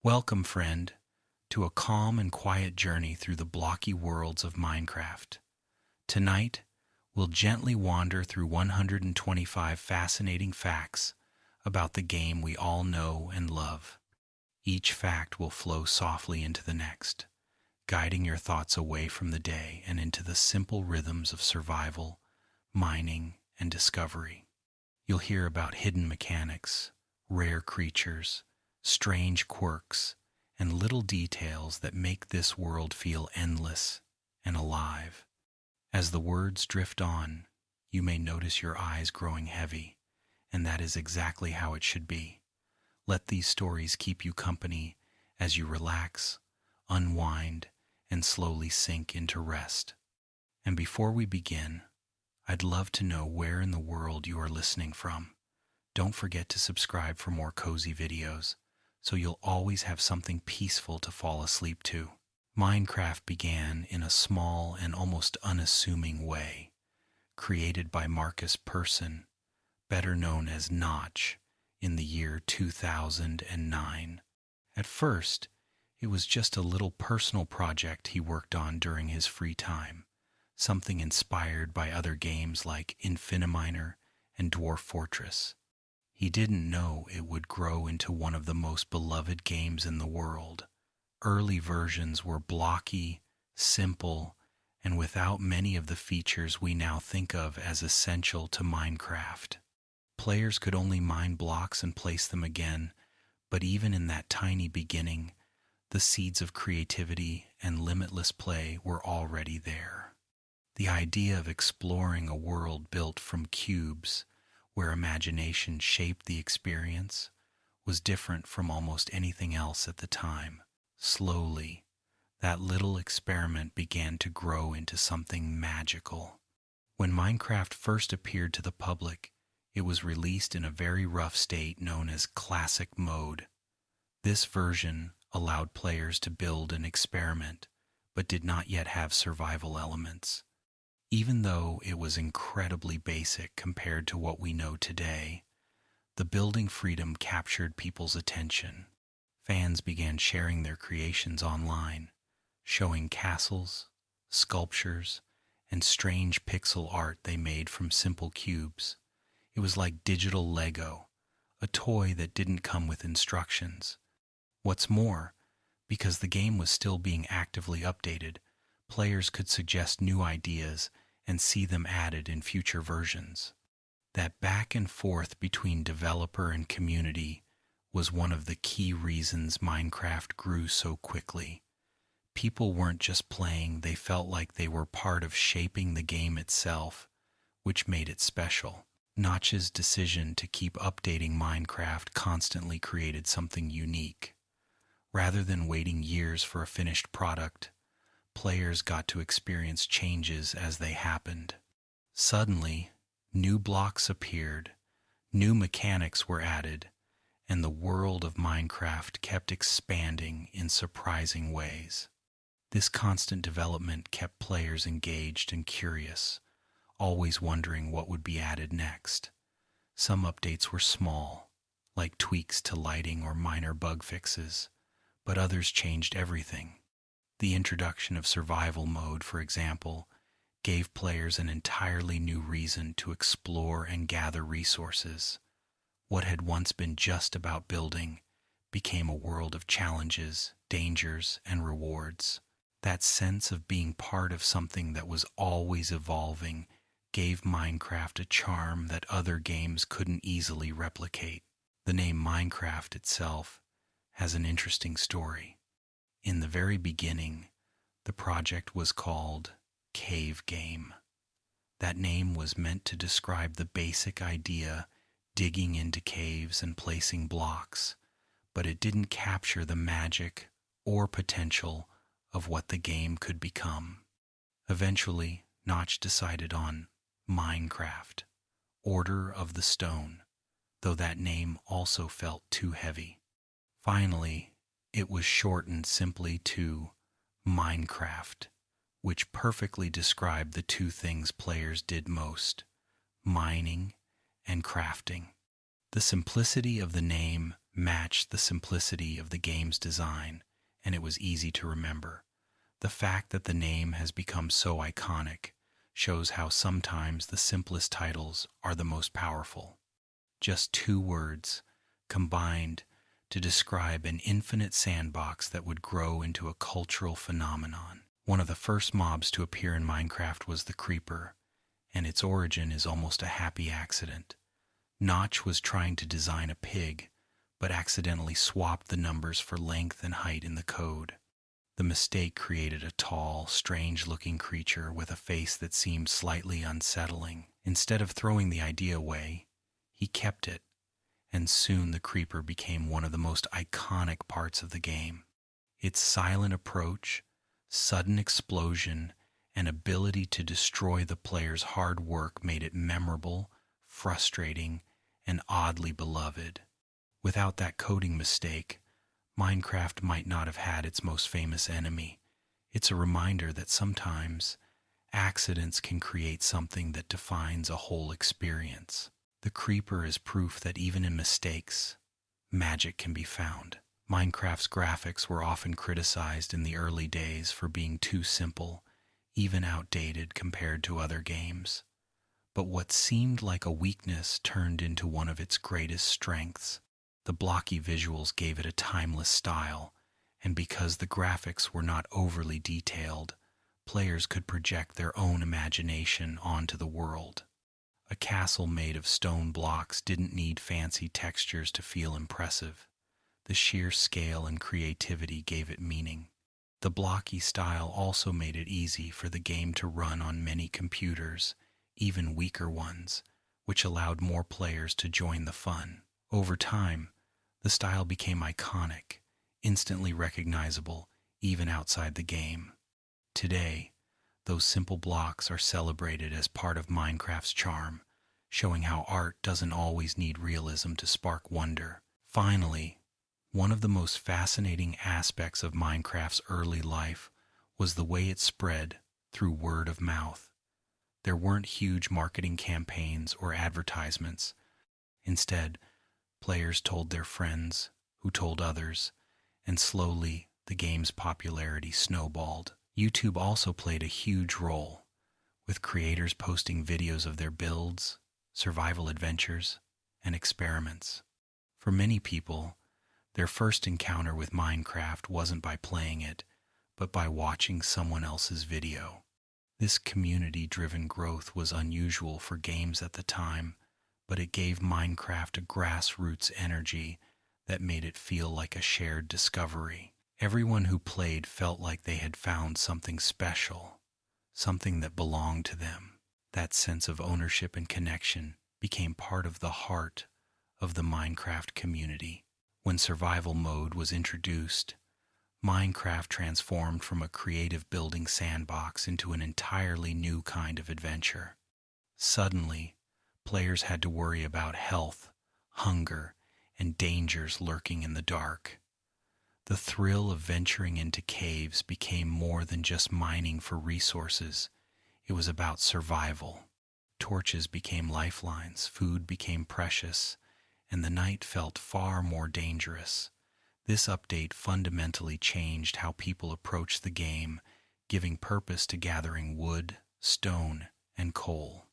Welcome, friend, to a calm and quiet journey through the blocky worlds of Minecraft. Tonight, we'll gently wander through 125 fascinating facts about the game we all know and love. Each fact will flow softly into the next, guiding your thoughts away from the day and into the simple rhythms of survival, mining, and discovery. You'll hear about hidden mechanics, rare creatures, strange quirks, and little details that make this world feel endless and alive. As the words drift on, you may notice your eyes growing heavy, and that is exactly how it should be. Let these stories keep you company as you relax, unwind, and slowly sink into rest. And before we begin, I'd love to know where in the world you are listening from. Don't forget to subscribe for more cozy videos, so you'll always have something peaceful to fall asleep to. Minecraft began in a small and almost unassuming way, created by Marcus Persson, better known as Notch, in the year 2009. At first, it was just a little personal project he worked on during his free time, something inspired by other games like Infiniminer and Dwarf Fortress. He didn't know it would grow into one of the most beloved games in the world. Early versions were blocky, simple, and without many of the features we now think of as essential to Minecraft. Players could only mine blocks and place them again, but even in that tiny beginning, the seeds of creativity and limitless play were already there. The idea of exploring a world built from cubes, where imagination shaped the experience, was different from almost anything else at the time. Slowly, that little experiment began to grow into something magical. When Minecraft first appeared to the public, it was released in a very rough state known as Classic Mode. This version allowed players to build and experiment, but did not yet have survival elements. Even though it was incredibly basic compared to what we know today, the building freedom captured people's attention. Fans began sharing their creations online, showing castles, sculptures, and strange pixel art they made from simple cubes. It was like digital Lego, a toy that didn't come with instructions. What's more, because the game was still being actively updated, players could suggest new ideas and see them added in future versions. That back and forth between developer and community was one of the key reasons Minecraft grew so quickly. People weren't just playing, they felt like they were part of shaping the game itself, which made it special. Notch's decision to keep updating Minecraft constantly created something unique. Rather than waiting years for a finished product, players got to experience changes as they happened. Suddenly, new blocks appeared, new mechanics were added, and the world of Minecraft kept expanding in surprising ways. This constant development kept players engaged and curious, always wondering what would be added next. Some updates were small, like tweaks to lighting or minor bug fixes, but others changed everything. The introduction of survival mode, for example, gave players an entirely new reason to explore and gather resources. What had once been just about building became a world of challenges, dangers, and rewards. That sense of being part of something that was always evolving gave Minecraft a charm that other games couldn't easily replicate. The name Minecraft itself has an interesting story. In the very beginning, the project was called Cave Game. That name was meant to describe the basic idea, digging into caves and placing blocks, but it didn't capture the magic or potential of what the game could become. Eventually, Notch decided on Minecraft, Order of the Stone, though that name also felt too heavy. Finally, it was shortened simply to Minecraft, which perfectly described the two things players did most, mining and crafting. The simplicity of the name matched the simplicity of the game's design, and it was easy to remember. The fact that the name has become so iconic shows how sometimes the simplest titles are the most powerful. Just two words combined to describe an infinite sandbox that would grow into a cultural phenomenon. One of the first mobs to appear in Minecraft was the Creeper, and its origin is almost a happy accident. Notch was trying to design a pig, but accidentally swapped the numbers for length and height in the code. The mistake created a tall, strange-looking creature with a face that seemed slightly unsettling. Instead of throwing the idea away, he kept it, and soon the Creeper became one of the most iconic parts of the game. Its silent approach, sudden explosion, and ability to destroy the player's hard work made it memorable, frustrating, and oddly beloved. Without that coding mistake, Minecraft might not have had its most famous enemy. It's a reminder that sometimes accidents can create something that defines a whole experience. The Creeper is proof that even in mistakes, magic can be found. Minecraft's graphics were often criticized in the early days for being too simple, even outdated compared to other games. But what seemed like a weakness turned into one of its greatest strengths. The blocky visuals gave it a timeless style, and because the graphics were not overly detailed, players could project their own imagination onto the world. A castle made of stone blocks didn't need fancy textures to feel impressive. The sheer scale and creativity gave it meaning. The blocky style also made it easy for the game to run on many computers, even weaker ones, which allowed more players to join the fun. Over time, the style became iconic, instantly recognizable, even outside the game. Today, those simple blocks are celebrated as part of Minecraft's charm, showing how art doesn't always need realism to spark wonder. Finally, one of the most fascinating aspects of Minecraft's early life was the way it spread through word of mouth. There weren't huge marketing campaigns or advertisements. Instead, players told their friends, who told others, and slowly the game's popularity snowballed. YouTube also played a huge role, with creators posting videos of their builds, survival adventures, and experiments. For many people, their first encounter with Minecraft wasn't by playing it, but by watching someone else's video. This community-driven growth was unusual for games at the time, but it gave Minecraft a grassroots energy that made it feel like a shared discovery. Everyone who played felt like they had found something special, something that belonged to them. That sense of ownership and connection became part of the heart of the Minecraft community. When survival mode was introduced, Minecraft transformed from a creative building sandbox into an entirely new kind of adventure. Suddenly, players had to worry about health, hunger, and dangers lurking in the dark. The thrill of venturing into caves became more than just mining for resources. It was about survival. Torches became lifelines, food became precious, and the night felt far more dangerous. This update fundamentally changed how people approached the game, giving purpose to gathering wood, stone, and coal.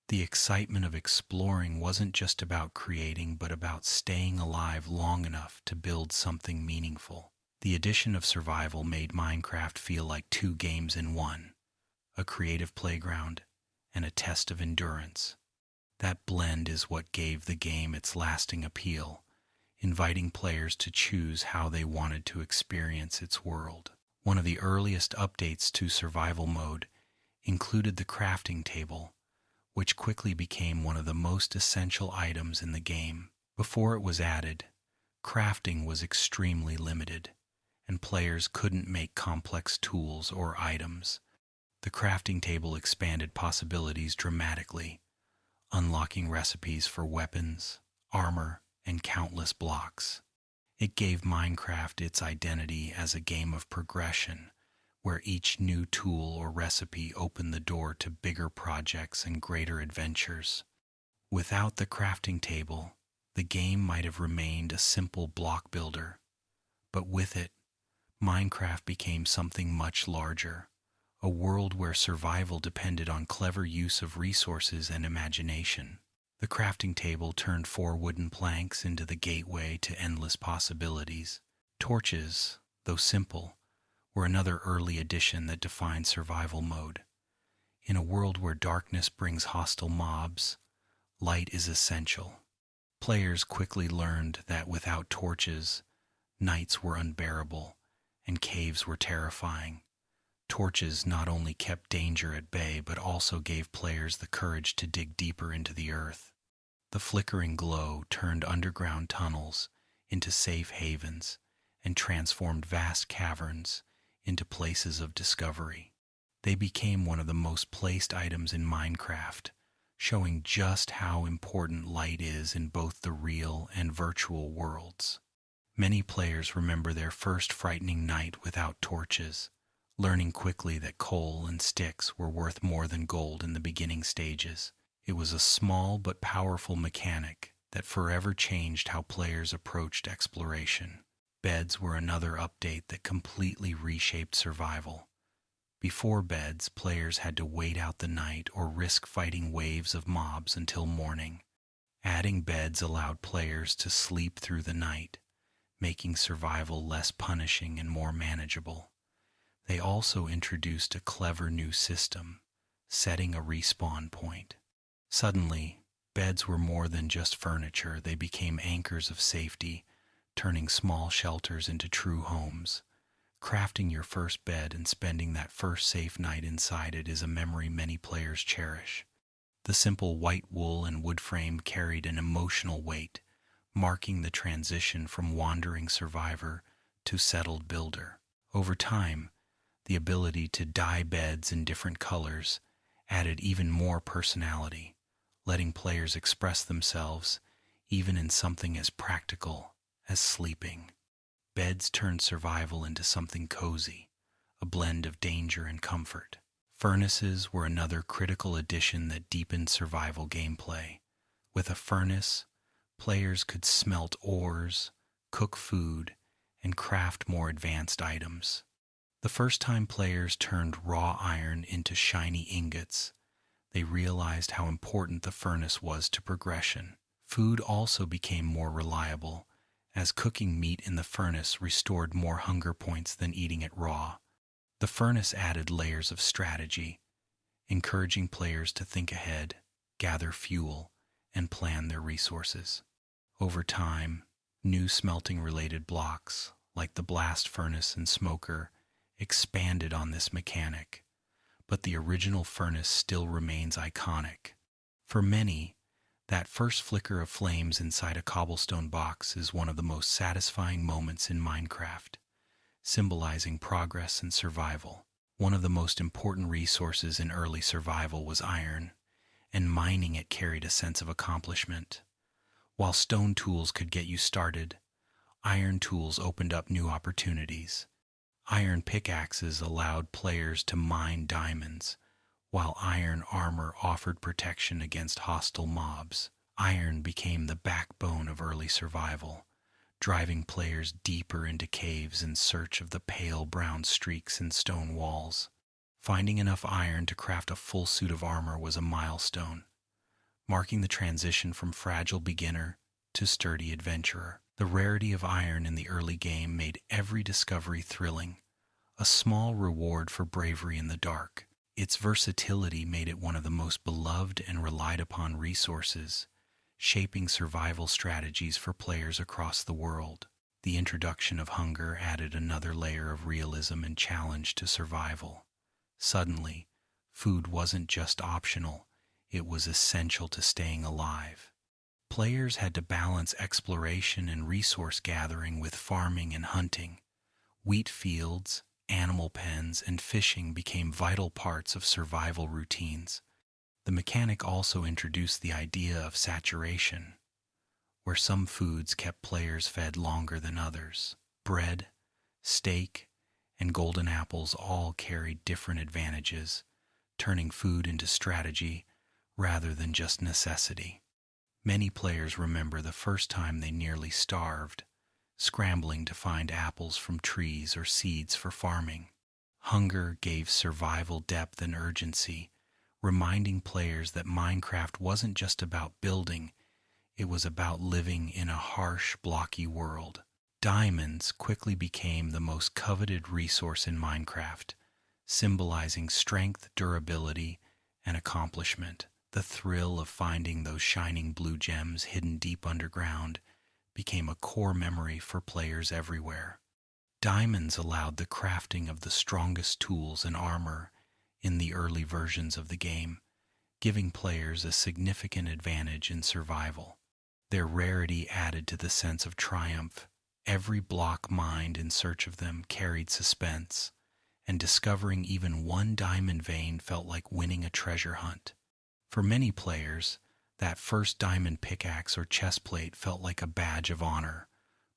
The excitement of exploring wasn't just about creating, but about staying alive long enough to build something meaningful. The addition of survival made Minecraft feel like two games in one, a creative playground and a test of endurance. That blend is what gave the game its lasting appeal, inviting players to choose how they wanted to experience its world. One of the earliest updates to survival mode included the crafting table, which quickly became one of the most essential items in the game. Before it was added, crafting was extremely limited, and players couldn't make complex tools or items. The crafting table expanded possibilities dramatically, unlocking recipes for weapons, armor, and countless blocks. It gave Minecraft its identity as a game of progression, where each new tool or recipe opened the door to bigger projects and greater adventures. Without the crafting table, The game might have remained a simple block builder, but with it, Minecraft became something much larger, a world where survival depended on clever use of resources and imagination. The crafting table turned 4 wooden planks into the gateway to endless possibilities. Torches, though simple, were another early addition that defined survival mode. In a world where darkness brings hostile mobs, light is essential. Players quickly learned that without torches, nights were unbearable and caves were terrifying. Torches not only kept danger at bay but also gave players the courage to dig deeper into the earth. The flickering glow turned underground tunnels into safe havens and transformed vast caverns into places of discovery. They became one of the most placed items in Minecraft, showing just how important light is in both the real and virtual worlds. Many players remember their first frightening night without torches, learning quickly that coal and sticks were worth more than gold in the beginning stages. It was a small but powerful mechanic that forever changed how players approached exploration. Beds were another update that completely reshaped survival. Before beds, players had to wait out the night or risk fighting waves of mobs until morning. Adding beds allowed players to sleep through the night, making survival less punishing and more manageable. They also introduced a clever new system, setting a respawn point. Suddenly, beds were more than just furniture. They became anchors of safety, turning small shelters into true homes. Crafting your first bed and spending that first safe night inside it is a memory many players cherish. The simple white wool and wood frame carried an emotional weight, marking the transition from wandering survivor to settled builder. Over time, the ability to dye beds in different colors added even more personality, letting players express themselves even in something as practical as sleeping. Beds turned survival into something cozy, a blend of danger and comfort. Furnaces were another critical addition that deepened survival gameplay. With a furnace, players could smelt ores, cook food, and craft more advanced items. The first time players turned raw iron into shiny ingots, they realized how important the furnace was to progression. Food also became more reliable, as cooking meat in the furnace restored more hunger points than eating it raw. The furnace added layers of strategy, encouraging players to think ahead, gather fuel, and plan their resources. Over time, new smelting-related blocks, like the blast furnace and smoker, expanded on this mechanic, but the original furnace still remains iconic. For many, that first flicker of flames inside a cobblestone box is one of the most satisfying moments in Minecraft, symbolizing progress and survival. One of the most important resources in early survival was iron, and mining it carried a sense of accomplishment. While stone tools could get you started, iron tools opened up new opportunities. Iron pickaxes allowed players to mine diamonds, while iron armor offered protection against hostile mobs. Iron became the backbone of early survival, driving players deeper into caves in search of the pale brown streaks in stone walls. Finding enough iron to craft a full suit of armor was a milestone, marking the transition from fragile beginner to sturdy adventurer. The rarity of iron in the early game made every discovery thrilling, a small reward for bravery in the dark. Its versatility made it one of the most beloved and relied upon resources, shaping survival strategies for players across the world. The introduction of hunger added another layer of realism and challenge to survival. Suddenly, food wasn't just optional, it was essential to staying alive. Players had to balance exploration and resource gathering with farming and hunting. Wheat fields, animal pens, and fishing became vital parts of survival routines. The mechanic also introduced the idea of saturation, where some foods kept players fed longer than others. Bread, steak, and golden apples all carried different advantages, turning food into strategy rather than just necessity. Many players remember the first time they nearly starved, scrambling to find apples from trees or seeds for farming. Hunger gave survival depth and urgency, reminding players that Minecraft wasn't just about building, it was about living in a harsh, blocky world. Diamonds quickly became the most coveted resource in Minecraft, symbolizing strength, durability, and accomplishment. The thrill of finding those shining blue gems hidden deep underground became a core memory for players everywhere. Diamonds allowed the crafting of the strongest tools and armor in the early versions of the game, giving players a significant advantage in survival. Their rarity added to the sense of triumph. Every block mined in search of them carried suspense, and discovering even one diamond vein felt like winning a treasure hunt. For many players, that first diamond pickaxe or chestplate felt like a badge of honor,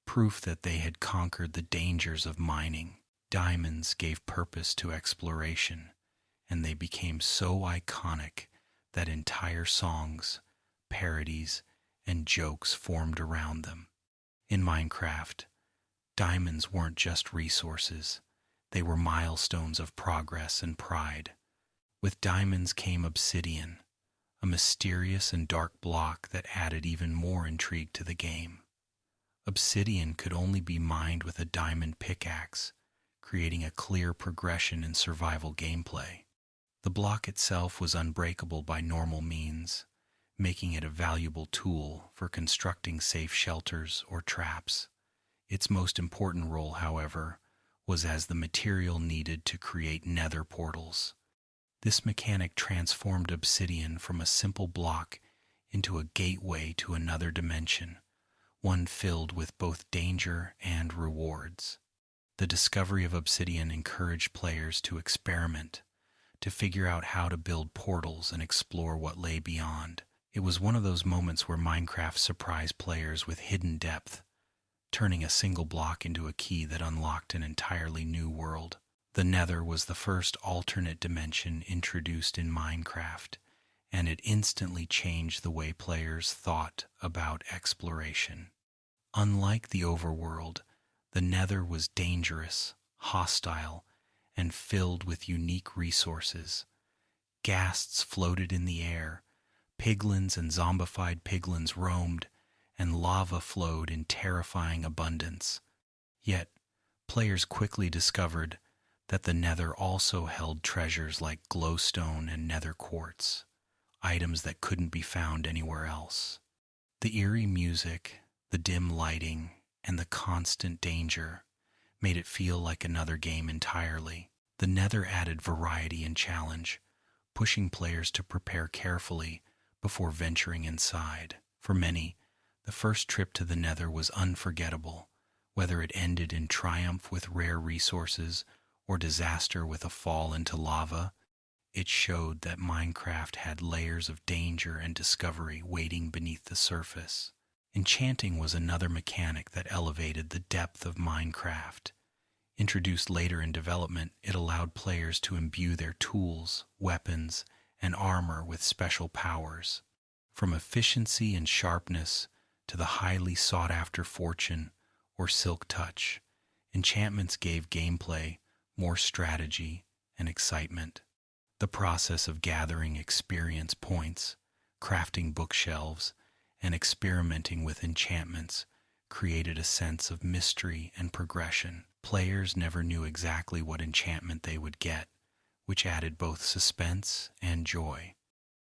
proof that they had conquered the dangers of mining. Diamonds gave purpose to exploration, and they became so iconic that entire songs, parodies, and jokes formed around them. In Minecraft, diamonds weren't just resources, they were milestones of progress and pride. With diamonds came obsidian, a mysterious and dark block that added even more intrigue to the game. Obsidian could only be mined with a diamond pickaxe, creating a clear progression in survival gameplay. The block itself was unbreakable by normal means, making it a valuable tool for constructing safe shelters or traps. Its most important role, however, was as the material needed to create nether portals. This mechanic transformed obsidian from a simple block into a gateway to another dimension, one filled with both danger and rewards. The discovery of obsidian encouraged players to experiment, to figure out how to build portals and explore what lay beyond. It was one of those moments where Minecraft surprised players with hidden depth, turning a single block into a key that unlocked an entirely new world. The Nether was the first alternate dimension introduced in Minecraft, and it instantly changed the way players thought about exploration. Unlike the overworld, the Nether was dangerous, hostile, and filled with unique resources. Ghasts floated in the air, piglins and zombified piglins roamed, and lava flowed in terrifying abundance. Yet, players quickly discovered that the Nether also held treasures like glowstone and nether quartz, items that couldn't be found anywhere else. The eerie music, the dim lighting, and the constant danger made it feel like another game entirely. The Nether added variety and challenge, pushing players to prepare carefully before venturing inside. For many, the first trip to the Nether was unforgettable, whether it ended in triumph with rare resources or disaster with a fall into lava. It showed that Minecraft had layers of danger and discovery waiting beneath the surface. Enchanting was another mechanic that elevated the depth of Minecraft. Introduced later in development, it allowed players to imbue their tools, weapons, and armor with special powers. From efficiency and sharpness to the highly sought-after fortune or silk touch, enchantments gave gameplay more strategy and excitement. The process of gathering experience points, crafting bookshelves, and experimenting with enchantments created a sense of mystery and progression. Players never knew exactly what enchantment they would get, which added both suspense and joy.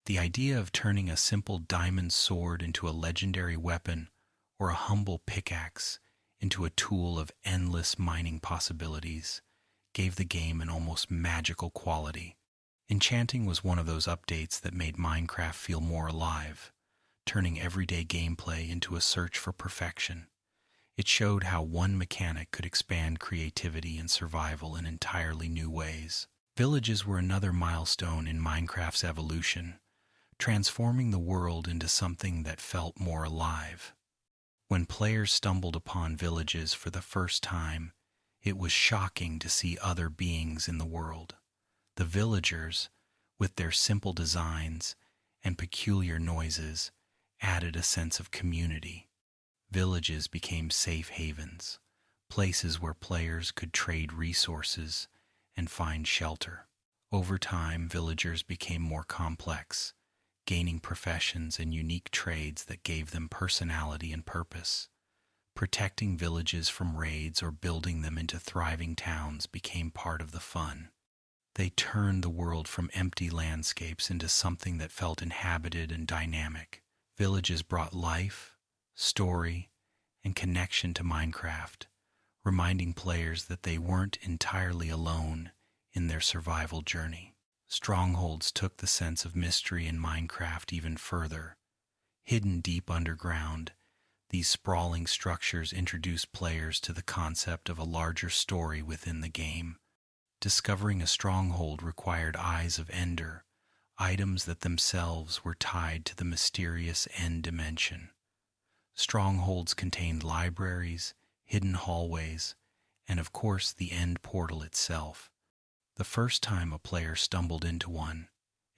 The idea of turning a simple diamond sword into a legendary weapon or a humble pickaxe into a tool of endless mining possibilities gave the game an almost magical quality. Enchanting was one of those updates that made Minecraft feel more alive, turning everyday gameplay into a search for perfection. It showed how one mechanic could expand creativity and survival in entirely new ways. Villages were another milestone in Minecraft's evolution, transforming the world into something that felt more alive. When players stumbled upon villages for the first time, it was shocking to see other beings in the world. The villagers, with their simple designs and peculiar noises, added a sense of community. Villages became safe havens, places where players could trade resources and find shelter. Over time, villagers became more complex, gaining professions and unique trades that gave them personality and purpose. Protecting villages from raids or building them into thriving towns became part of the fun. They turned the world from empty landscapes into something that felt inhabited and dynamic. Villages brought life, story, and connection to Minecraft, reminding players that they weren't entirely alone in their survival journey. Strongholds took the sense of mystery in Minecraft even further. Hidden deep underground, these sprawling structures introduced players to the concept of a larger story within the game. Discovering a stronghold required Eyes of Ender, items that themselves were tied to the mysterious end dimension. Strongholds contained libraries, hidden hallways, and of course the end portal itself. The first time a player stumbled into one,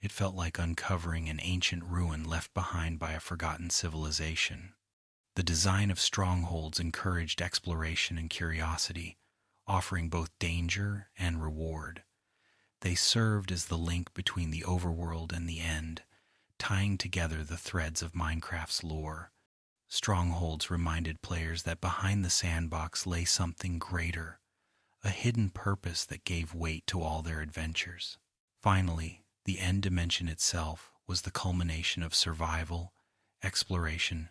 it felt like uncovering an ancient ruin left behind by a forgotten civilization. The design of strongholds encouraged exploration and curiosity, offering both danger and reward. They served as the link between the overworld and the end, tying together the threads of Minecraft's lore. Strongholds reminded players that behind the sandbox lay something greater, a hidden purpose that gave weight to all their adventures. Finally, the end dimension itself was the culmination of survival, exploration,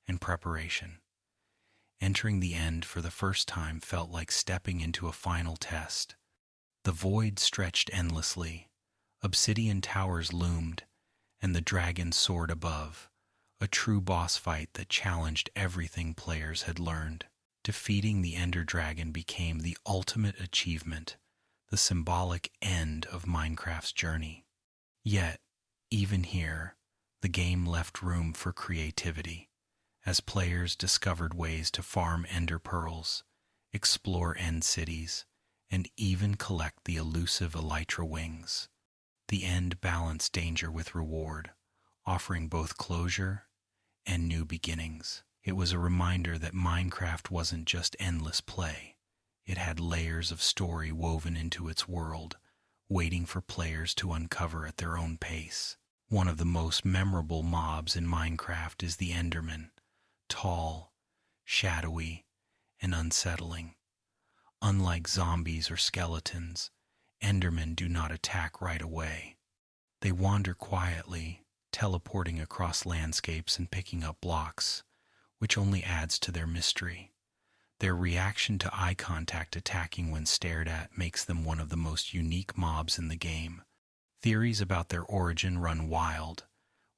and preparation. Entering the end for the first time felt like stepping into a final test. The void stretched endlessly, obsidian towers loomed, and the dragon soared above, a true boss fight that challenged everything players had learned. Defeating the Ender Dragon became the ultimate achievement, the symbolic end of Minecraft's journey. Yet, even here, the game left room for creativity, as players discovered ways to farm ender pearls, explore end cities, and even collect the elusive elytra wings. The end balanced danger with reward, offering both closure and new beginnings. It was a reminder that Minecraft wasn't just endless play. It had layers of story woven into its world, waiting for players to uncover at their own pace. One of the most memorable mobs in Minecraft is the Enderman, tall, shadowy, and unsettling. Unlike zombies or skeletons, Endermen do not attack right away. They wander quietly, teleporting across landscapes and picking up blocks, which only adds to their mystery. Their reaction to eye contact attacking when stared at makes them one of the most unique mobs in the game. Theories about their origin run wild,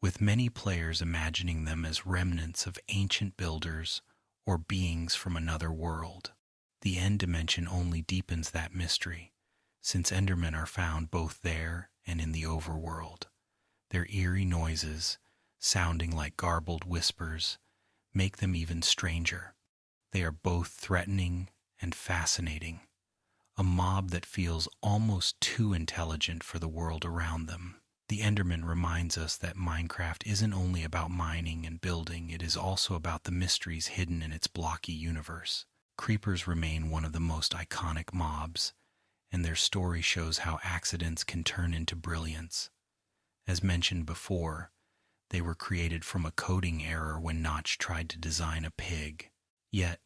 with many players imagining them as remnants of ancient builders or beings from another world. The end dimension only deepens that mystery, since Endermen are found both there and in the overworld. Their eerie noises, sounding like garbled whispers, make them even stranger. They are both threatening and fascinating, a mob that feels almost too intelligent for the world around them. The Enderman reminds us that Minecraft isn't only about mining and building, it is also about the mysteries hidden in its blocky universe. Creepers remain one of the most iconic mobs, and their story shows how accidents can turn into brilliance. As mentioned before, they were created from a coding error when Notch tried to design a pig. Yet,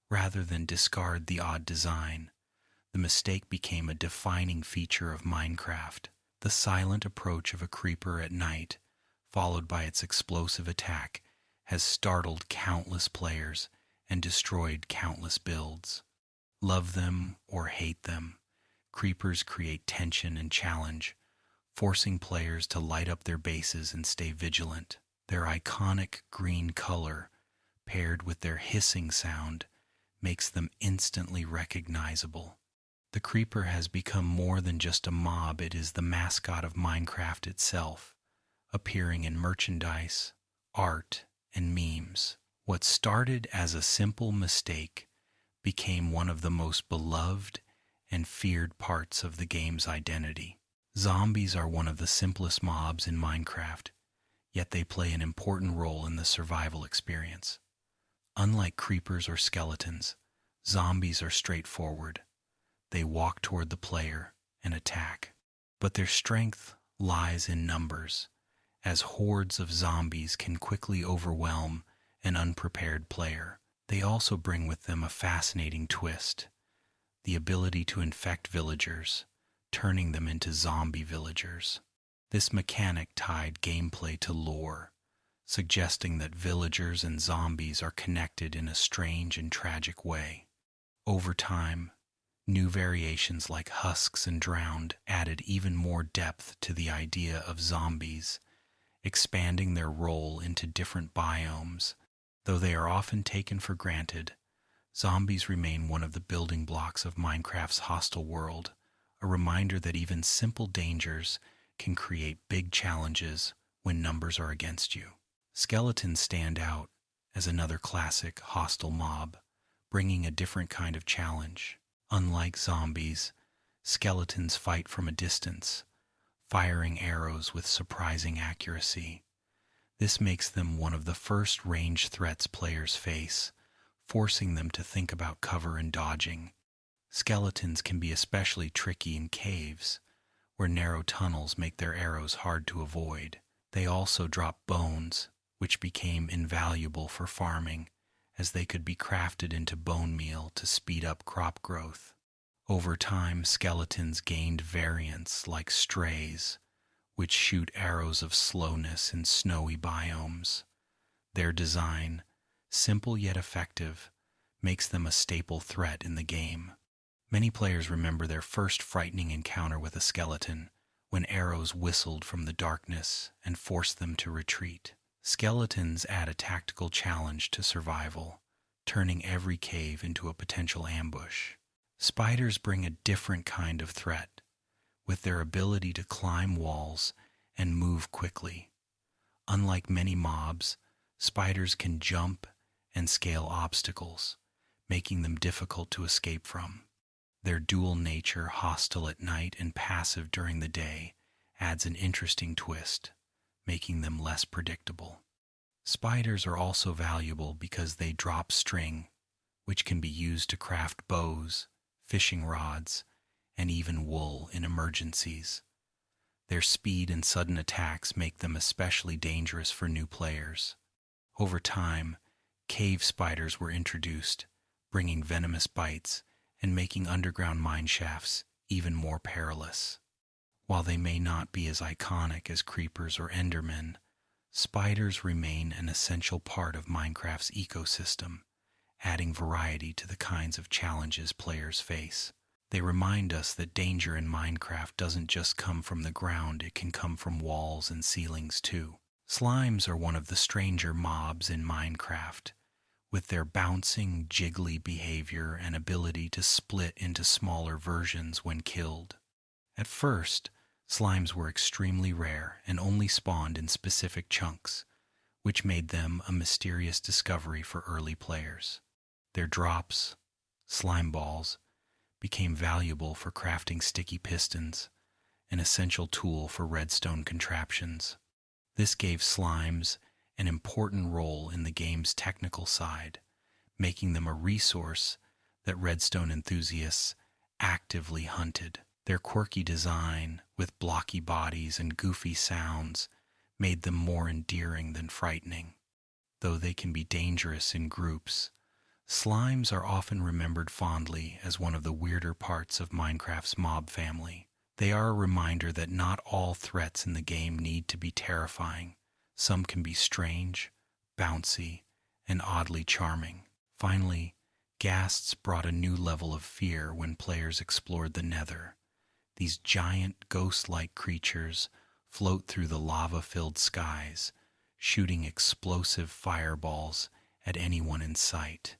rather than discard the odd design, the mistake became a defining feature of Minecraft. The silent approach of a creeper at night, followed by its explosive attack, has startled countless players and destroyed countless builds. Love them or hate them, creepers create tension and challenge, forcing players to light up their bases and stay vigilant. Their iconic green color, paired with their hissing sound, makes them instantly recognizable. The creeper has become more than just a mob, it is the mascot of Minecraft itself, appearing in merchandise, art, and memes. What started as a simple mistake became one of the most beloved and feared parts of the game's identity. Zombies are one of the simplest mobs in Minecraft, yet they play an important role in the survival experience. Unlike creepers or skeletons, zombies are straightforward. They walk toward the player and attack. But their strength lies in numbers, as hordes of zombies can quickly overwhelm an unprepared player. They also bring with them a fascinating twist: the ability to infect villagers, turning them into zombie villagers. This mechanic tied gameplay to lore, suggesting that villagers and zombies are connected in a strange and tragic way. Over time, new variations like husks and drowned added even more depth to the idea of zombies, expanding their role into different biomes. Though they are often taken for granted, zombies remain one of the building blocks of Minecraft's hostile world, a reminder that even simple dangers can create big challenges when numbers are against you. Skeletons stand out as another classic hostile mob, bringing a different kind of challenge. Unlike zombies, skeletons fight from a distance, firing arrows with surprising accuracy. This makes them one of the first ranged threats players face, forcing them to think about cover and dodging. Skeletons can be especially tricky in caves, where narrow tunnels make their arrows hard to avoid. They also drop bones, which became invaluable for farming, as they could be crafted into bone meal to speed up crop growth. Over time, skeletons gained variants like strays, which shoot arrows of slowness in snowy biomes. Their design, simple yet effective, makes them a staple threat in the game. Many players remember their first frightening encounter with a skeleton, when arrows whistled from the darkness and forced them to retreat. Skeletons add a tactical challenge to survival, turning every cave into a potential ambush. Spiders bring a different kind of threat, with their ability to climb walls and move quickly. Unlike many mobs, spiders can jump and scale obstacles, making them difficult to escape from. Their dual nature, hostile at night and passive during the day, adds an interesting twist, making them less predictable. Spiders are also valuable because they drop string, which can be used to craft bows, fishing rods, and even wool in emergencies. Their speed and sudden attacks make them especially dangerous for new players. Over time, cave spiders were introduced, bringing venomous bites and making underground mine shafts even more perilous. While they may not be as iconic as creepers or endermen, spiders remain an essential part of Minecraft's ecosystem, adding variety to the kinds of challenges players face. They remind us that danger in Minecraft doesn't just come from the ground, it can come from walls and ceilings too. Slimes are one of the stranger mobs in Minecraft, with their bouncing, jiggly behavior and ability to split into smaller versions when killed. At first, slimes were extremely rare and only spawned in specific chunks, which made them a mysterious discovery for early players. Their drops, slime balls, became valuable for crafting sticky pistons, an essential tool for redstone contraptions. This gave slimes an important role in the game's technical side, making them a resource that redstone enthusiasts actively hunted. Their quirky design, with blocky bodies and goofy sounds, made them more endearing than frightening. Though they can be dangerous in groups, slimes are often remembered fondly as one of the weirder parts of Minecraft's mob family. They are a reminder that not all threats in the game need to be terrifying. Some can be strange, bouncy, and oddly charming. Finally, ghasts brought a new level of fear when players explored the Nether. These giant, ghost-like creatures float through the lava-filled skies, shooting explosive fireballs at anyone in sight.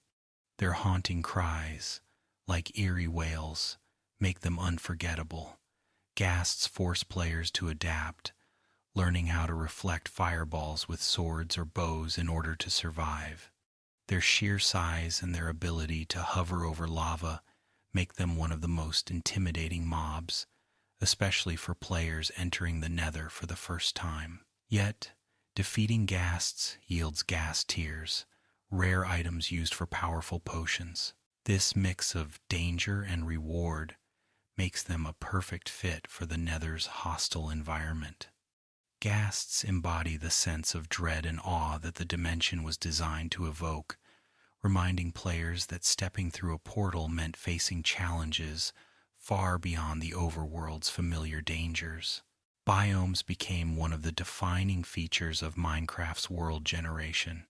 Their haunting cries, like eerie wails, make them unforgettable. Ghasts force players to adapt, learning how to reflect fireballs with swords or bows in order to survive. Their sheer size and their ability to hover over lava make them one of the most intimidating mobs, especially for players entering the Nether for the first time. Yet, Defeating ghasts yields ghast tears, rare items used for powerful potions. This mix of danger and reward makes them a perfect fit for the Nether's hostile environment. Ghasts embody the sense of dread and awe that the dimension was designed to evoke, reminding players that stepping through a portal meant facing challenges far beyond the overworld's familiar dangers. Biomes became one of the defining features of Minecraft's world generation,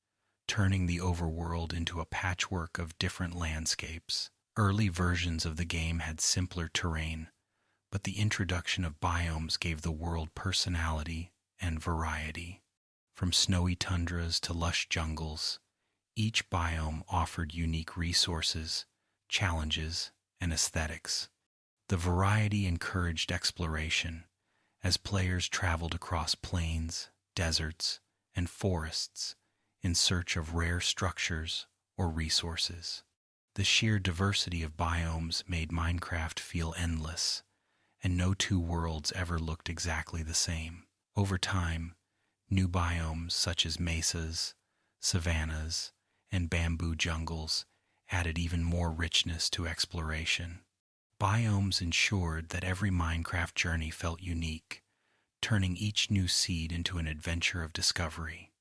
turning the overworld into a patchwork of different landscapes. Early versions of the game had simpler terrain, but the introduction of biomes gave the world personality and variety. From snowy tundras to lush jungles, each biome offered unique resources, challenges, and aesthetics. The variety encouraged exploration, as players traveled across plains, deserts, and forests in search of rare structures or resources. The sheer diversity of biomes made Minecraft feel endless, and no two worlds ever looked exactly the same. Over time, new biomes such as mesas, savannas, and bamboo jungles added even more richness to exploration. Biomes ensured that every Minecraft journey felt unique, turning each new seed into an adventure of discovery.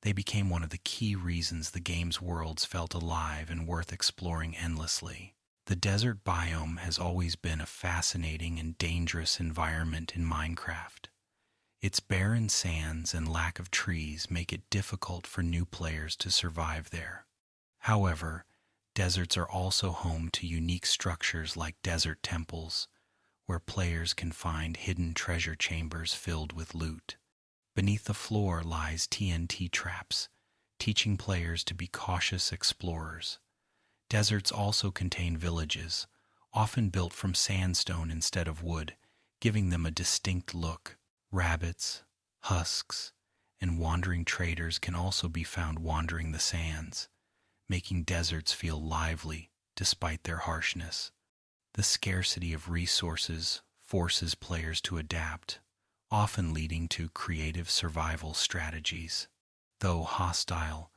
They became one of the key reasons the game's worlds felt alive and worth exploring endlessly. The desert biome has always been a fascinating and dangerous environment in Minecraft. Its barren sands and lack of trees make it difficult for new players to survive there. However, deserts are also home to unique structures like desert temples, where players can find hidden treasure chambers filled with loot. Beneath the floor lies TNT traps, teaching players to be cautious explorers. Deserts also contain villages, often built from sandstone instead of wood, giving them a distinct look. Rabbits, husks, and wandering traders can also be found wandering the sands, making deserts feel lively despite their harshness. The scarcity of resources forces players to adapt, often leading to creative survival strategies. Though hostile,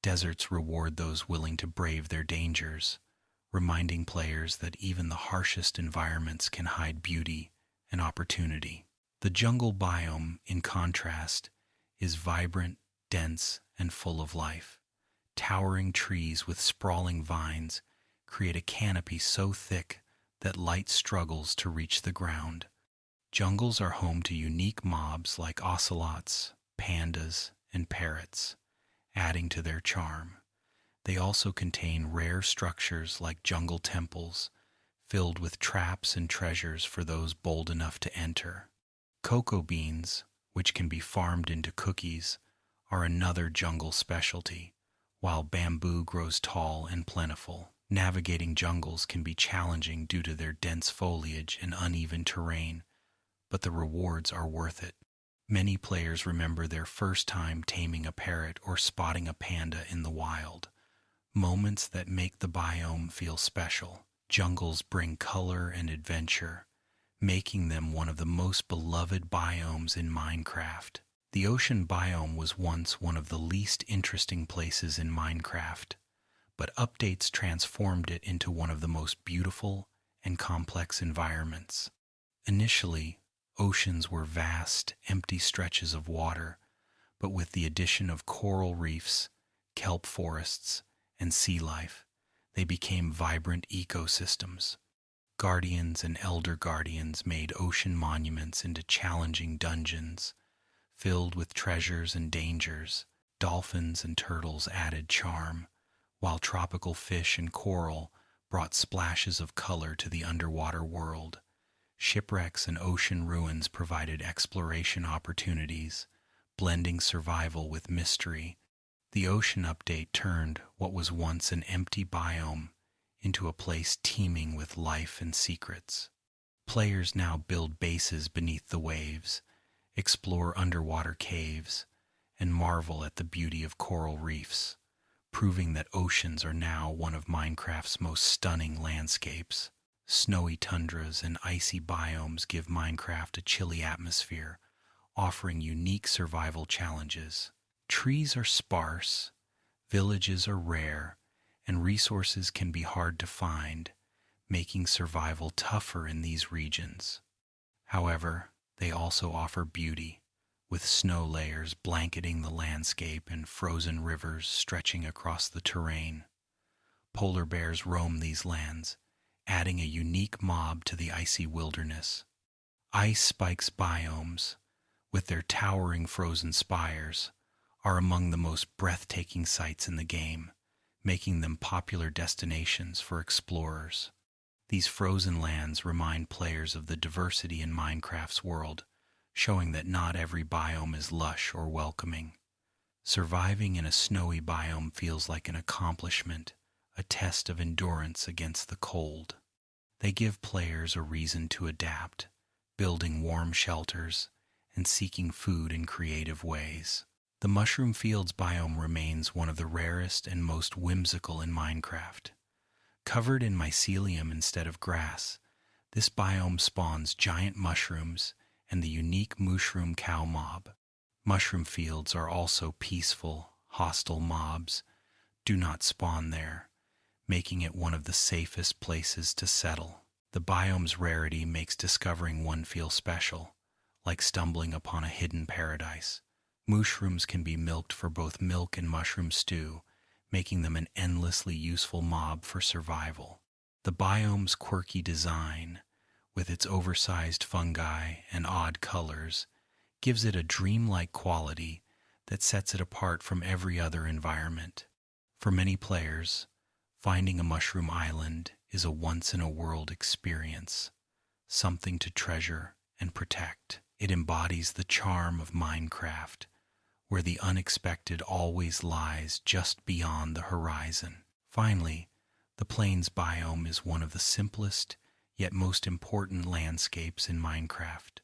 deserts reward those willing to brave their dangers, reminding players that even the harshest environments can hide beauty and opportunity. The jungle biome, in contrast, is vibrant, dense, and full of life. Towering trees with sprawling vines create a canopy so thick that light struggles to reach the ground. Jungles are home to unique mobs like ocelots, pandas, and parrots, adding to their charm. They also contain rare structures like jungle temples, filled with traps and treasures for those bold enough to enter. Cocoa beans, which can be farmed into cookies, are another jungle specialty, while bamboo grows tall and plentiful. Navigating jungles can be challenging due to their dense foliage and uneven terrain, but the rewards are worth it. Many players remember their first time taming a parrot or spotting a panda in the wild, moments that make the biome feel special. Jungles bring color and adventure, making them one of the most beloved biomes in Minecraft. The ocean biome was once one of the least interesting places in Minecraft, but updates transformed it into one of the most beautiful and complex environments. Initially, oceans were vast, empty stretches of water, but with the addition of coral reefs, kelp forests, and sea life, they became vibrant ecosystems. Guardians and elder guardians made ocean monuments into challenging dungeons, filled with treasures and dangers. Dolphins and turtles added charm, while tropical fish and coral brought splashes of color to the underwater world. Shipwrecks and ocean ruins provided exploration opportunities, blending survival with mystery. The ocean update turned what was once an empty biome into a place teeming with life and secrets. Players now build bases beneath the waves, explore underwater caves, and marvel at the beauty of coral reefs, proving that oceans are now one of Minecraft's most stunning landscapes. Snowy tundras and icy biomes give Minecraft a chilly atmosphere, offering unique survival challenges. Trees are sparse, villages are rare, and resources can be hard to find, making survival tougher in these regions. However, they also offer beauty, with snow layers blanketing the landscape and frozen rivers stretching across the terrain. Polar bears roam these lands, adding a unique mob to the icy wilderness. Ice spikes biomes, with their towering frozen spires, are among the most breathtaking sights in the game, making them popular destinations for explorers. These frozen lands remind players of the diversity in Minecraft's world, showing that not every biome is lush or welcoming. Surviving in a snowy biome feels like an accomplishment, a test of endurance against the cold. They give players a reason to adapt, building warm shelters and seeking food in creative ways. The Mushroom Fields biome remains one of the rarest and most whimsical in Minecraft. Covered in mycelium instead of grass, this biome spawns giant mushrooms and the unique mushroom cow mob. Mushroom fields are also peaceful, hostile mobs do not spawn there, making it one of the safest places to settle. The biome's rarity makes discovering one feel special, like stumbling upon a hidden paradise. Mushrooms can be milked for both milk and mushroom stew, making them an endlessly useful mob for survival. The biome's quirky design, with its oversized fungi and odd colors, gives it a dreamlike quality that sets it apart from every other environment. For many players, finding a mushroom island is a once-in-a-world experience, something to treasure and protect. It embodies the charm of Minecraft, where the unexpected always lies just beyond the horizon. Finally, the plains biome is one of the simplest yet most important landscapes in Minecraft.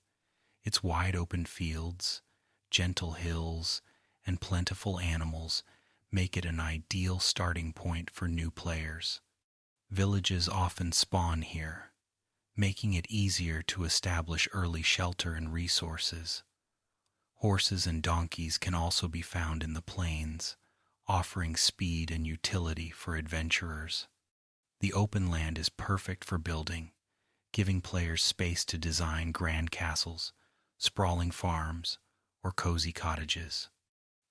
Its wide open fields, gentle hills, and plentiful animals make it an ideal starting point for new players. Villages often spawn here, making it easier to establish early shelter and resources. Horses and donkeys can also be found in the plains, offering speed and utility for adventurers. The open land is perfect for building, giving players space to design grand castles, sprawling farms, or cozy cottages.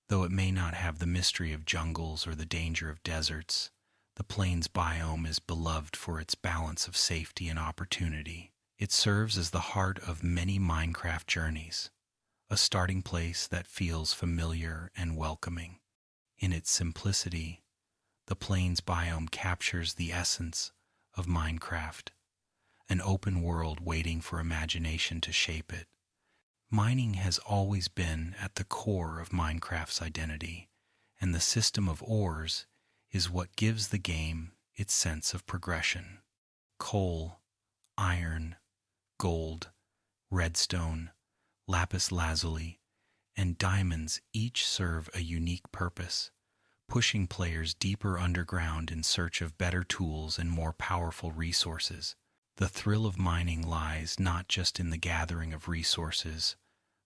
Though it may not have the mystery of jungles or the danger of deserts, the plains biome is beloved for its balance of safety and opportunity. It serves as the heart of many Minecraft journeys, a starting place that feels familiar and welcoming. In its simplicity, the plains biome captures the essence of Minecraft, an open world waiting for imagination to shape it. Mining has always been at the core of Minecraft's identity, and the system of ores is what gives the game its sense of progression. Coal, iron, gold, redstone, lapis lazuli, and diamonds each serve a unique purpose, pushing players deeper underground in search of better tools and more powerful resources. The thrill of mining lies not just in the gathering of resources,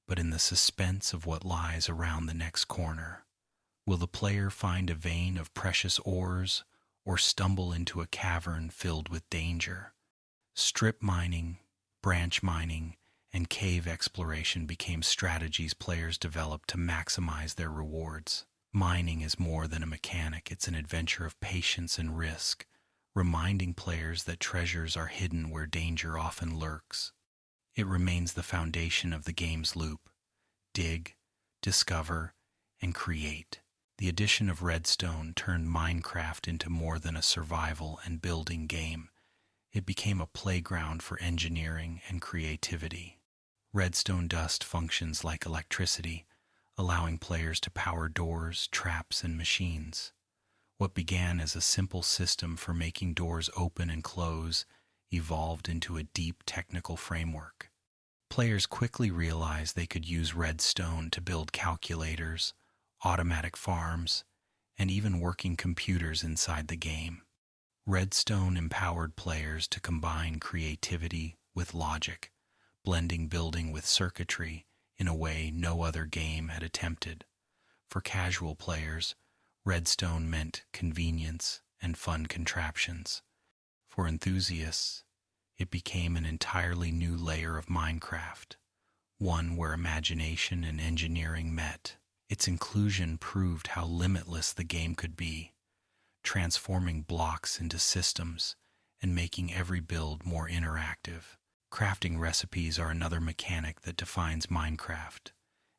but in the suspense of what lies around the next corner. Will the player find a vein of precious ores or stumble into a cavern filled with danger? Strip mining, branch mining, and cave exploration became strategies players developed to maximize their rewards. Mining is more than a mechanic, it's an adventure of patience and risk, reminding players that treasures are hidden where danger often lurks. It remains the foundation of the game's loop: dig, discover, and create. The addition of redstone turned Minecraft into more than a survival and building game. It became a playground for engineering and creativity. Redstone dust functions like electricity, allowing players to power doors, traps, and machines. What began as a simple system for making doors open and close evolved into a deep technical framework. Players quickly realized they could use redstone to build calculators, automatic farms, and even working computers inside the game. Redstone empowered players to combine creativity with logic, blending building with circuitry in a way no other game had attempted. For casual players, redstone meant convenience and fun contraptions. For enthusiasts, it became an entirely new layer of Minecraft, one where imagination and engineering met. Its inclusion proved how limitless the game could be, transforming blocks into systems and making every build more interactive. Crafting recipes are another mechanic that defines Minecraft.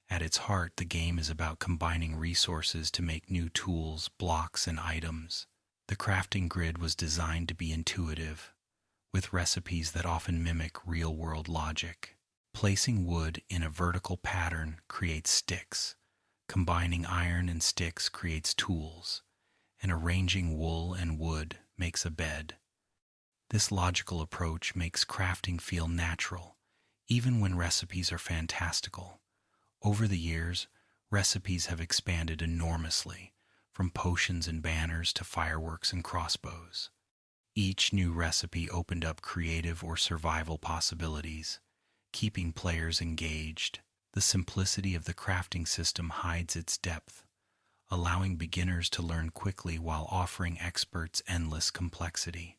At its heart, the game is about combining resources to make new tools, blocks, and items. The crafting grid was designed to be intuitive, with recipes that often mimic real-world logic. Placing wood in a vertical pattern creates sticks, combining iron and sticks creates tools, and arranging wool and wood makes a bed. This logical approach makes crafting feel natural, even when recipes are fantastical. Over the years, recipes have expanded enormously, from potions and banners to fireworks and crossbows. Each new recipe opened up creative or survival possibilities, keeping players engaged. The simplicity of the crafting system hides its depth, allowing beginners to learn quickly while offering experts endless complexity.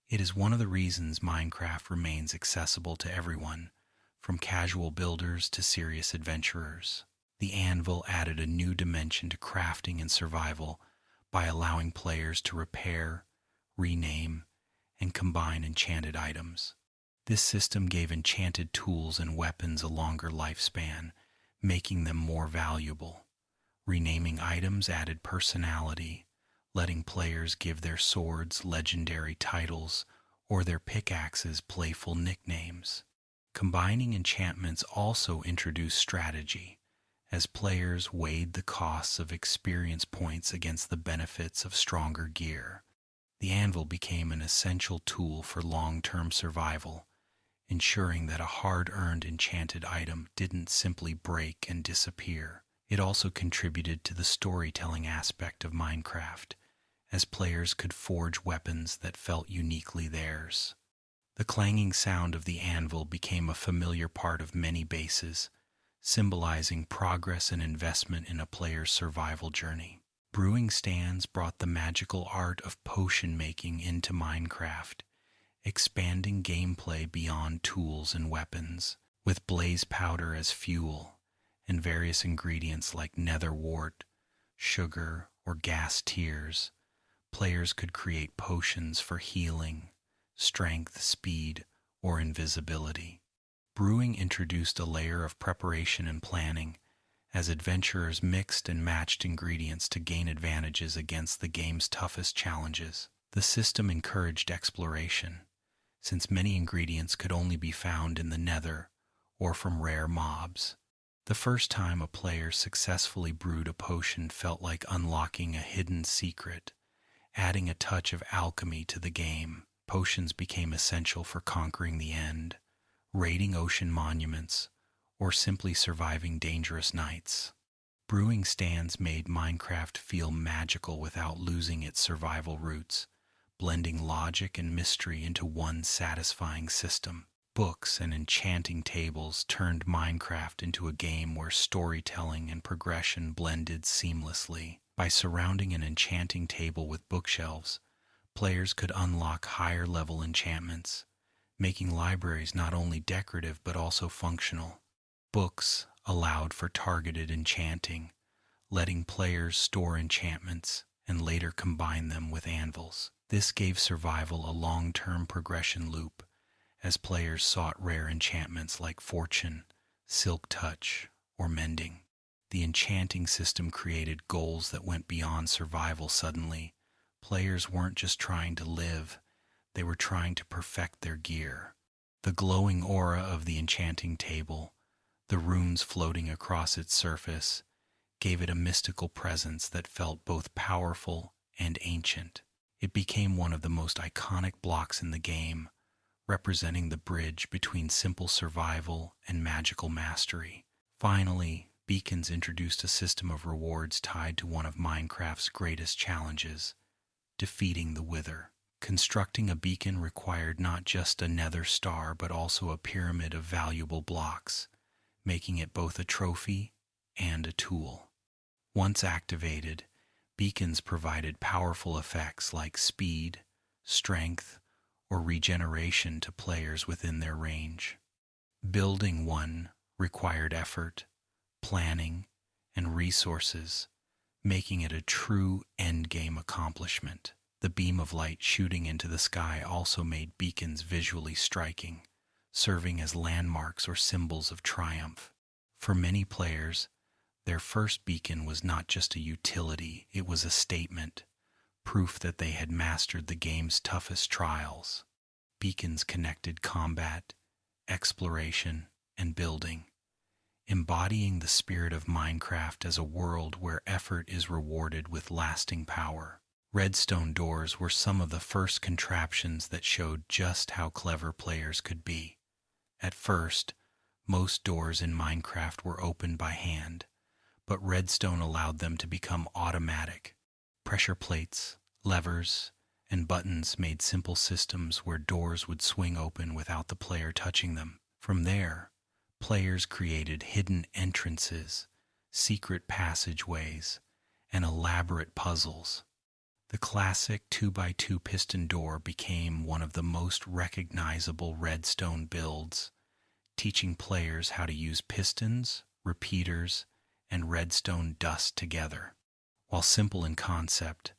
It is one of the reasons Minecraft remains accessible to everyone, from casual builders to serious adventurers. The anvil added a new dimension to crafting and survival by allowing players to repair, rename, and combine enchanted items. This system gave enchanted tools and weapons a longer lifespan, making them more valuable. Renaming items added personality, letting players give their swords legendary titles or their pickaxes playful nicknames. Combining enchantments also introduced strategy, as players weighed the costs of experience points against the benefits of stronger gear. The anvil became an essential tool for long-term survival, ensuring that a hard-earned enchanted item didn't simply break and disappear. It also contributed to the storytelling aspect of Minecraft, as players could forge weapons that felt uniquely theirs. The clanging sound of the anvil became a familiar part of many bases, symbolizing progress and investment in a player's survival journey. Brewing stands brought the magical art of potion making into Minecraft, expanding gameplay beyond tools and weapons. With blaze powder as fuel and various ingredients like nether wart, sugar, or gas tears, players could create potions for healing, strength, speed, or invisibility. Brewing introduced a layer of preparation and planning, as adventurers mixed and matched ingredients to gain advantages against the game's toughest challenges. The system encouraged exploration, since many ingredients could only be found in the nether or from rare mobs. The first time a player successfully brewed a potion felt like unlocking a hidden secret, adding a touch of alchemy to the game. Potions became essential for conquering the end, raiding ocean monuments, or simply surviving dangerous nights. Brewing stands made Minecraft feel magical without losing its survival roots, blending logic and mystery into one satisfying system. Books and enchanting tables turned Minecraft into a game where storytelling and progression blended seamlessly. By surrounding an enchanting table with bookshelves, players could unlock higher-level enchantments, making libraries not only decorative but also functional. Books allowed for targeted enchanting, letting players store enchantments and later combine them with anvils. This gave survival a long-term progression loop, as players sought rare enchantments like Fortune, Silk Touch, or Mending. The enchanting system created goals that went beyond survival. Suddenly, players weren't just trying to live, they were trying to perfect their gear. The glowing aura of the enchanting table, the runes floating across its surface, gave it a mystical presence that felt both powerful and ancient. It became one of the most iconic blocks in the game, representing the bridge between simple survival and magical mastery. Finally, beacons introduced a system of rewards tied to one of Minecraft's greatest challenges, defeating the Wither. Constructing a beacon required not just a nether star but also a pyramid of valuable blocks, making it both a trophy and a tool. Once activated, beacons provided powerful effects like speed, strength, or regeneration to players within their range. Building one required effort, planning, and resources, making it a true endgame accomplishment. The beam of light shooting into the sky also made beacons visually striking, serving as landmarks or symbols of triumph. For many players, their first beacon was not just a utility, it was a statement, proof that they had mastered the game's toughest trials. Beacons connected combat, exploration, and building, embodying the spirit of Minecraft as a world where effort is rewarded with lasting power. Redstone doors were some of the first contraptions that showed just how clever players could be. At first, most doors in Minecraft were opened by hand, but redstone allowed them to become automatic. Pressure plates, levers, and buttons made simple systems where doors would swing open without the player touching them. From there, players created hidden entrances, secret passageways, and elaborate puzzles. The classic 2x2 piston door became one of the most recognizable redstone builds, teaching players how to use pistons, repeaters, and redstone dust together. While simple in concept,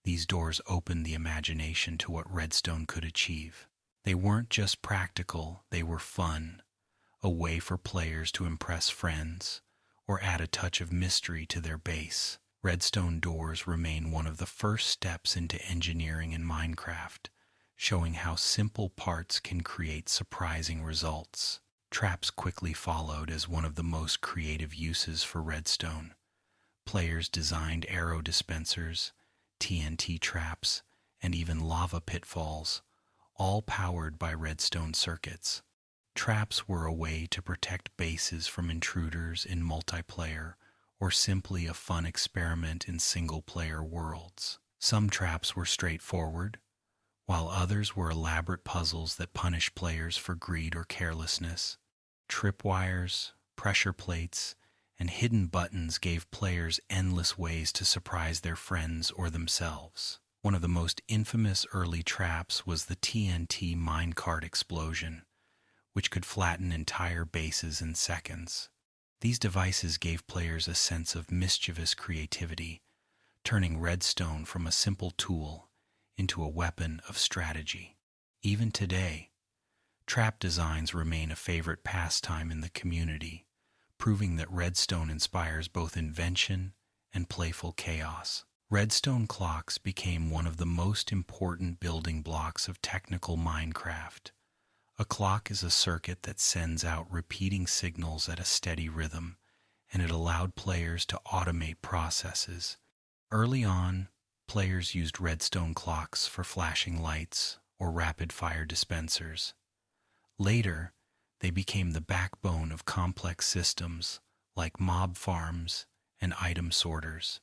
these doors opened the imagination to what redstone could achieve. They weren't just practical, they were fun, a way for players to impress friends or add a touch of mystery to their base. Redstone doors remain one of the first steps into engineering in Minecraft, showing how simple parts can create surprising results. Traps quickly followed as one of the most creative uses for redstone. Players designed arrow dispensers, TNT traps, and even lava pitfalls, all powered by redstone circuits. Traps were a way to protect bases from intruders in multiplayer, or simply a fun experiment in single-player worlds. Some traps were straightforward, while others were elaborate puzzles that punished players for greed or carelessness. Tripwires, pressure plates, and hidden buttons gave players endless ways to surprise their friends or themselves. One of the most infamous early traps was the TNT minecart explosion, which could flatten entire bases in seconds. These devices gave players a sense of mischievous creativity, turning redstone from a simple tool into a weapon of strategy. Even today, trap designs remain a favorite pastime in the community, proving that redstone inspires both invention and playful chaos. Redstone clocks became one of the most important building blocks of technical Minecraft. A clock is a circuit that sends out repeating signals at a steady rhythm, and it allowed players to automate processes. Early on, players used redstone clocks for flashing lights or rapid-fire dispensers. Later, they became the backbone of complex systems like mob farms and item sorters.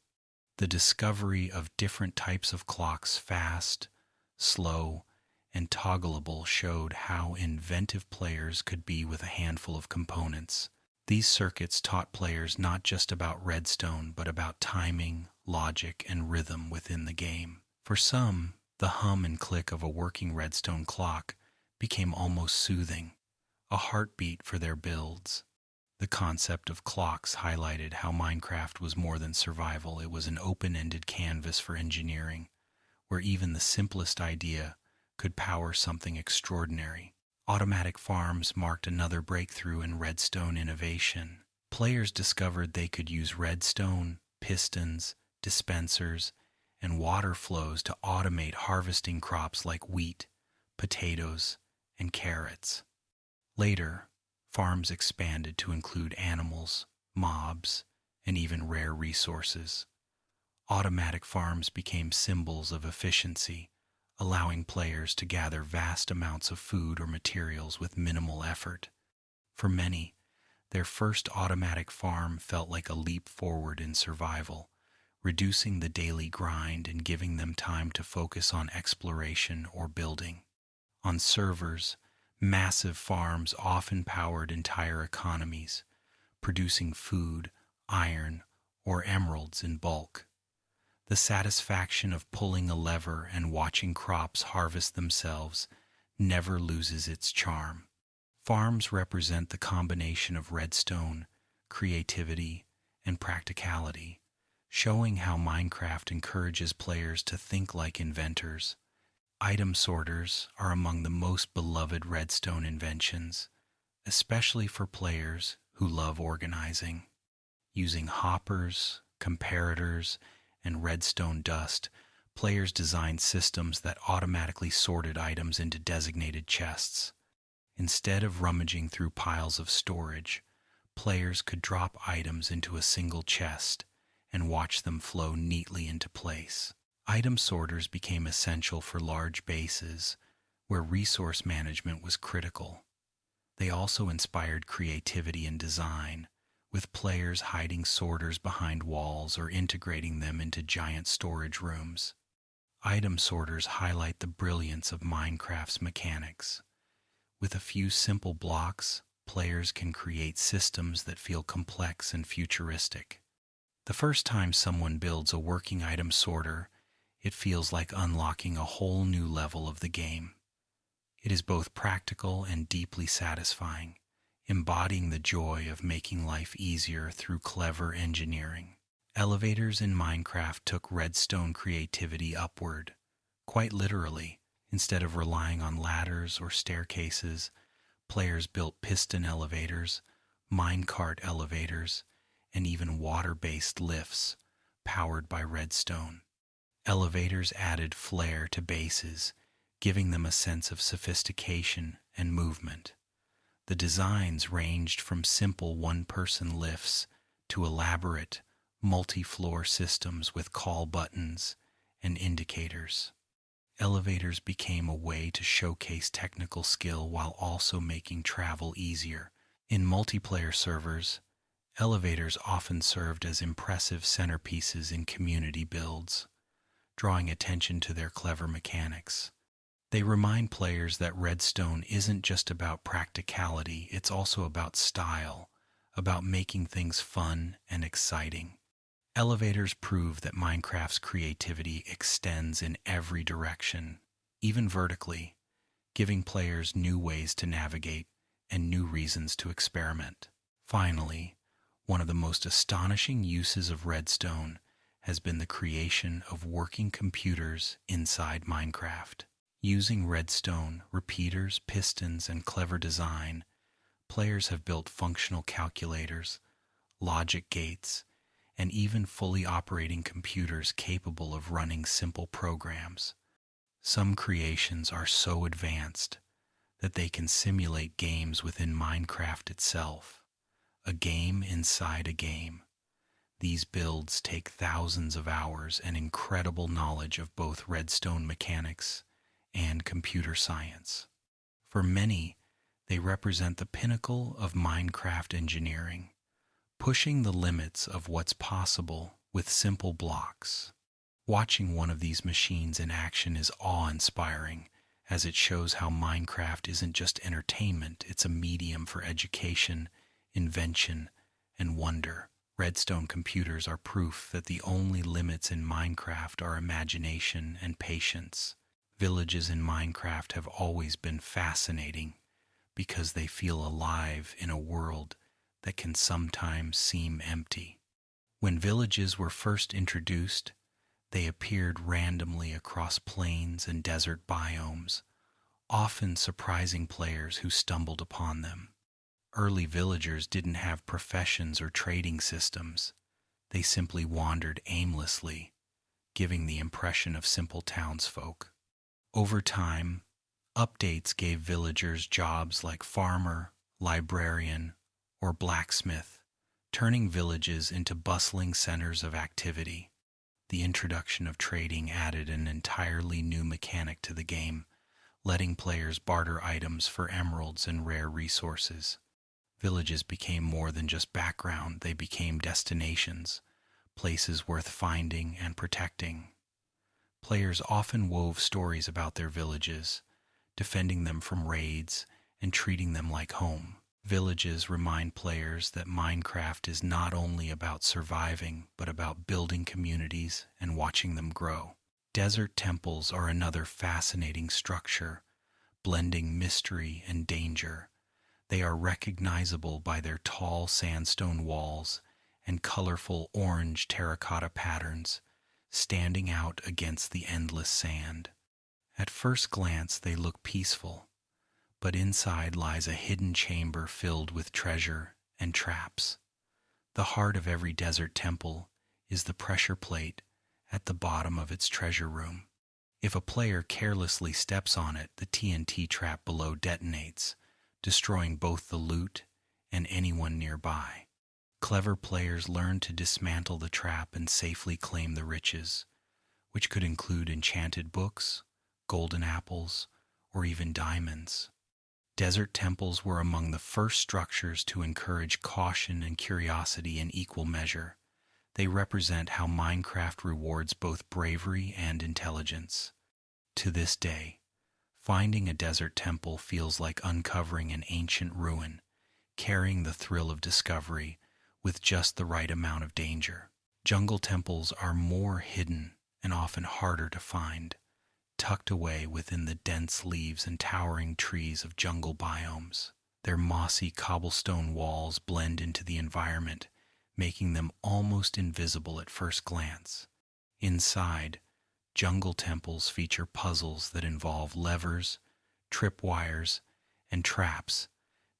The discovery of different types of clocks, fast, slow, and toggleable, showed how inventive players could be with a handful of components. These circuits taught players not just about redstone, but about timing, logic, and rhythm within the game. For some, the hum and click of a working redstone clock became almost soothing, a heartbeat for their builds. The concept of clocks highlighted how Minecraft was more than survival. It was an open-ended canvas for engineering, where even the simplest idea could power something extraordinary. Automatic farms marked another breakthrough in redstone innovation. Players discovered they could use redstone, pistons, dispensers, and water flows to automate harvesting crops like wheat, potatoes, and carrots. Later, farms expanded to include animals, mobs, and even rare resources. Automatic farms became symbols of efficiency, allowing players to gather vast amounts of food or materials with minimal effort. For many, their first automatic farm felt like a leap forward in survival, reducing the daily grind and giving them time to focus on exploration or building. On servers, massive farms often powered entire economies, producing food, iron, or emeralds in bulk. The satisfaction of pulling a lever and watching crops harvest themselves never loses its charm. Farms represent the combination of redstone, creativity, and practicality, showing how Minecraft encourages players to think like inventors. Item sorters are among the most beloved redstone inventions, especially for players who love organizing. Using hoppers, comparators, and redstone dust, players designed systems that automatically sorted items into designated chests. Instead of rummaging through piles of storage, players could drop items into a single chest and watch them flow neatly into place. Item sorters became essential for large bases, where resource management was critical. They also inspired creativity and design, with players hiding sorters behind walls or integrating them into giant storage rooms. Item sorters highlight the brilliance of Minecraft's mechanics. With a few simple blocks, players can create systems that feel complex and futuristic. The first time someone builds a working item sorter, it feels like unlocking a whole new level of the game. It is both practical and deeply satisfying, embodying the joy of making life easier through clever engineering. Elevators in Minecraft took redstone creativity upward, quite literally. Instead of relying on ladders or staircases, players built piston elevators, minecart elevators, and even water-based lifts powered by redstone. Elevators added flair to bases, giving them a sense of sophistication and movement. The designs ranged from simple one-person lifts to elaborate, multi-floor systems with call buttons and indicators. Elevators became a way to showcase technical skill while also making travel easier. In multiplayer servers, elevators often served as impressive centerpieces in community builds, drawing attention to their clever mechanics. They remind players that redstone isn't just about practicality, it's also about style, about making things fun and exciting. Elevators prove that Minecraft's creativity extends in every direction, even vertically, giving players new ways to navigate and new reasons to experiment. Finally, one of the most astonishing uses of redstone has been the creation of working computers inside Minecraft. Using redstone, repeaters, pistons, and clever design, players have built functional calculators, logic gates, and even fully operating computers capable of running simple programs. Some creations are so advanced that they can simulate games within Minecraft itself, a game inside a game. These builds take thousands of hours and incredible knowledge of both redstone mechanics and computer science. For many, they represent the pinnacle of Minecraft engineering, pushing the limits of what's possible with simple blocks. Watching one of these machines in action is awe-inspiring, as it shows how Minecraft isn't just entertainment, it's a medium for education, invention, and wonder. Redstone computers are proof that the only limits in Minecraft are imagination and patience. Villages in Minecraft have always been fascinating because they feel alive in a world that can sometimes seem empty. When villages were first introduced, they appeared randomly across plains and desert biomes, often surprising players who stumbled upon them. Early villagers didn't have professions or trading systems. They simply wandered aimlessly, giving the impression of simple townsfolk. Over time, updates gave villagers jobs like farmer, librarian, or blacksmith, turning villages into bustling centers of activity. The introduction of trading added an entirely new mechanic to the game, letting players barter items for emeralds and rare resources. Villages became more than just background, they became destinations, places worth finding and protecting. Players often wove stories about their villages, defending them from raids and treating them like home. Villages remind players that Minecraft is not only about surviving, but about building communities and watching them grow. Desert temples are another fascinating structure, blending mystery and danger. They are recognizable by their tall sandstone walls and colorful orange terracotta patterns, standing out against the endless sand. At first glance, they look peaceful, but inside lies a hidden chamber filled with treasure and traps. The heart of every desert temple is the pressure plate at the bottom of its treasure room. If a player carelessly steps on it, the TNT trap below detonates, destroying both the loot and anyone nearby. Clever players learn to dismantle the trap and safely claim the riches, which could include enchanted books, golden apples, or even diamonds. Desert temples were among the first structures to encourage caution and curiosity in equal measure. They represent how Minecraft rewards both bravery and intelligence. To this day, finding a desert temple feels like uncovering an ancient ruin, carrying the thrill of discovery with just the right amount of danger. Jungle temples are more hidden and often harder to find, tucked away within the dense leaves and towering trees of jungle biomes. Their mossy cobblestone walls blend into the environment, making them almost invisible at first glance. Inside, jungle temples feature puzzles that involve levers, tripwires, and traps,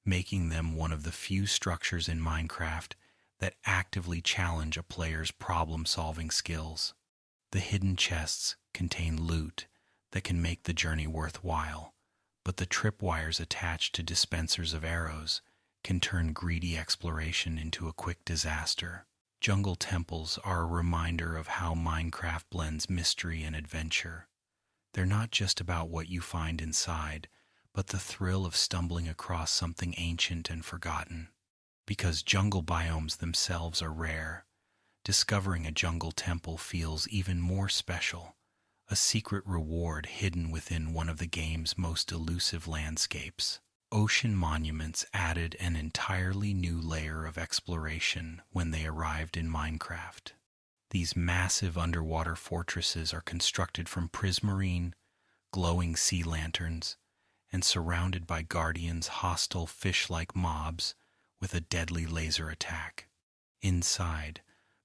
making them one of the few structures in Minecraft that actively challenge a player's problem-solving skills. The hidden chests contain loot that can make the journey worthwhile, but the tripwires attached to dispensers of arrows can turn greedy exploration into a quick disaster. Jungle temples are a reminder of how Minecraft blends mystery and adventure. They're not just about what you find inside, but the thrill of stumbling across something ancient and forgotten. Because jungle biomes themselves are rare, discovering a jungle temple feels even more special, a secret reward hidden within one of the game's most elusive landscapes. Ocean monuments added an entirely new layer of exploration when they arrived in Minecraft. These massive underwater fortresses are constructed from prismarine, glowing sea lanterns, and surrounded by guardians, hostile fish-like mobs with a deadly laser attack. Inside,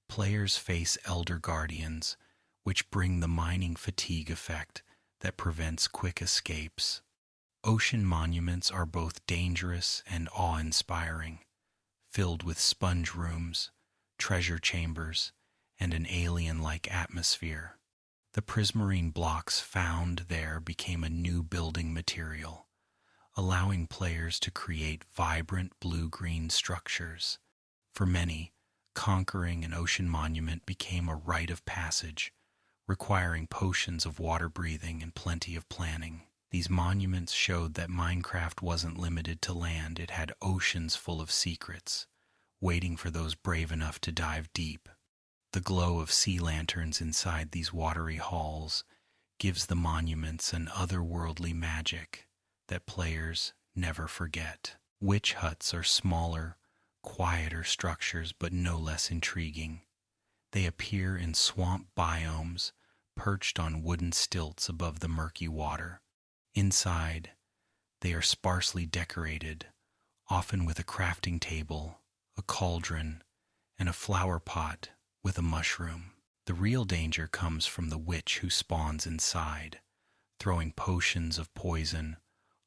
players face elder guardians, which bring the mining fatigue effect that prevents quick escapes. Ocean monuments are both dangerous and awe-inspiring, filled with sponge rooms, treasure chambers, and an alien-like atmosphere. The prismarine blocks found there became a new building material, allowing players to create vibrant blue-green structures. For many, conquering an ocean monument became a rite of passage, requiring potions of water breathing and plenty of planning. These monuments showed that Minecraft wasn't limited to land, it had oceans full of secrets, waiting for those brave enough to dive deep. The glow of sea lanterns inside these watery halls gives the monuments an otherworldly magic that players never forget. Witch huts are smaller, quieter structures, but no less intriguing. They appear in swamp biomes, perched on wooden stilts above the murky water. Inside, they are sparsely decorated, often with a crafting table, a cauldron, and a flower pot with a mushroom. The real danger comes from the witch who spawns inside, throwing potions of poison,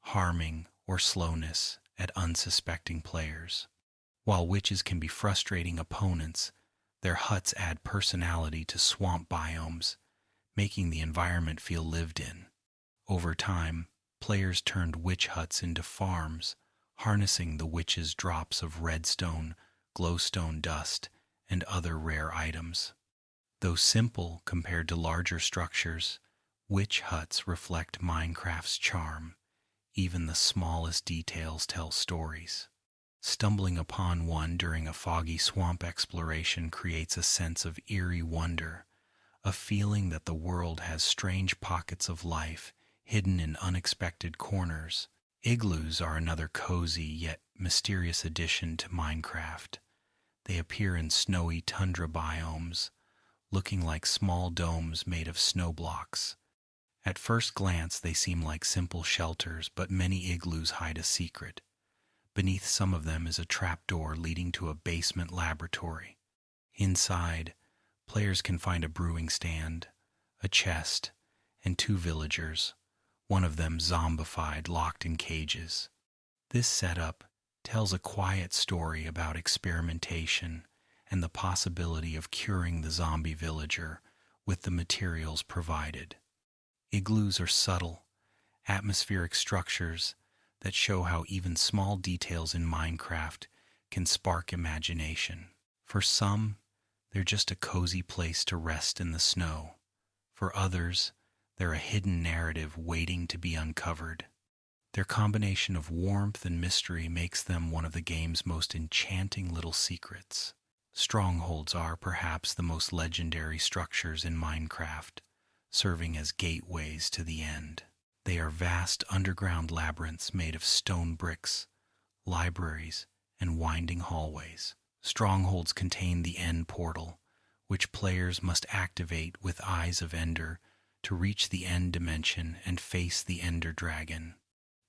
harming or slowness at unsuspecting players. While witches can be frustrating opponents, their huts add personality to swamp biomes, making the environment feel lived in. Over time, players turned witch huts into farms, harnessing the witch's drops of redstone, glowstone dust, and other rare items. Though simple compared to larger structures, witch huts reflect Minecraft's charm. Even the smallest details tell stories. Stumbling upon one during a foggy swamp exploration creates a sense of eerie wonder, a feeling that the world has strange pockets of life hidden in unexpected corners. Igloos are another cozy yet mysterious addition to Minecraft. They appear in snowy tundra biomes, looking like small domes made of snow blocks. At first glance, they seem like simple shelters, but many igloos hide a secret. Beneath some of them is a trapdoor leading to a basement laboratory. Inside, players can find a brewing stand, a chest, and 2 villagers, one of them zombified, locked in cages. This setup tells a quiet story about experimentation and the possibility of curing the zombie villager with the materials provided. Igloos are subtle, atmospheric structures that show how even small details in Minecraft can spark imagination. For some, they're just a cozy place to rest in the snow. For others, they're a hidden narrative waiting to be uncovered. Their combination of warmth and mystery makes them one of the game's most enchanting little secrets. Strongholds are perhaps the most legendary structures in Minecraft, serving as gateways to the end. They are vast underground labyrinths made of stone bricks, libraries, and winding hallways. Strongholds contain the end portal, which players must activate with Eyes of Ender to reach the end dimension and face the Ender Dragon.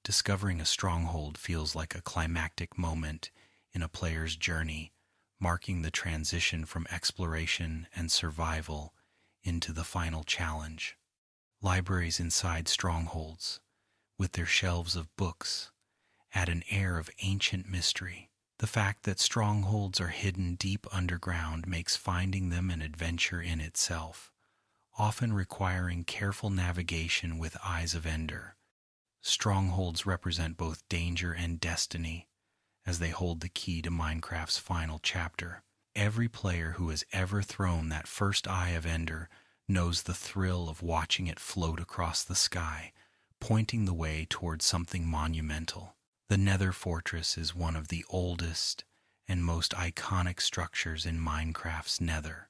Discovering a stronghold feels like a climactic moment in a player's journey, marking the transition from exploration and survival into the final challenge. Libraries inside strongholds, with their shelves of books, add an air of ancient mystery. The fact that strongholds are hidden deep underground makes finding them an adventure in itself, often requiring careful navigation with Eyes of Ender. Strongholds represent both danger and destiny, as they hold the key to Minecraft's final chapter. Every player who has ever thrown that first Eye of Ender knows the thrill of watching it float across the sky, pointing the way towards something monumental. The Nether Fortress is one of the oldest and most iconic structures in Minecraft's Nether.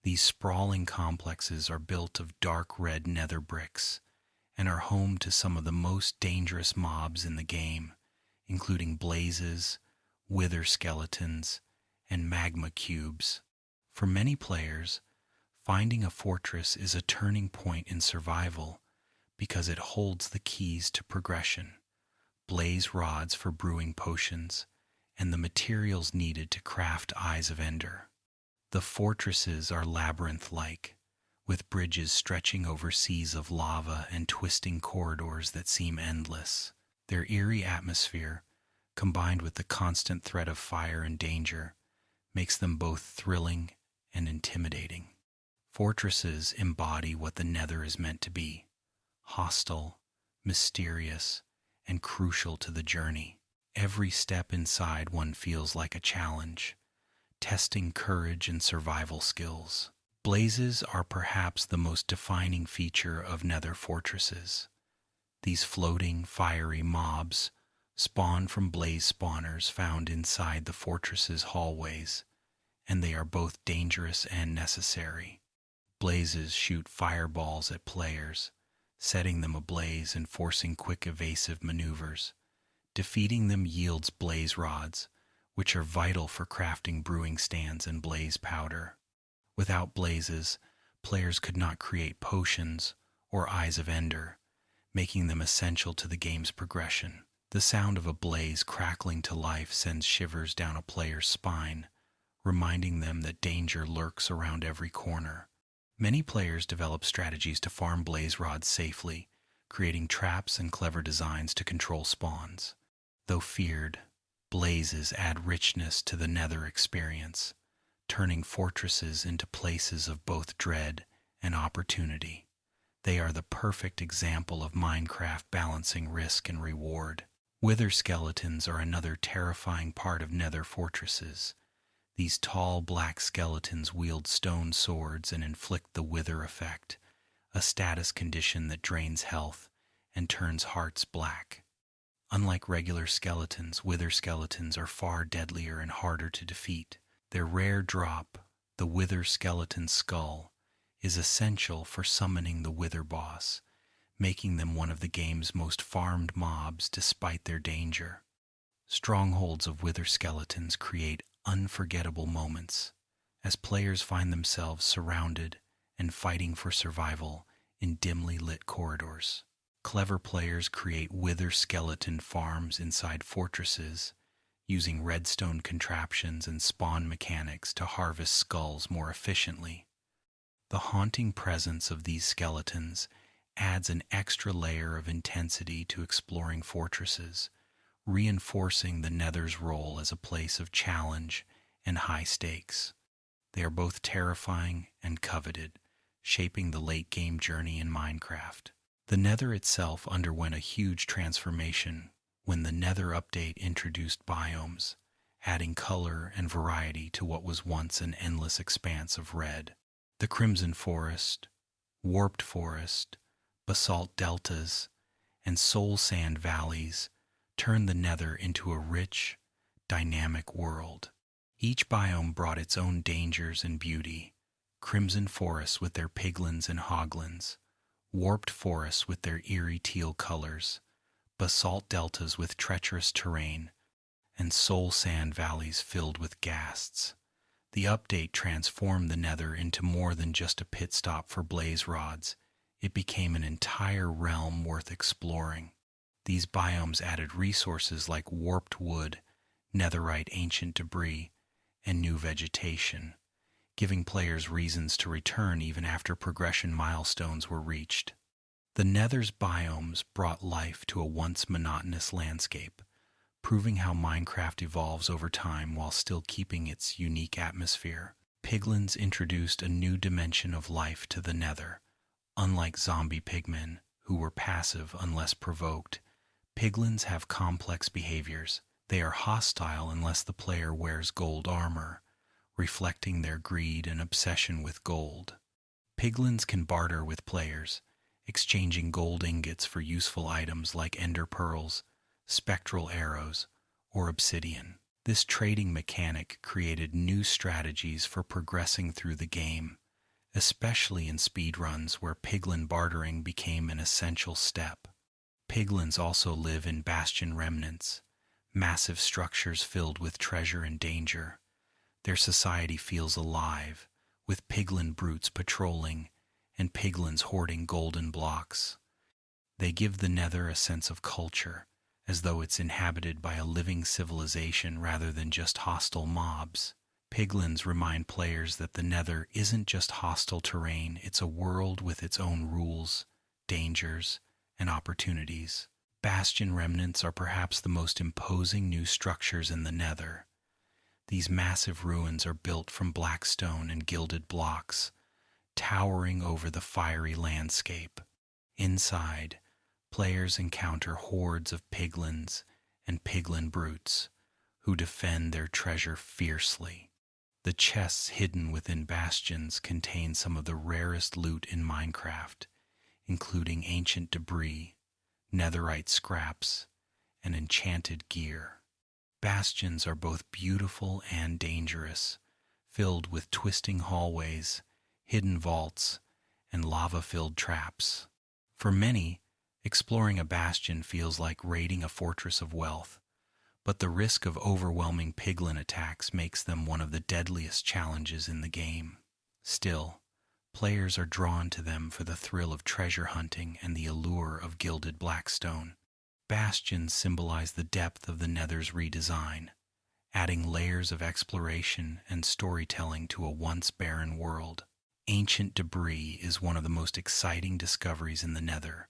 These sprawling complexes are built of dark red nether bricks and are home to some of the most dangerous mobs in the game, including blazes, wither skeletons, and magma cubes. For many players, finding a fortress is a turning point in survival because it holds the keys to progression: blaze rods for brewing potions, and the materials needed to craft Eyes of Ender. The fortresses are labyrinth-like, with bridges stretching over seas of lava and twisting corridors that seem endless. Their eerie atmosphere, combined with the constant threat of fire and danger, makes them both thrilling and intimidating. Fortresses embody what the Nether is meant to be: hostile, mysterious, and crucial to the journey. Every step inside one feels like a challenge, testing courage and survival skills. Blazes are perhaps the most defining feature of Nether fortresses. These floating, fiery mobs spawn from blaze spawners found inside the fortress's hallways, and they are both dangerous and necessary. Blazes shoot fireballs at players, setting them ablaze and forcing quick evasive maneuvers. Defeating them yields blaze rods, which are vital for crafting brewing stands and blaze powder. Without blazes, players could not create potions or Eyes of Ender, making them essential to the game's progression. The sound of a blaze crackling to life sends shivers down a player's spine, reminding them that danger lurks around every corner. Many players develop strategies to farm blaze rods safely, creating traps and clever designs to control spawns. Though feared, blazes add richness to the Nether experience, turning fortresses into places of both dread and opportunity. They are the perfect example of Minecraft balancing risk and reward. Wither skeletons are another terrifying part of Nether fortresses. These tall black skeletons wield stone swords and inflict the wither effect, a status condition that drains health and turns hearts black. Unlike regular skeletons, wither skeletons are far deadlier and harder to defeat. Their rare drop, the wither skeleton skull, is essential for summoning the wither boss, making them one of the game's most farmed mobs despite their danger. Strongholds of wither skeletons create unforgettable moments as players find themselves surrounded and fighting for survival in dimly lit corridors. Clever players create wither skeleton farms inside fortresses, using redstone contraptions and spawn mechanics to harvest skulls more efficiently. The haunting presence of these skeletons adds an extra layer of intensity to exploring fortresses, reinforcing the Nether's role as a place of challenge and high stakes. They are both terrifying and coveted, shaping the late-game journey in Minecraft. The Nether itself underwent a huge transformation when the Nether update introduced biomes, adding color and variety to what was once an endless expanse of red. The Crimson Forest, Warped Forest, Basalt Deltas, and Soul Sand Valleys turned the Nether into a rich, dynamic world. Each biome brought its own dangers and beauty. Crimson forests with their piglins and hoglins, warped forests with their eerie teal colors, basalt deltas with treacherous terrain, and soul sand valleys filled with ghasts. The update transformed the Nether into more than just a pit stop for blaze rods. It became an entire realm worth exploring. These biomes added resources like warped wood, netherite ancient debris, and new vegetation, giving players reasons to return even after progression milestones were reached. The Nether's biomes brought life to a once monotonous landscape, proving how Minecraft evolves over time while still keeping its unique atmosphere. Piglins introduced a new dimension of life to the Nether. Unlike zombie pigmen, who were passive unless provoked, piglins have complex behaviors. They are hostile unless the player wears gold armor, reflecting their greed and obsession with gold. Piglins can barter with players, exchanging gold ingots for useful items like ender pearls, spectral arrows, or obsidian. This trading mechanic created new strategies for progressing through the game, especially in speedruns where piglin bartering became an essential step. Piglins also live in bastion remnants, massive structures filled with treasure and danger. Their society feels alive, with piglin brutes patrolling and piglins hoarding golden blocks. They give the Nether a sense of culture, as though it's inhabited by a living civilization rather than just hostile mobs. Piglins remind players that the Nether isn't just hostile terrain, it's a world with its own rules, dangers, and opportunities. Bastion remnants are perhaps the most imposing new structures in the Nether. These massive ruins are built from black stone and gilded blocks, towering over the fiery landscape. Inside, players encounter hordes of piglins and piglin brutes who defend their treasure fiercely. The chests hidden within bastions contain some of the rarest loot in Minecraft, including ancient debris, netherite scraps, and enchanted gear. Bastions are both beautiful and dangerous, filled with twisting hallways, hidden vaults, and lava-filled traps. For many, exploring a bastion feels like raiding a fortress of wealth, but the risk of overwhelming piglin attacks makes them one of the deadliest challenges in the game. Still, players are drawn to them for the thrill of treasure hunting and the allure of gilded blackstone. Bastions symbolize the depth of the Nether's redesign, adding layers of exploration and storytelling to a once barren world. Ancient debris is one of the most exciting discoveries in the Nether,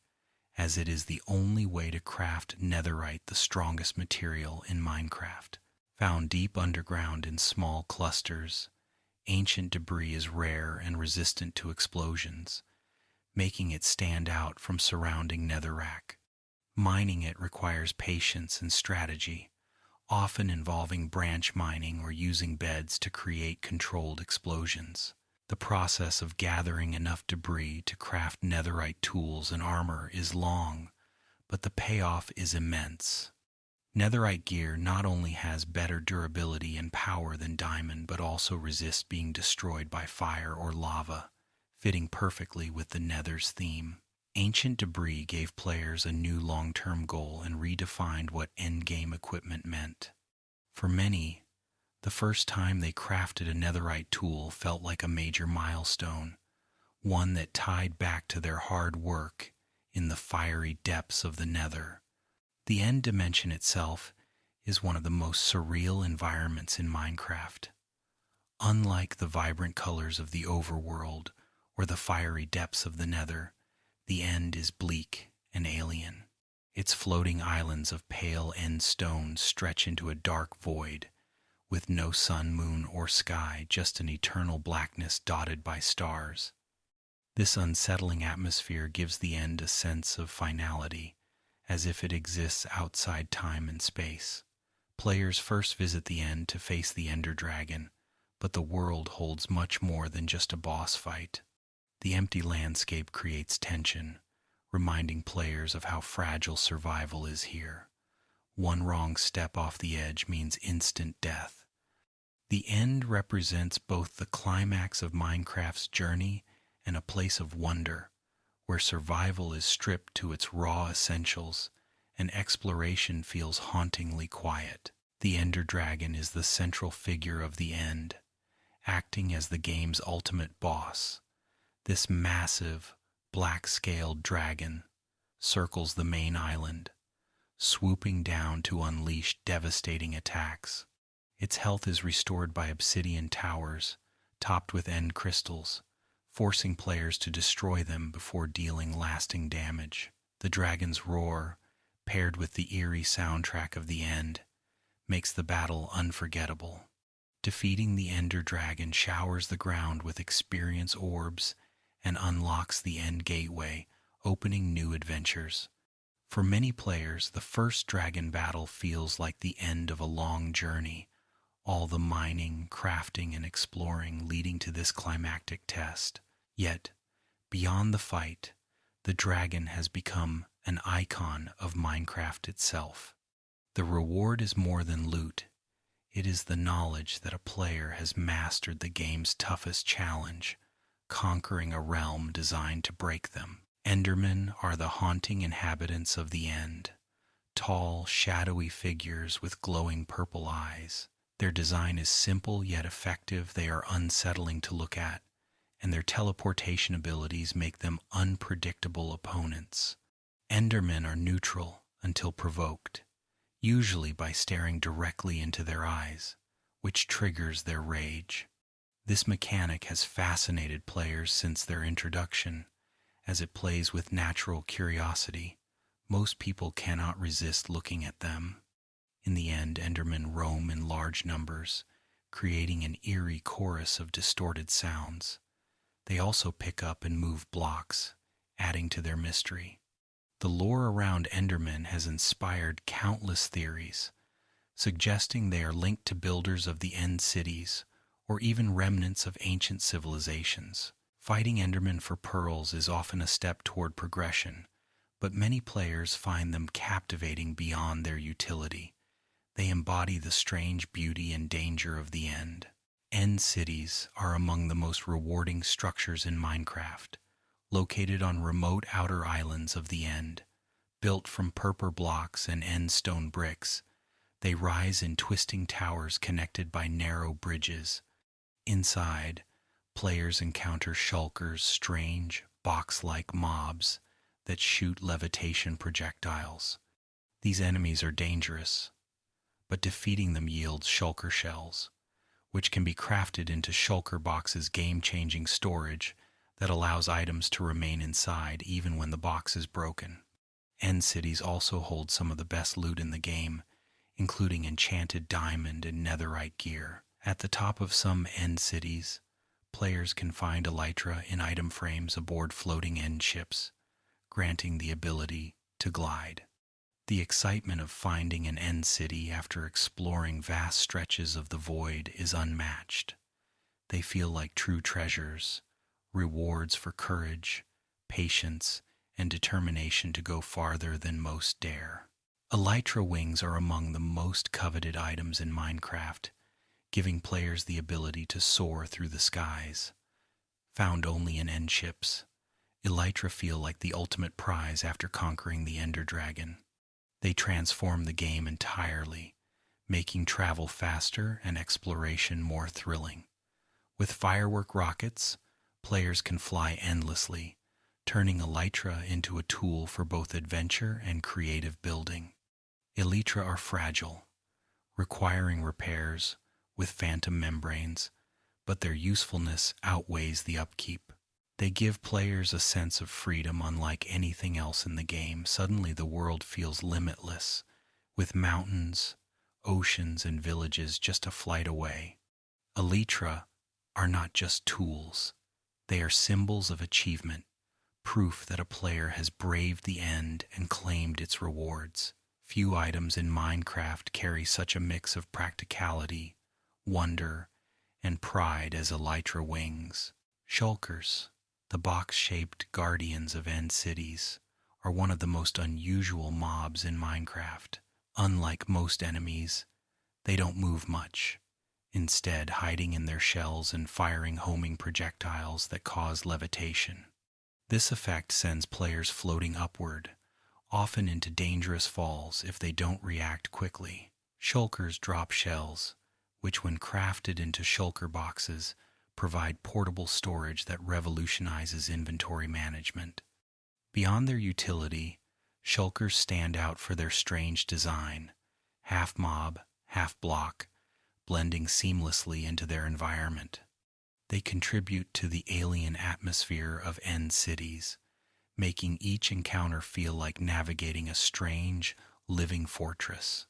as it is the only way to craft netherite, the strongest material in Minecraft. Found deep underground in small clusters, ancient debris is rare and resistant to explosions, making it stand out from surrounding netherrack. Mining it requires patience and strategy, often involving branch mining or using beds to create controlled explosions. The process of gathering enough debris to craft netherite tools and armor is long, but the payoff is immense. Netherite gear not only has better durability and power than diamond, but also resists being destroyed by fire or lava, fitting perfectly with the Nether's theme. Ancient debris gave players a new long-term goal and redefined what endgame equipment meant. For many, the first time they crafted a netherite tool felt like a major milestone, one that tied back to their hard work in the fiery depths of the nether. The end dimension itself is one of the most surreal environments in Minecraft. Unlike the vibrant colors of the overworld or the fiery depths of the nether, the end is bleak and alien. Its floating islands of pale end stone stretch into a dark void, with no sun, moon, or sky, just an eternal blackness dotted by stars. This unsettling atmosphere gives the end a sense of finality, as if it exists outside time and space. Players first visit the end to face the Ender Dragon, but the world holds much more than just a boss fight. The empty landscape creates tension, reminding players of how fragile survival is here. One wrong step off the edge means instant death. The end represents both the climax of Minecraft's journey and a place of wonder, where survival is stripped to its raw essentials and exploration feels hauntingly quiet. The Ender Dragon is the central figure of the end, acting as the game's ultimate boss. This massive, black-scaled dragon circles the main island, swooping down to unleash devastating attacks. Its health is restored by obsidian towers, topped with end crystals, forcing players to destroy them before dealing lasting damage. The dragon's roar, paired with the eerie soundtrack of the end, makes the battle unforgettable. Defeating the Ender Dragon showers the ground with experience orbs and unlocks the end gateway, opening new adventures. For many players, the first dragon battle feels like the end of a long journey, all the mining, crafting, and exploring leading to this climactic test. Yet, beyond the fight, the dragon has become an icon of Minecraft itself. The reward is more than loot. It is the knowledge that a player has mastered the game's toughest challenge, conquering a realm designed to break them. Endermen are the haunting inhabitants of the end, tall, shadowy figures with glowing purple eyes. Their design is simple yet effective. They are unsettling to look at, and their teleportation abilities make them unpredictable opponents. Endermen are neutral until provoked, usually by staring directly into their eyes, which triggers their rage. This mechanic has fascinated players since their introduction, as it plays with natural curiosity. Most people cannot resist looking at them. In the end, Endermen roam in large numbers, creating an eerie chorus of distorted sounds. They also pick up and move blocks, adding to their mystery. The lore around Endermen has inspired countless theories, suggesting they are linked to builders of the End cities, or even remnants of ancient civilizations. Fighting Endermen for pearls is often a step toward progression, but many players find them captivating beyond their utility. They embody the strange beauty and danger of the end. End cities are among the most rewarding structures in Minecraft, located on remote outer islands of the end. Built from purple blocks and end stone bricks, they rise in twisting towers connected by narrow bridges. Inside, players encounter shulkers, strange, box-like mobs that shoot levitation projectiles. These enemies are dangerous, but defeating them yields shulker shells, which can be crafted into shulker boxes, game-changing storage that allows items to remain inside even when the box is broken. End cities also hold some of the best loot in the game, including enchanted diamond and netherite gear. At the top of some end cities, players can find elytra in item frames aboard floating end ships, granting the ability to glide. The excitement of finding an end city after exploring vast stretches of the void is unmatched. They feel like true treasures, rewards for courage, patience, and determination to go farther than most dare. Elytra wings are among the most coveted items in Minecraft, giving players the ability to soar through the skies. Found only in end ships, Elytra feel like the ultimate prize after conquering the Ender Dragon. They transform the game entirely, making travel faster and exploration more thrilling. With firework rockets, players can fly endlessly, turning Elytra into a tool for both adventure and creative building. Elytra are fragile, requiring repairs with phantom membranes, but their usefulness outweighs the upkeep. They give players a sense of freedom unlike anything else in the game. Suddenly the world feels limitless, with mountains, oceans, and villages just a flight away. Elytra are not just tools. They are symbols of achievement, proof that a player has braved the end and claimed its rewards. Few items in Minecraft carry such a mix of practicality, wonder, and pride as Elytra wings. Shulkers, the box-shaped guardians of end cities, are one of the most unusual mobs in Minecraft. Unlike most enemies, they don't move much, instead hiding in their shells and firing homing projectiles that cause levitation. This effect sends players floating upward, often into dangerous falls if they don't react quickly. Shulkers drop shells, which when crafted into shulker boxes, provide portable storage that revolutionizes inventory management. Beyond their utility, shulkers stand out for their strange design, half mob, half block, blending seamlessly into their environment. They contribute to the alien atmosphere of end cities, making each encounter feel like navigating a strange, living fortress.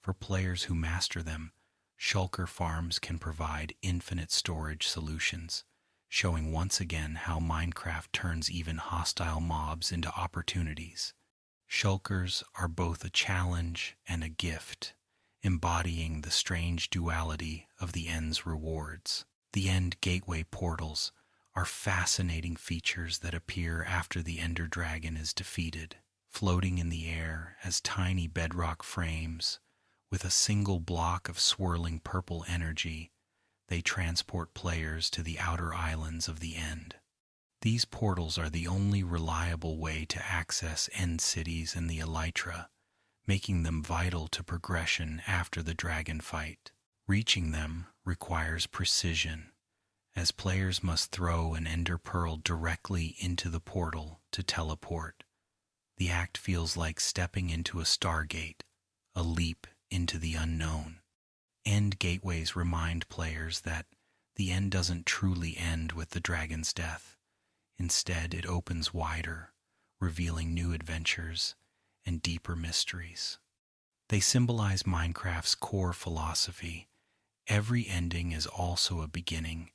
For players who master them, shulker farms can provide infinite storage solutions, showing once again how Minecraft turns even hostile mobs into opportunities. Shulkers are both a challenge and a gift, embodying the strange duality of the End's rewards. The End Gateway portals are fascinating features that appear after the Ender Dragon is defeated, floating in the air as tiny bedrock frames. With a single block of swirling purple energy, they transport players to the outer islands of the End. These portals are the only reliable way to access End cities and the Elytra, making them vital to progression after the dragon fight. Reaching them requires precision, as players must throw an Ender Pearl directly into the portal to teleport. The act feels like stepping into a stargate, a leap into the unknown. End gateways remind players that the end doesn't truly end with the dragon's death. Instead, it opens wider, revealing new adventures and deeper mysteries. They symbolize Minecraft's core philosophy. Every ending is also a beginning,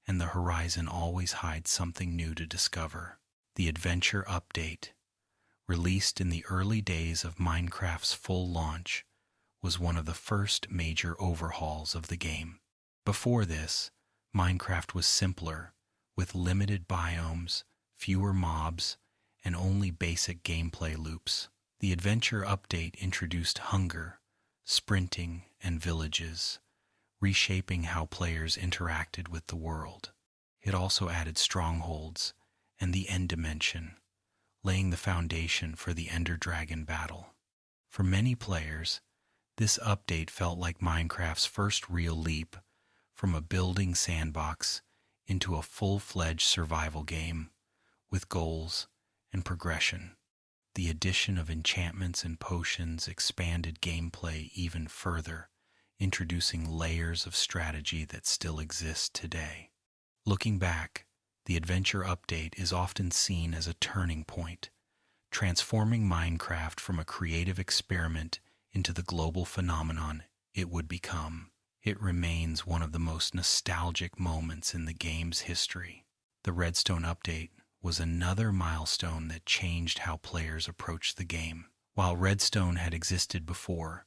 and the horizon always hides something new to discover. The Adventure Update, released in the early days of Minecraft's full launch, was one of the first major overhauls of the game. Before this, Minecraft was simpler, with limited biomes, fewer mobs, and only basic gameplay loops. The Adventure Update introduced hunger, sprinting, and villages, reshaping how players interacted with the world. It also added strongholds and the End Dimension, laying the foundation for the Ender Dragon battle. For many players, this update felt like Minecraft's first real leap from a building sandbox into a full-fledged survival game with goals and progression. The addition of enchantments and potions expanded gameplay even further, introducing layers of strategy that still exist today. Looking back, the Adventure Update is often seen as a turning point, transforming Minecraft from a creative experiment into the global phenomenon it would become. It remains one of the most nostalgic moments in the game's history. The Redstone Update was another milestone that changed how players approached the game. While Redstone had existed before,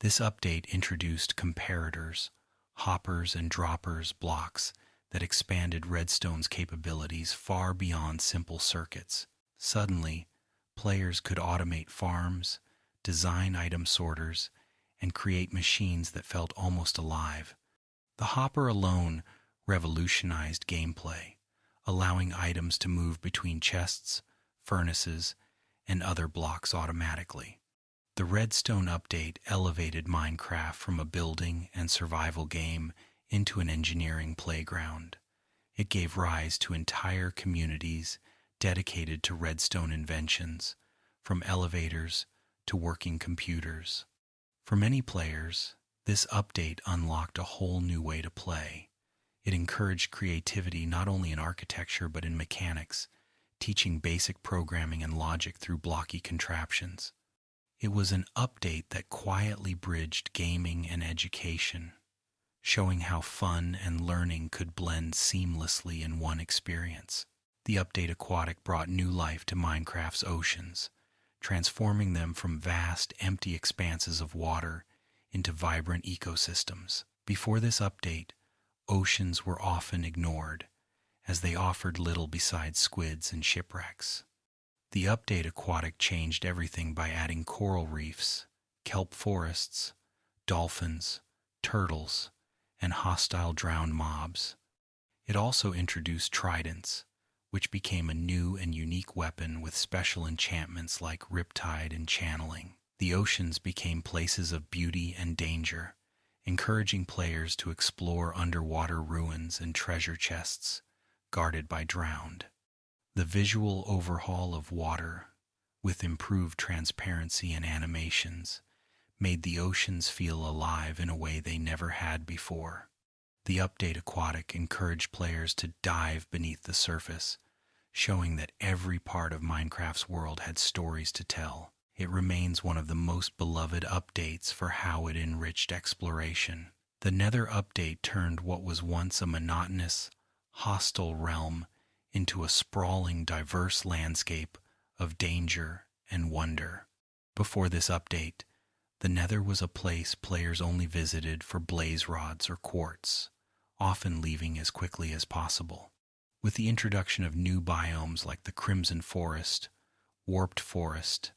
this update introduced comparators, hoppers and droppers blocks that expanded Redstone's capabilities far beyond simple circuits. Suddenly, players could automate farms, design item sorters, and create machines that felt almost alive. The hopper alone revolutionized gameplay, allowing items to move between chests, furnaces, and other blocks automatically. The Redstone update elevated Minecraft from a building and survival game into an engineering playground. It gave rise to entire communities dedicated to redstone inventions, from elevators to working computers. For many players, this update unlocked a whole new way to play. It encouraged creativity not only in architecture but in mechanics, teaching basic programming and logic through blocky contraptions. It was an update that quietly bridged gaming and education, showing how fun and learning could blend seamlessly in one experience. The update Aquatic brought new life to Minecraft's oceans, transforming them from vast, empty expanses of water into vibrant ecosystems. Before this update, oceans were often ignored, as they offered little besides squids and shipwrecks. The update Aquatic changed everything by adding coral reefs, kelp forests, dolphins, turtles, and hostile drowned mobs. It also introduced tridents, which became a new and unique weapon with special enchantments like Riptide and Channeling. The oceans became places of beauty and danger, encouraging players to explore underwater ruins and treasure chests guarded by drowned. The visual overhaul of water, with improved transparency and animations, made the oceans feel alive in a way they never had before. The update Aquatic encouraged players to dive beneath the surface, showing that every part of Minecraft's world had stories to tell. It remains one of the most beloved updates for how it enriched exploration. The Nether update turned what was once a monotonous, hostile realm into a sprawling, diverse landscape of danger and wonder. Before this update, the Nether was a place players only visited for blaze rods or quartz, often leaving as quickly as possible. With the introduction of new biomes like the Crimson Forest, Warped Forest,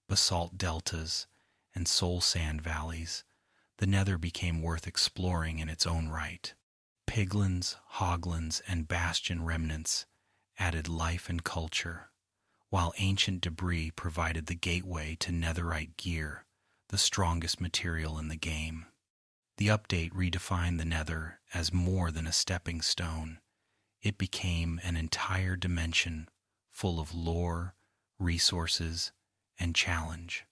Basalt Deltas, and Soul Sand Valleys, the Nether became worth exploring in its own right. Piglins, Hoglins, and Bastion remnants added life and culture, while ancient debris provided the gateway to netherite gear, the strongest material in the game. The update redefined the Nether as more than a stepping stone. It became an entire dimension full of lore, resources, and challenge.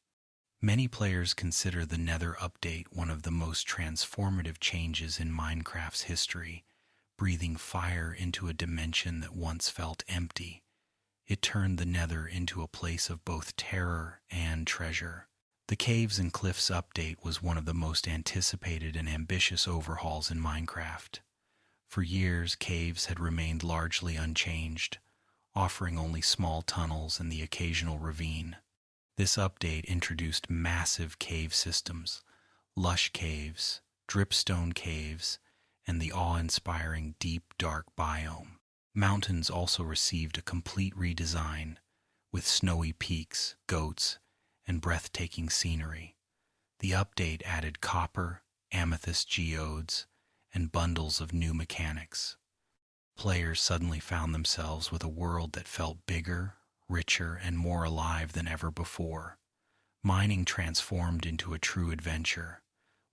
Many players consider the Nether update one of the most transformative changes in Minecraft's history, breathing fire into a dimension that once felt empty. It turned the Nether into a place of both terror and treasure. The Caves and Cliffs update was one of the most anticipated and ambitious overhauls in Minecraft. For years, caves had remained largely unchanged, offering only small tunnels and the occasional ravine. This update introduced massive cave systems, lush caves, dripstone caves, and the awe-inspiring deep, dark biome. Mountains also received a complete redesign, with snowy peaks, goats, and breathtaking scenery. The update added copper, amethyst geodes, and bundles of new mechanics. Players suddenly found themselves with a world that felt bigger, richer, and more alive than ever before. Mining transformed into a true adventure,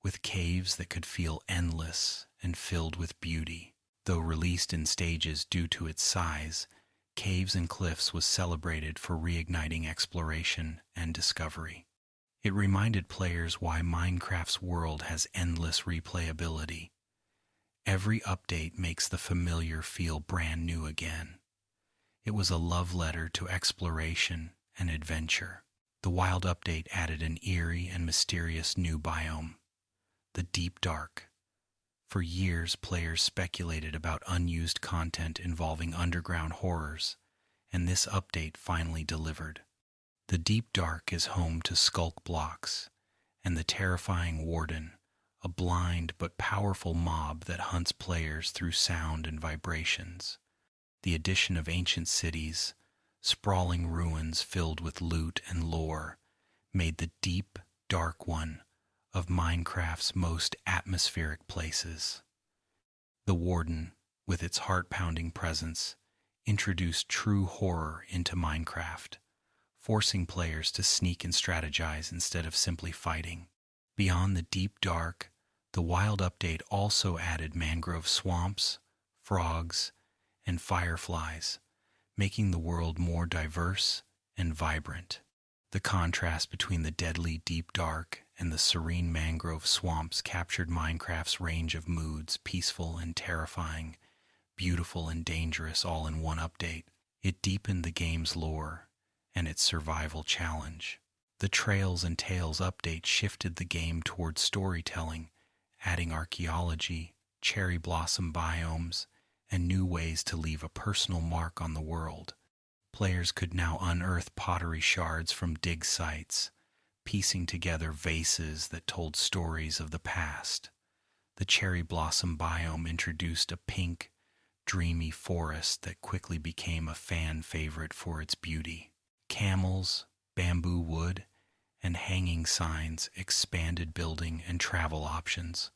with caves that could feel endless and filled with beauty. Though released in stages due to its size, Caves and Cliffs was celebrated for reigniting exploration and discovery. It reminded players why Minecraft's world has endless replayability. Every update makes the familiar feel brand new again. It was a love letter to exploration and adventure. The Wild update added an eerie and mysterious new biome, the Deep Dark. For years, players speculated about unused content involving underground horrors, and this update finally delivered. The Deep Dark is home to Skulk Blocks and the terrifying Warden, a blind but powerful mob that hunts players through sound and vibrations. The addition of ancient cities, sprawling ruins filled with loot and lore, made the Deep Dark one of Minecraft's most atmospheric places. The Warden, with its heart-pounding presence, introduced true horror into Minecraft, forcing players to sneak and strategize instead of simply fighting. Beyond the deep dark, the Wild update also added mangrove swamps, frogs, and fireflies, making the world more diverse and vibrant. The contrast between the deadly deep dark and the serene mangrove swamps captured Minecraft's range of moods, peaceful and terrifying, beautiful and dangerous, all in one update. It deepened the game's lore and its survival challenge. The Trails and Tales update shifted the game towards storytelling, adding archaeology, cherry blossom biomes, and new ways to leave a personal mark on the world. Players could now unearth pottery shards from dig sites, piecing together vases that told stories of the past. The cherry blossom biome introduced a pink, dreamy forest that quickly became a fan favorite for its beauty. Camels, bamboo wood, and hanging signs expanded building and travel options,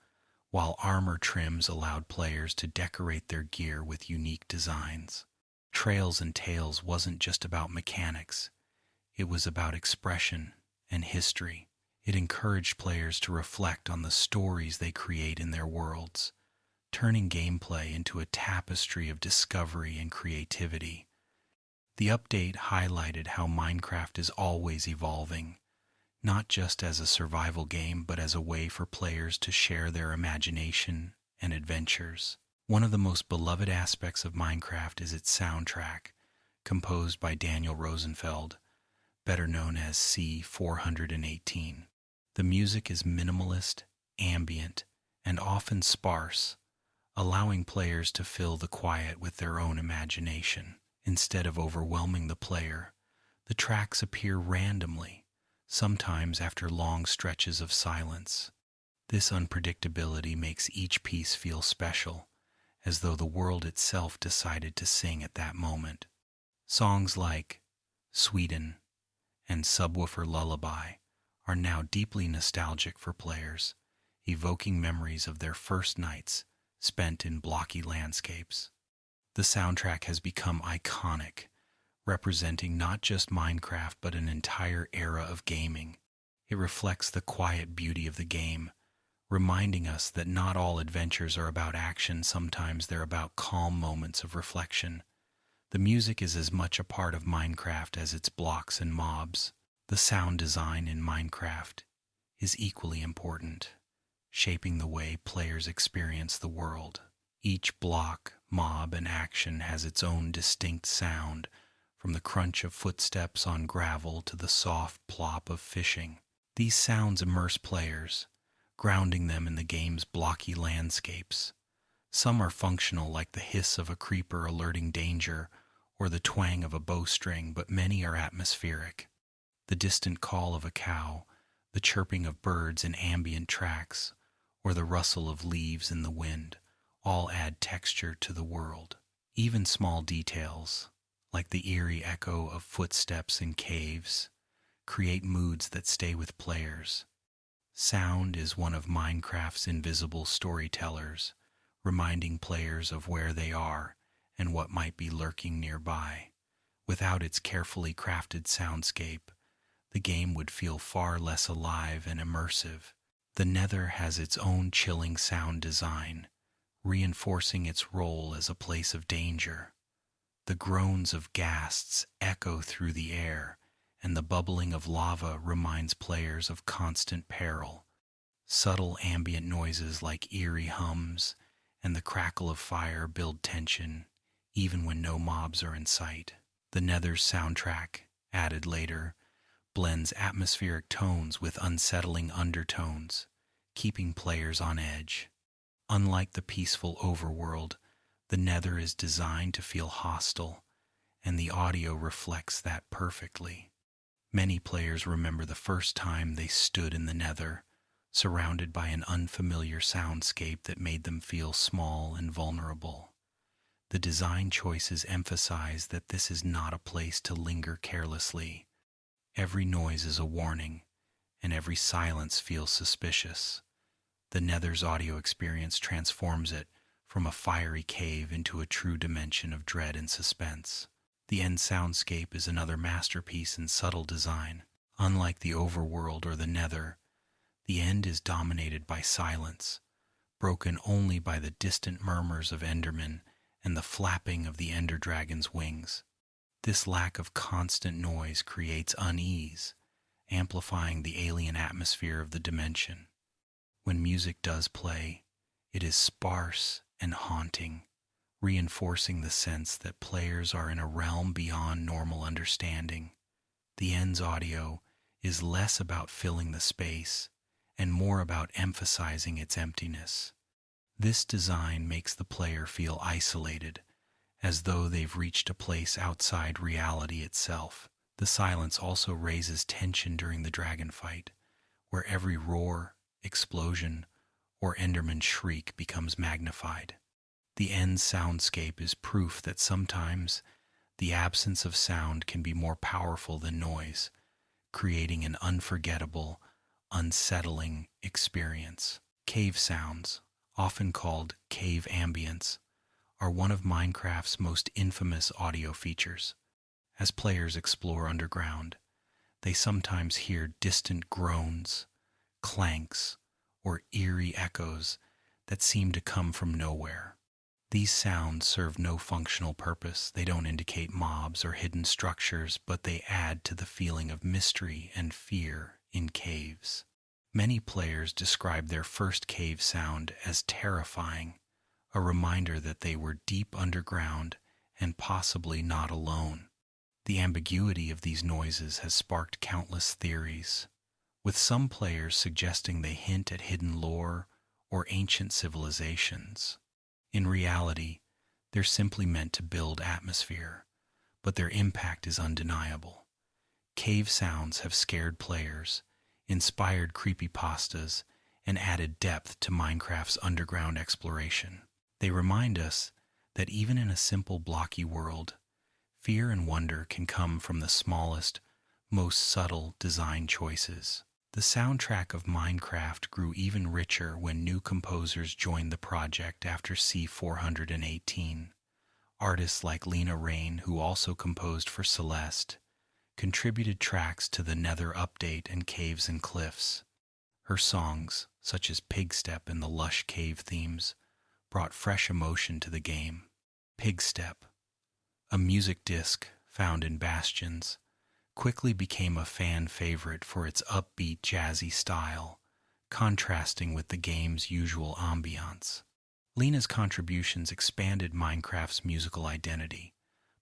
while armor trims allowed players to decorate their gear with unique designs. Trails and Tales wasn't just about mechanics, it was about expression and history. It encouraged players to reflect on the stories they create in their worlds, turning gameplay into a tapestry of discovery and creativity. The update highlighted how Minecraft is always evolving, not just as a survival game, but as a way for players to share their imagination and adventures. One of the most beloved aspects of Minecraft is its soundtrack, composed by Daniel Rosenfeld, better known as C418. The music is minimalist, ambient, and often sparse, allowing players to fill the quiet with their own imagination. Instead of overwhelming the player, the tracks appear randomly, sometimes after long stretches of silence. This unpredictability makes each piece feel special, as though the world itself decided to sing at that moment. Songs like Sweden and Subwoofer Lullaby are now deeply nostalgic for players, evoking memories of their first nights spent in blocky landscapes. The soundtrack has become iconic, representing not just Minecraft but an entire era of gaming. It reflects the quiet beauty of the game, reminding us that not all adventures are about action, sometimes they're about calm moments of reflection. The music is as much a part of Minecraft as its blocks and mobs. The sound design in Minecraft is equally important, shaping the way players experience the world. Each block, mob, and action has its own distinct sound, from the crunch of footsteps on gravel to the soft plop of fishing. These sounds immerse players, grounding them in the game's blocky landscapes. Some are functional, like the hiss of a creeper alerting danger or the twang of a bowstring, but many are atmospheric. The distant call of a cow, the chirping of birds in ambient tracks, or the rustle of leaves in the wind, all add texture to the world. Even small details, like the eerie echo of footsteps in caves, create moods that stay with players. Sound is one of Minecraft's invisible storytellers, reminding players of where they are and what might be lurking nearby. Without its carefully crafted soundscape, the game would feel far less alive and immersive. The Nether has its own chilling sound design, reinforcing its role as a place of danger. The groans of ghasts echo through the air, and the bubbling of lava reminds players of constant peril. Subtle ambient noises like eerie hums and the crackle of fire build tension, even when no mobs are in sight. The Nether's soundtrack, added later, blends atmospheric tones with unsettling undertones, keeping players on edge. Unlike the peaceful overworld, the Nether is designed to feel hostile, and the audio reflects that perfectly. Many players remember the first time they stood in the Nether, surrounded by an unfamiliar soundscape that made them feel small and vulnerable. The design choices emphasize that this is not a place to linger carelessly. Every noise is a warning, and every silence feels suspicious. The Nether's audio experience transforms it from a fiery cave into a true dimension of dread and suspense. The end soundscape is another masterpiece in subtle design. Unlike the overworld or the nether, the end is dominated by silence, broken only by the distant murmurs of Endermen and the flapping of the Ender Dragon's wings. This lack of constant noise creates unease, amplifying the alien atmosphere of the dimension. When music does play, it is sparse and haunting, reinforcing the sense that players are in a realm beyond normal understanding. The end's audio is less about filling the space and more about emphasizing its emptiness. This design makes the player feel isolated, as though they've reached a place outside reality itself. The silence also raises tension during the dragon fight, where every roar, explosion, or Enderman shriek becomes magnified. The end soundscape is proof that sometimes the absence of sound can be more powerful than noise, creating an unforgettable, unsettling experience. Cave sounds, often called cave ambience, are one of Minecraft's most infamous audio features. As players explore underground, they sometimes hear distant groans, clanks, or eerie echoes that seem to come from nowhere. These sounds serve no functional purpose. They don't indicate mobs or hidden structures, but they add to the feeling of mystery and fear in caves. Many players describe their first cave sound as terrifying, a reminder that they were deep underground and possibly not alone. The ambiguity of these noises has sparked countless theories, with some players suggesting they hint at hidden lore or ancient civilizations. In reality, they're simply meant to build atmosphere, but their impact is undeniable. Cave sounds have scared players, inspired creepypastas, and added depth to Minecraft's underground exploration. They remind us that even in a simple blocky world, fear and wonder can come from the smallest, most subtle design choices. The soundtrack of Minecraft grew even richer when new composers joined the project after C418. Artists like Lena Raine, who also composed for Celeste, contributed tracks to the Nether update and Caves and Cliffs. Her songs, such as Pigstep and the lush cave themes, brought fresh emotion to the game. Pigstep, a music disc found in Bastions, quickly became a fan favorite for its upbeat jazzy style, contrasting with the game's usual ambiance. Lena's contributions expanded Minecraft's musical identity,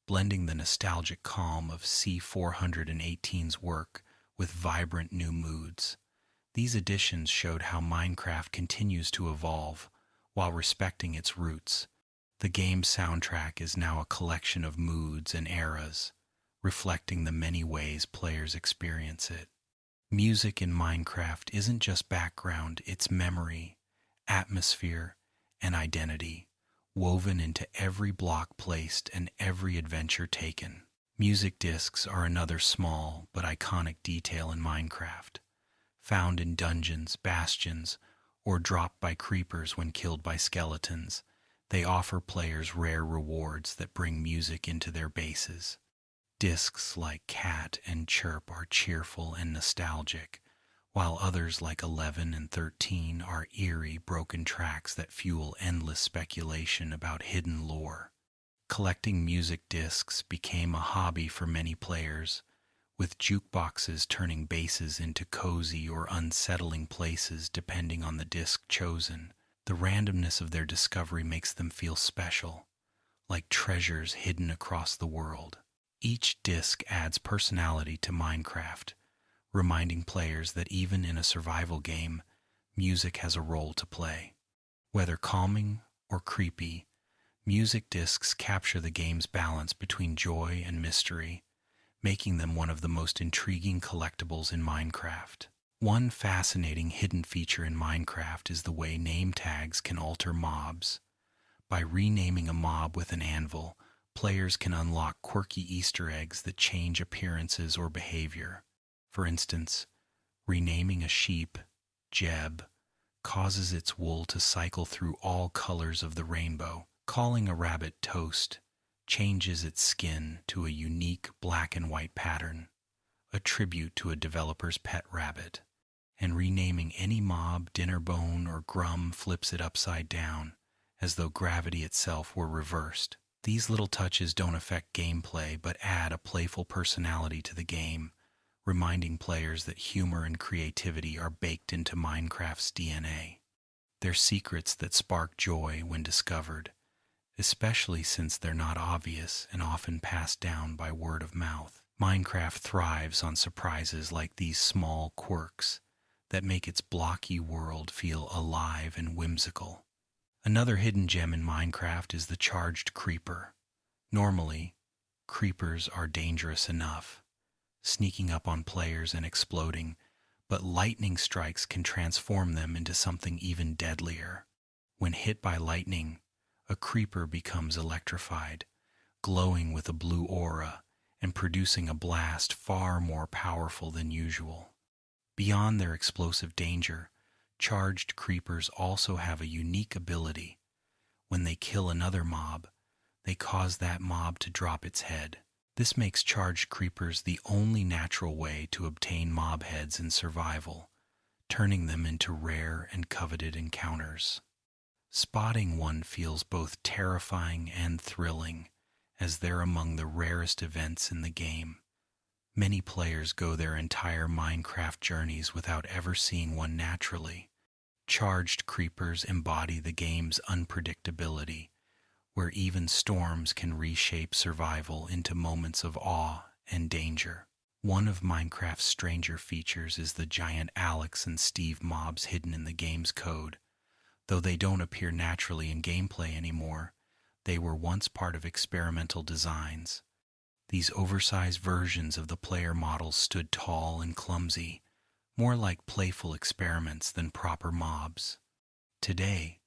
blending the nostalgic calm of C418's work with vibrant new moods. These additions showed how Minecraft continues to evolve while respecting its roots. The game's soundtrack is now a collection of moods and eras, reflecting the many ways players experience it. Music in Minecraft isn't just background, it's memory, atmosphere, and identity, woven into every block placed and every adventure taken. Music discs are another small but iconic detail in Minecraft. Found in dungeons, bastions, or dropped by creepers when killed by skeletons, they offer players rare rewards that bring music into their bases. Discs like Cat and Chirp are cheerful and nostalgic, while others like 11 and 13 are eerie, broken tracks that fuel endless speculation about hidden lore. Collecting music discs became a hobby for many players, with jukeboxes turning bases into cozy or unsettling places depending on the disc chosen. The randomness of their discovery makes them feel special, like treasures hidden across the world. Each disc adds personality to Minecraft, reminding players that even in a survival game, music has a role to play. Whether calming or creepy, music discs capture the game's balance between joy and mystery, making them one of the most intriguing collectibles in Minecraft. One fascinating hidden feature in Minecraft is the way name tags can alter mobs. By renaming a mob with an anvil, players can unlock quirky Easter eggs that change appearances or behavior. For instance, renaming a sheep Jeb causes its wool to cycle through all colors of the rainbow. Calling a rabbit Toast changes its skin to a unique black and white pattern, a tribute to a developer's pet rabbit. And renaming any mob Dinnerbone or Grum flips it upside down, as though gravity itself were reversed. These little touches don't affect gameplay but add a playful personality to the game, reminding players that humor and creativity are baked into Minecraft's DNA. They're secrets that spark joy when discovered, especially since they're not obvious and often passed down by word of mouth. Minecraft thrives on surprises like these small quirks that make its blocky world feel alive and whimsical. Another hidden gem in Minecraft is the charged creeper. Normally, creepers are dangerous enough, sneaking up on players and exploding, but lightning strikes can transform them into something even deadlier. When hit by lightning, a creeper becomes electrified, glowing with a blue aura and producing a blast far more powerful than usual. Beyond their explosive danger, charged creepers also have a unique ability. When they kill another mob, they cause that mob to drop its head. This makes charged creepers the only natural way to obtain mob heads in survival, turning them into rare and coveted encounters. Spotting one feels both terrifying and thrilling, as they're among the rarest events in the game. Many players go their entire Minecraft journeys without ever seeing one naturally. Charged creepers embody the game's unpredictability, where even storms can reshape survival into moments of awe and danger. One of Minecraft's stranger features is the giant Alex and Steve mobs hidden in the game's code. Though they don't appear naturally in gameplay anymore, they were once part of experimental designs. These oversized versions of the player models stood tall and clumsy, more like playful experiments than proper mobs. Today,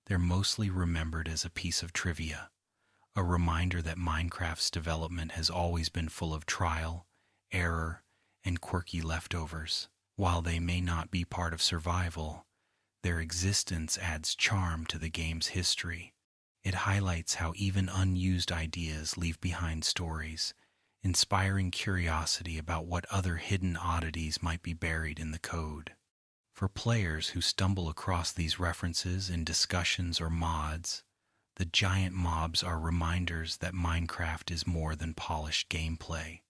they're mostly remembered as a piece of trivia, a reminder that Minecraft's development has always been full of trial, error, and quirky leftovers. While they may not be part of survival, their existence adds charm to the game's history. It highlights how even unused ideas leave behind stories, inspiring curiosity about what other hidden oddities might be buried in the code. For players who stumble across these references in discussions or mods, the giant mobs are reminders that Minecraft is more than polished gameplay.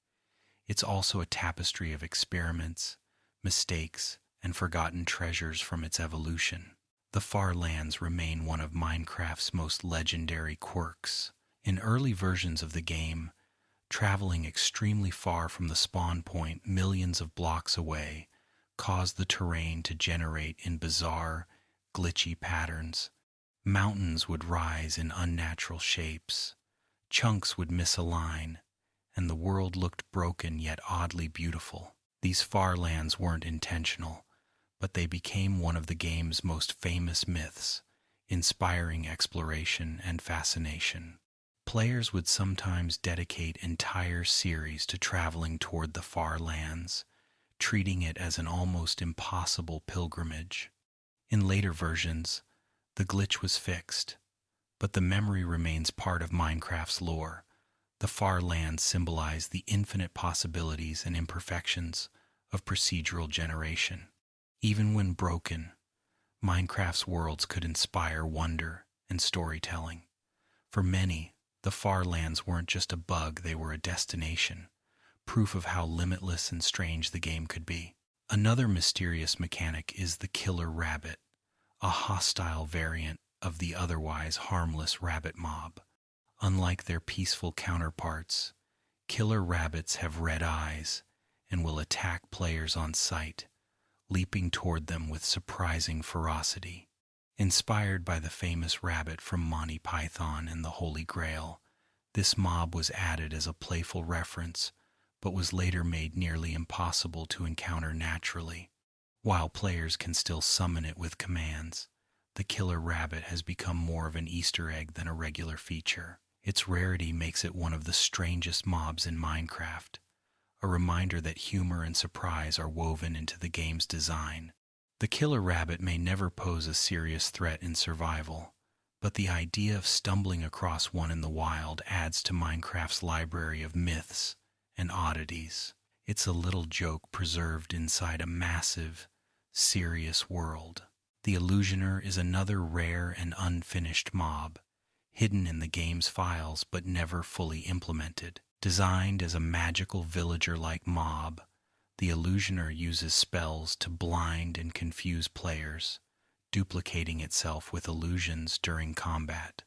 It's also a tapestry of experiments, mistakes, and forgotten treasures from its evolution. The Far Lands remain one of Minecraft's most legendary quirks. In early versions of the game, traveling extremely far from the spawn point millions of blocks away caused the terrain to generate in bizarre, glitchy patterns. Mountains would rise in unnatural shapes, chunks would misalign, and the world looked broken yet oddly beautiful. These Far Lands weren't intentional, but they became one of the game's most famous myths, inspiring exploration and fascination. Players would sometimes dedicate entire series to traveling toward the Far Lands, treating it as an almost impossible pilgrimage. In later versions, the glitch was fixed, but the memory remains part of Minecraft's lore. The Far Lands symbolize the infinite possibilities and imperfections of procedural generation. Even when broken, Minecraft's worlds could inspire wonder and storytelling. For many, the Far Lands weren't just a bug, they were a destination, proof of how limitless and strange the game could be. Another mysterious mechanic is the killer rabbit, a hostile variant of the otherwise harmless rabbit mob. Unlike their peaceful counterparts, killer rabbits have red eyes and will attack players on sight, leaping toward them with surprising ferocity. Inspired by the famous rabbit from Monty Python and the Holy Grail, this mob was added as a playful reference, but was later made nearly impossible to encounter naturally. While players can still summon it with commands, the killer rabbit has become more of an Easter egg than a regular feature. Its rarity makes it one of the strangest mobs in Minecraft, a reminder that humor and surprise are woven into the game's design. The killer rabbit may never pose a serious threat in survival, but the idea of stumbling across one in the wild adds to Minecraft's library of myths and oddities. It's a little joke preserved inside a massive, serious world. The Illusioner is another rare and unfinished mob, hidden in the game's files but never fully implemented. Designed as a magical villager-like mob, the Illusioner uses spells to blind and confuse players, duplicating itself with illusions during combat.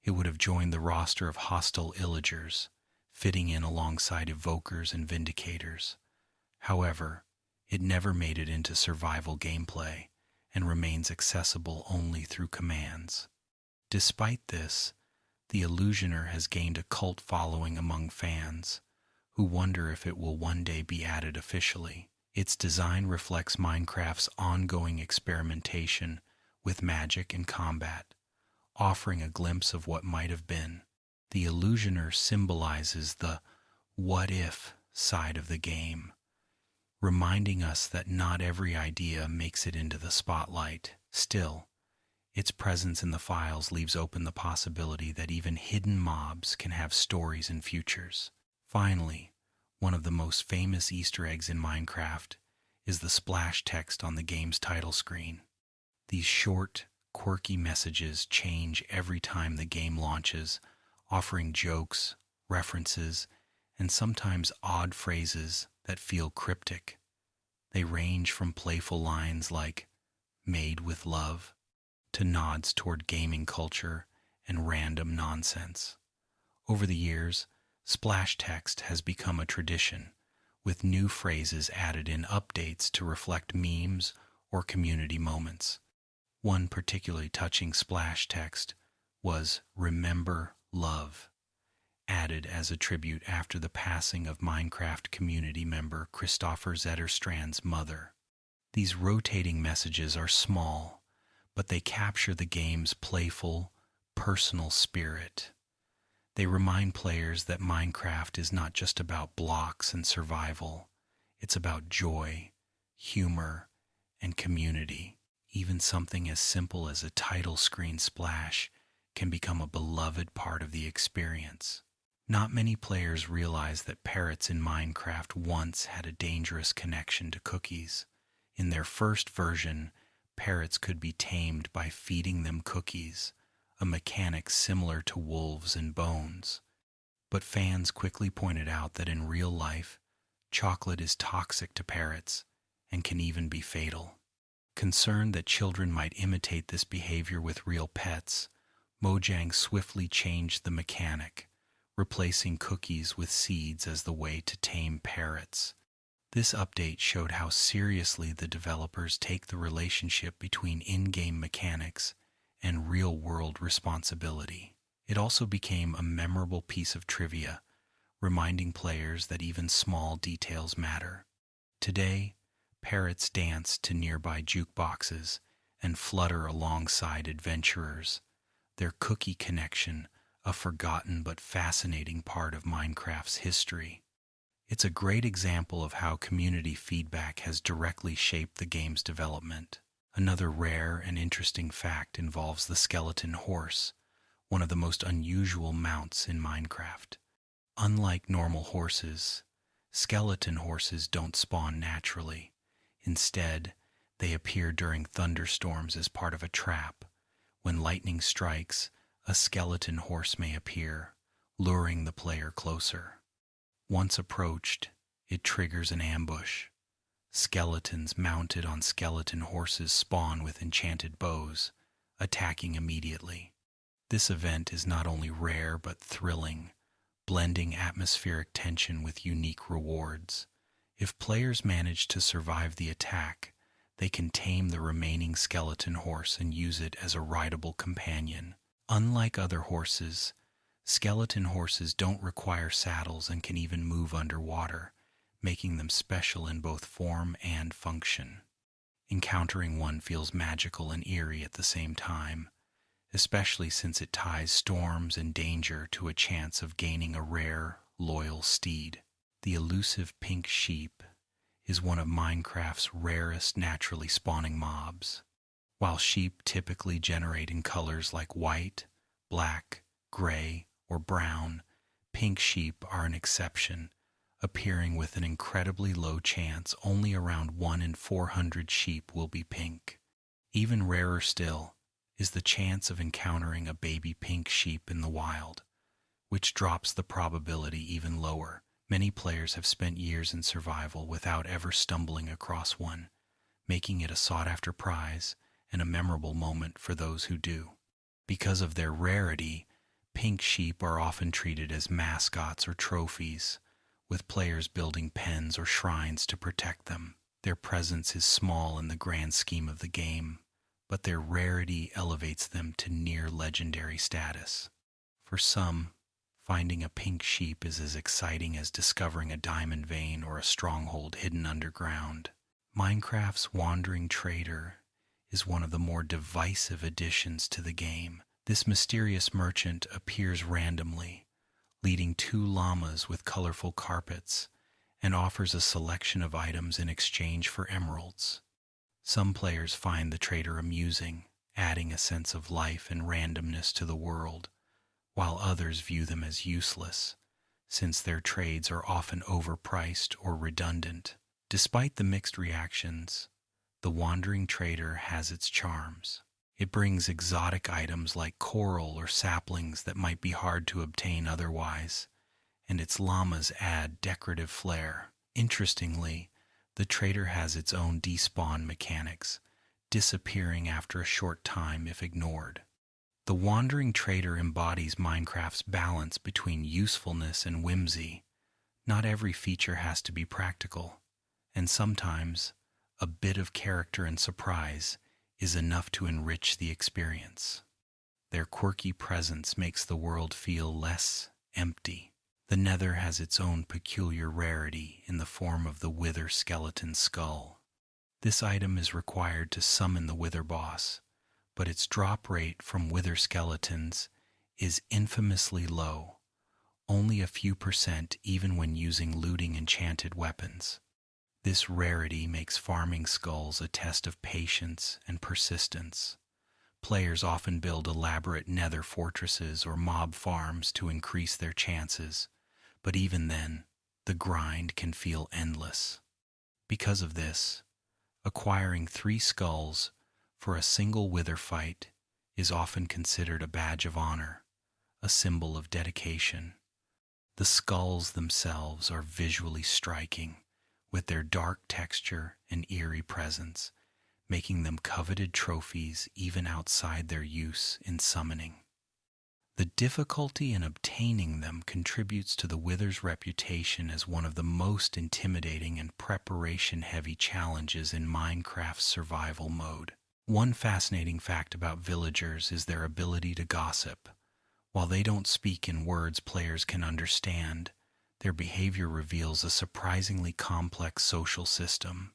It would have joined the roster of hostile illagers, fitting in alongside evokers and vindicators. However, it never made it into survival gameplay and remains accessible only through commands. Despite this, the Illusioner has gained a cult following among fans, who wonder if it will one day be added officially. Its design reflects Minecraft's ongoing experimentation with magic and combat, offering a glimpse of what might have been. The Illusioner symbolizes the what-if side of the game, reminding us that not every idea makes it into the spotlight. Still, its presence in the files leaves open the possibility that even hidden mobs can have stories and futures. Finally, one of the most famous Easter eggs in Minecraft is the splash text on the game's title screen. These short, quirky messages change every time the game launches, offering jokes, references, and sometimes odd phrases that feel cryptic. They range from playful lines like, "made with love," to nods toward gaming culture and random nonsense. Over the years, splash text has become a tradition, with new phrases added in updates to reflect memes or community moments. One particularly touching splash text was "Remember Love," added as a tribute after the passing of Minecraft community member Christopher Zetterstrand's mother. These rotating messages are small, but they capture the game's playful, personal spirit. They remind players that Minecraft is not just about blocks and survival. It's about joy, humor, and community. Even something as simple as a title screen splash can become a beloved part of the experience. Not many players realize that parrots in Minecraft once had a dangerous connection to cookies. In their first version, parrots could be tamed by feeding them cookies, a mechanic similar to wolves and bones. But fans quickly pointed out that in real life, chocolate is toxic to parrots and can even be fatal. Concerned that children might imitate this behavior with real pets, Mojang swiftly changed the mechanic, replacing cookies with seeds as the way to tame parrots. This update showed how seriously the developers take the relationship between in-game mechanics and real-world responsibility. It also became a memorable piece of trivia, reminding players that even small details matter. Today, parrots dance to nearby jukeboxes and flutter alongside adventurers, their cookie connection a forgotten but fascinating part of Minecraft's history. It's a great example of how community feedback has directly shaped the game's development. Another rare and interesting fact involves the skeleton horse, one of the most unusual mounts in Minecraft. Unlike normal horses, skeleton horses don't spawn naturally. Instead, they appear during thunderstorms as part of a trap. When lightning strikes, a skeleton horse may appear, luring the player closer. Once approached, it triggers an ambush. Skeletons mounted on skeleton horses spawn with enchanted bows, attacking immediately. This event is not only rare but thrilling, blending atmospheric tension with unique rewards. If players manage to survive the attack, they can tame the remaining skeleton horse and use it as a rideable companion. Unlike other horses, skeleton horses don't require saddles and can even move underwater, making them special in both form and function. Encountering one feels magical and eerie at the same time, especially since it ties storms and danger to a chance of gaining a rare, loyal steed. The elusive pink sheep is one of Minecraft's rarest naturally spawning mobs. While sheep typically generate in colors like white, black, gray, or brown, pink sheep are an exception, appearing with an incredibly low chance only around 1 in 400 sheep will be pink. Even rarer still is the chance of encountering a baby pink sheep in the wild, which drops the probability even lower. Many players have spent years in survival without ever stumbling across one, making it a sought-after prize and a memorable moment for those who do. Because of their rarity, pink sheep are often treated as mascots or trophies, with players building pens or shrines to protect them. Their presence is small in the grand scheme of the game, but their rarity elevates them to near legendary status. For some, finding a pink sheep is as exciting as discovering a diamond vein or a stronghold hidden underground. Minecraft's Wandering Trader is one of the more divisive additions to the game. This mysterious merchant appears randomly, leading 2 llamas with colorful carpets, and offers a selection of items in exchange for emeralds. Some players find the trader amusing, adding a sense of life and randomness to the world, while others view them as useless, since their trades are often overpriced or redundant. Despite the mixed reactions, the Wandering Trader has its charms. It brings exotic items like coral or saplings that might be hard to obtain otherwise, and its llamas add decorative flair. Interestingly, the trader has its own despawn mechanics, disappearing after a short time if ignored. The Wandering Trader embodies Minecraft's balance between usefulness and whimsy. Not every feature has to be practical, and sometimes a bit of character and surprise is enough to enrich the experience. Their quirky presence makes the world feel less empty. The Nether has its own peculiar rarity in the form of the Wither skeleton skull. This item is required to summon the Wither boss, but its drop rate from Wither skeletons is infamously low, only a few % even when using looting enchanted weapons. This rarity makes farming skulls a test of patience and persistence. Players often build elaborate nether fortresses or mob farms to increase their chances, but even then, the grind can feel endless. Because of this, acquiring 3 skulls for a single Wither fight is often considered a badge of honor, a symbol of dedication. The skulls themselves are visually striking, with their dark texture and eerie presence, making them coveted trophies even outside their use in summoning. The difficulty in obtaining them contributes to the Wither's reputation as one of the most intimidating and preparation-heavy challenges in Minecraft's survival mode. One fascinating fact about villagers is their ability to gossip. While they don't speak in words players can understand, their behavior reveals a surprisingly complex social system.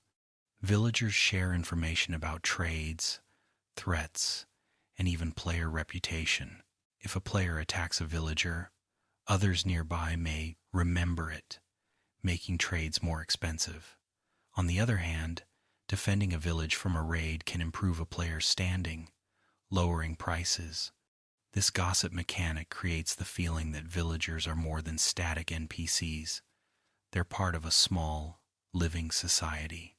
Villagers share information about trades, threats, and even player reputation. If a player attacks a villager, others nearby may remember it, making trades more expensive. On the other hand, defending a village from a raid can improve a player's standing, lowering prices. This gossip mechanic creates the feeling that villagers are more than static NPCs. They're part of a small, living society.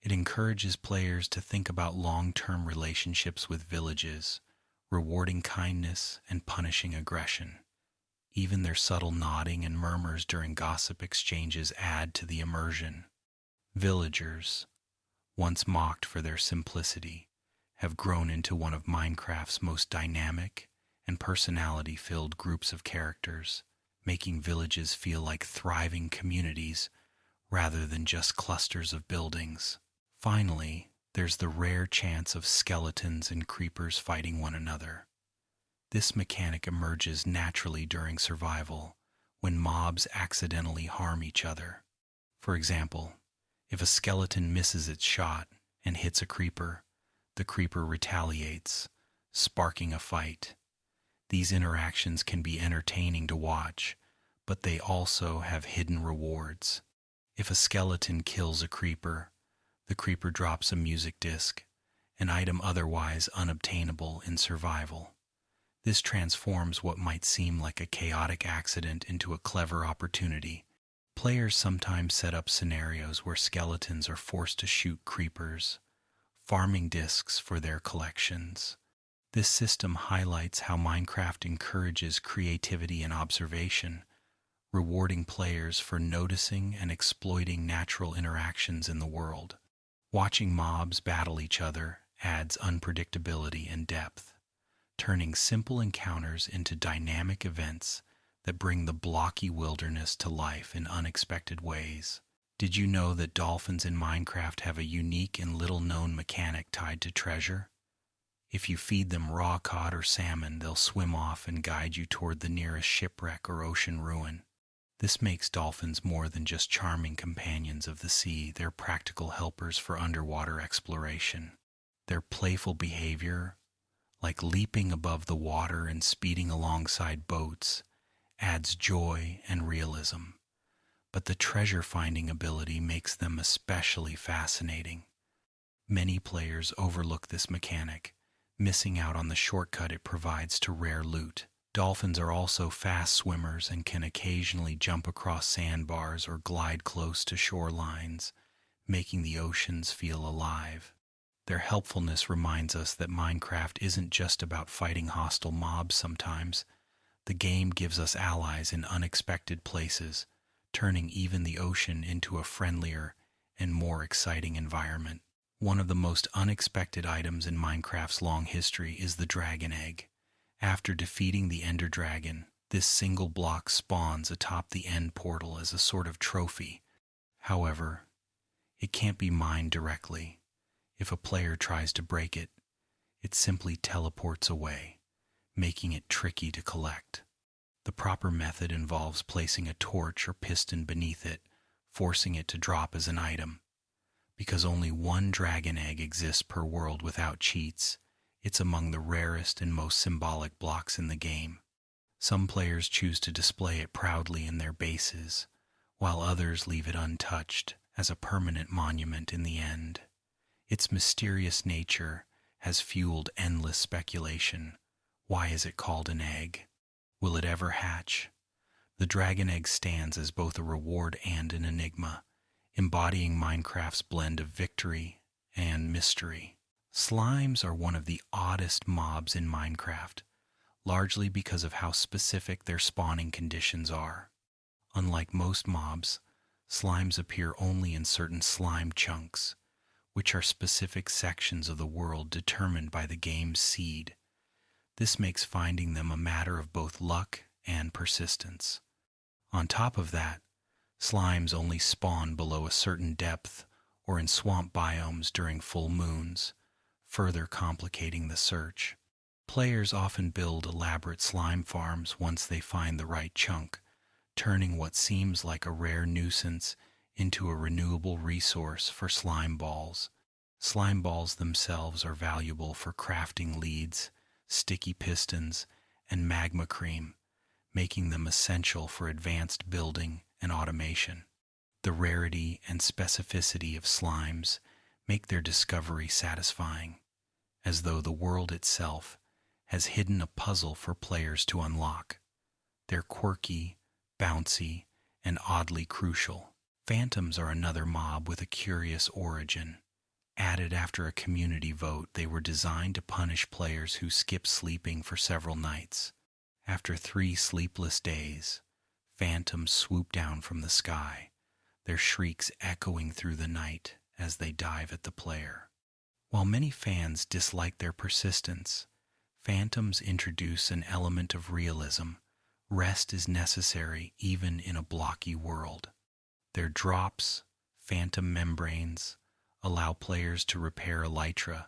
It encourages players to think about long-term relationships with villages, rewarding kindness and punishing aggression. Even their subtle nodding and murmurs during gossip exchanges add to the immersion. Villagers, once mocked for their simplicity, have grown into one of Minecraft's most dynamic and personality-filled groups of characters, making villages feel like thriving communities rather than just clusters of buildings. Finally, there's the rare chance of skeletons and creepers fighting one another. This mechanic emerges naturally during survival, when mobs accidentally harm each other. For example, if a skeleton misses its shot and hits a creeper, the creeper retaliates, sparking a fight. These interactions can be entertaining to watch, but they also have hidden rewards. If a skeleton kills a creeper, the creeper drops a music disc, an item otherwise unobtainable in survival. This transforms what might seem like a chaotic accident into a clever opportunity. Players sometimes set up scenarios where skeletons are forced to shoot creepers, farming discs for their collections. This system highlights how Minecraft encourages creativity and observation, rewarding players for noticing and exploiting natural interactions in the world. Watching mobs battle each other adds unpredictability and depth, turning simple encounters into dynamic events that bring the blocky wilderness to life in unexpected ways. Did you know that dolphins in Minecraft have a unique and little-known mechanic tied to treasure? If you feed them raw cod or salmon, they'll swim off and guide you toward the nearest shipwreck or ocean ruin. This makes dolphins more than just charming companions of the sea. They're practical helpers for underwater exploration. Their playful behavior, like leaping above the water and speeding alongside boats, adds joy and realism. But the treasure-finding ability makes them especially fascinating. Many players overlook this mechanic, missing out on the shortcut it provides to rare loot. Dolphins are also fast swimmers and can occasionally jump across sandbars or glide close to shorelines, making the oceans feel alive. Their helpfulness reminds us that Minecraft isn't just about fighting hostile mobs sometimes. The game gives us allies in unexpected places, turning even the ocean into a friendlier and more exciting environment. One of the most unexpected items in Minecraft's long history is the dragon egg. After defeating the Ender Dragon, this single block spawns atop the end portal as a sort of trophy. However, it can't be mined directly. If a player tries to break it, it simply teleports away, making it tricky to collect. The proper method involves placing a torch or piston beneath it, forcing it to drop as an item. Because only one dragon egg exists per world without cheats, it's among the rarest and most symbolic blocks in the game. Some players choose to display it proudly in their bases, while others leave it untouched as a permanent monument in the end. Its mysterious nature has fueled endless speculation. Why is it called an egg? Will it ever hatch? The dragon egg stands as both a reward and an enigma, embodying Minecraft's blend of victory and mystery. Slimes are one of the oddest mobs in Minecraft, largely because of how specific their spawning conditions are. Unlike most mobs, slimes appear only in certain slime chunks, which are specific sections of the world determined by the game's seed. This makes finding them a matter of both luck and persistence. On top of that, slimes only spawn below a certain depth or in swamp biomes during full moons, further complicating the search. Players often build elaborate slime farms once they find the right chunk, turning what seems like a rare nuisance into a renewable resource for slime balls. Slime balls themselves are valuable for crafting leads, sticky pistons, and magma cream, making them essential for advanced building and automation. The rarity and specificity of slimes make their discovery satisfying, as though the world itself has hidden a puzzle for players to unlock. They're quirky, bouncy, and oddly crucial. Phantoms are another mob with a curious origin. Added after a community vote, they were designed to punish players who skip sleeping for several nights. After 3 sleepless days, phantoms swoop down from the sky, their shrieks echoing through the night as they dive at the player. While many fans dislike their persistence, phantoms introduce an element of realism. Rest is necessary even in a blocky world. Their drops, phantom membranes, allow players to repair elytra,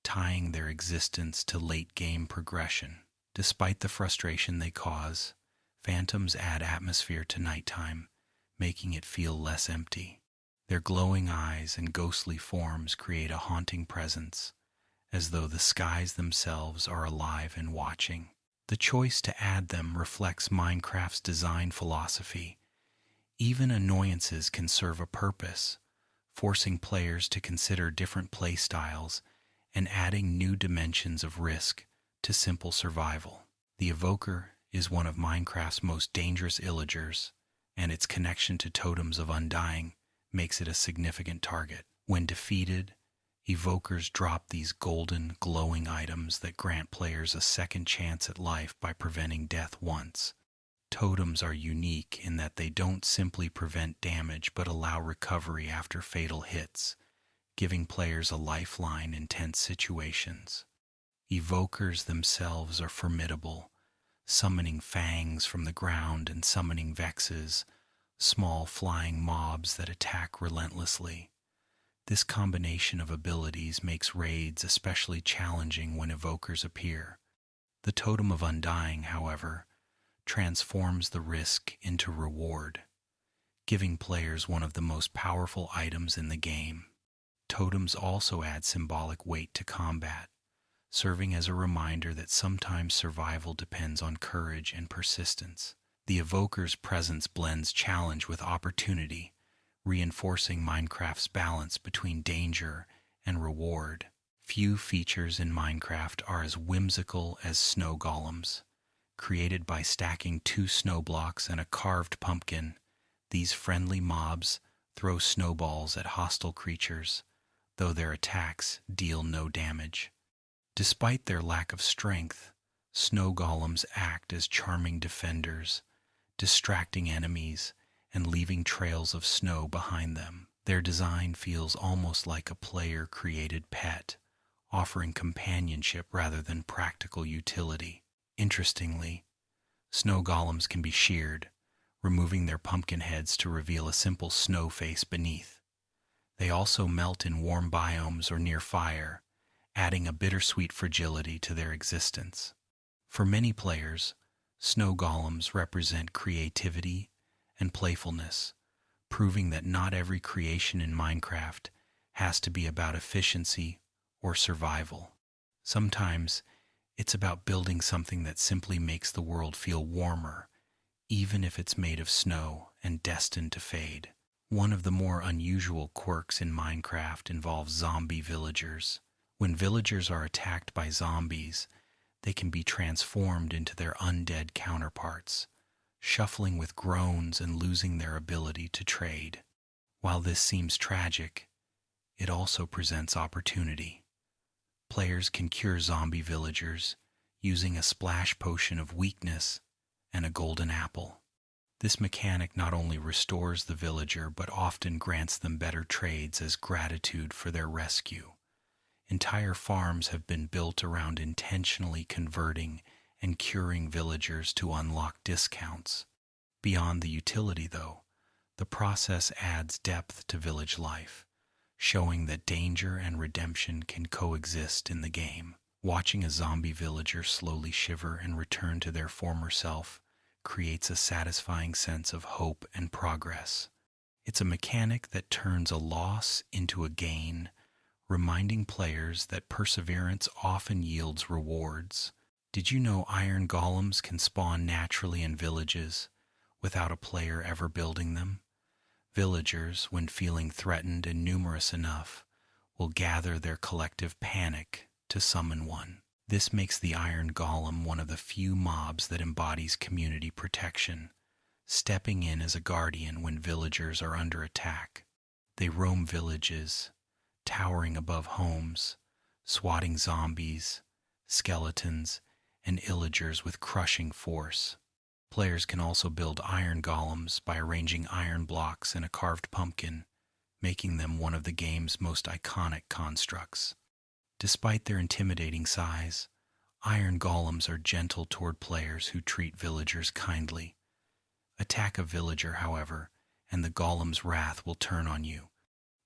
tying their existence to late-game progression. Despite the frustration they cause, phantoms add atmosphere to nighttime, making it feel less empty. Their glowing eyes and ghostly forms create a haunting presence, as though the skies themselves are alive and watching. The choice to add them reflects Minecraft's design philosophy. Even annoyances can serve a purpose, forcing players to consider different play styles and adding new dimensions of risk to simple survival. The Evoker is one of Minecraft's most dangerous illagers, and its connection to totems of undying makes it a significant target. When defeated, Evokers drop these golden, glowing items that grant players a second chance at life by preventing death once. Totems are unique in that they don't simply prevent damage but allow recovery after fatal hits, giving players a lifeline in tense situations. Evokers themselves are formidable, summoning fangs from the ground and summoning vexes, small flying mobs that attack relentlessly. This combination of abilities makes raids especially challenging when evokers appear. The Totem of Undying, however, transforms the risk into reward, giving players one of the most powerful items in the game. Totems also add symbolic weight to combat, serving as a reminder that sometimes survival depends on courage and persistence. The Evoker's presence blends challenge with opportunity, reinforcing Minecraft's balance between danger and reward. Few features in Minecraft are as whimsical as snow golems. Created by stacking 2 snow blocks and a carved pumpkin, these friendly mobs throw snowballs at hostile creatures, though their attacks deal no damage. Despite their lack of strength, snow golems act as charming defenders, distracting enemies and leaving trails of snow behind them. Their design feels almost like a player-created pet, offering companionship rather than practical utility. Interestingly, snow golems can be sheared, removing their pumpkin heads to reveal a simple snow face beneath. They also melt in warm biomes or near fire, adding a bittersweet fragility to their existence. For many players, snow golems represent creativity and playfulness, proving that not every creation in Minecraft has to be about efficiency or survival. Sometimes it's about building something that simply makes the world feel warmer, even if it's made of snow and destined to fade. One of the more unusual quirks in Minecraft involves zombie villagers. When villagers are attacked by zombies, they can be transformed into their undead counterparts, shuffling with groans and losing their ability to trade. While this seems tragic, it also presents opportunity. Players can cure zombie villagers using a splash potion of weakness and a golden apple. This mechanic not only restores the villager but often grants them better trades as gratitude for their rescue. Entire farms have been built around intentionally converting and curing villagers to unlock discounts. Beyond the utility, though, the process adds depth to village life, showing that danger and redemption can coexist in the game. Watching a zombie villager slowly shiver and return to their former self creates a satisfying sense of hope and progress. It's a mechanic that turns a loss into a gain, reminding players that perseverance often yields rewards. Did you know iron golems can spawn naturally in villages without a player ever building them? Villagers, when feeling threatened and numerous enough, will gather their collective panic to summon one. This makes the iron golem one of the few mobs that embodies community protection, stepping in as a guardian when villagers are under attack. They roam villages, towering above homes, swatting zombies, skeletons, and illagers with crushing force. Players can also build iron golems by arranging iron blocks in a carved pumpkin, making them one of the game's most iconic constructs. Despite their intimidating size, iron golems are gentle toward players who treat villagers kindly. Attack a villager, however, and the golem's wrath will turn on you.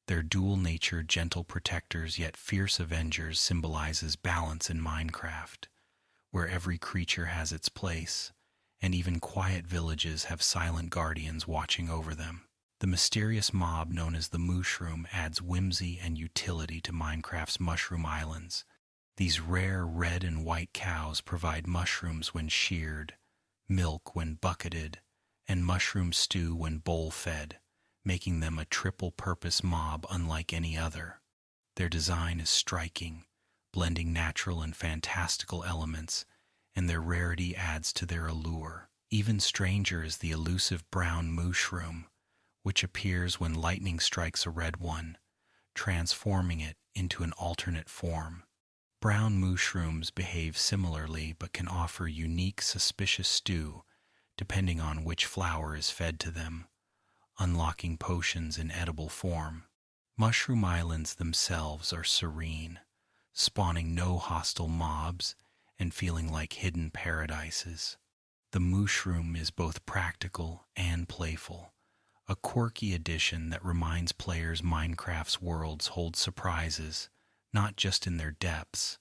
Their dual-natured gentle protectors yet fierce avengers symbolizes balance in Minecraft, where every creature has its place, and even quiet villages have silent guardians watching over them. The mysterious mob known as the Mushroom adds whimsy and utility to Minecraft's Mushroom Islands. These rare red and white cows provide mushrooms when sheared, milk when bucketed, and mushroom stew when bowl-fed, making them a triple-purpose mob unlike any other. Their design is striking, blending natural and fantastical elements, and their rarity adds to their allure. Even stranger is the elusive brown mushroom, which appears when lightning strikes a red one, transforming it into an alternate form. Brown mushrooms behave similarly but can offer unique suspicious stew depending on which flower is fed to them, unlocking potions in edible form. Mushroom islands themselves are serene, spawning no hostile mobs and feeling like hidden paradises. The mushroom is both practical and playful, a quirky addition that reminds players Minecraft's worlds hold surprises, not just in their depths,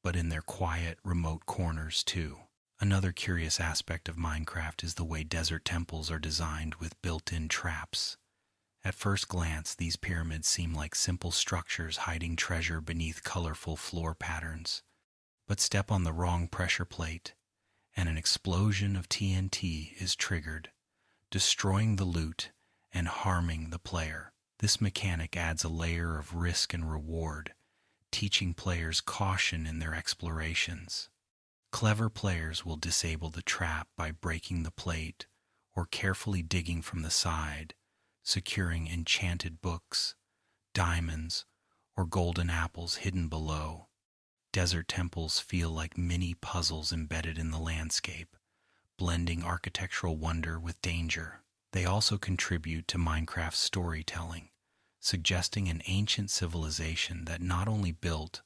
but in their quiet, remote corners too. Another curious aspect of Minecraft is the way desert temples are designed with built-in traps. At first glance, these pyramids seem like simple structures hiding treasure beneath colorful floor patterns. But step on the wrong pressure plate, and an explosion of TNT is triggered, destroying the loot and harming the player. This mechanic adds a layer of risk and reward, teaching players caution in their explorations. Clever players will disable the trap by breaking the plate or carefully digging from the side, securing enchanted books, diamonds, or golden apples hidden below. Desert temples feel like mini puzzles embedded in the landscape, blending architectural wonder with danger. They also contribute to Minecraft's storytelling, suggesting an ancient civilization that not only built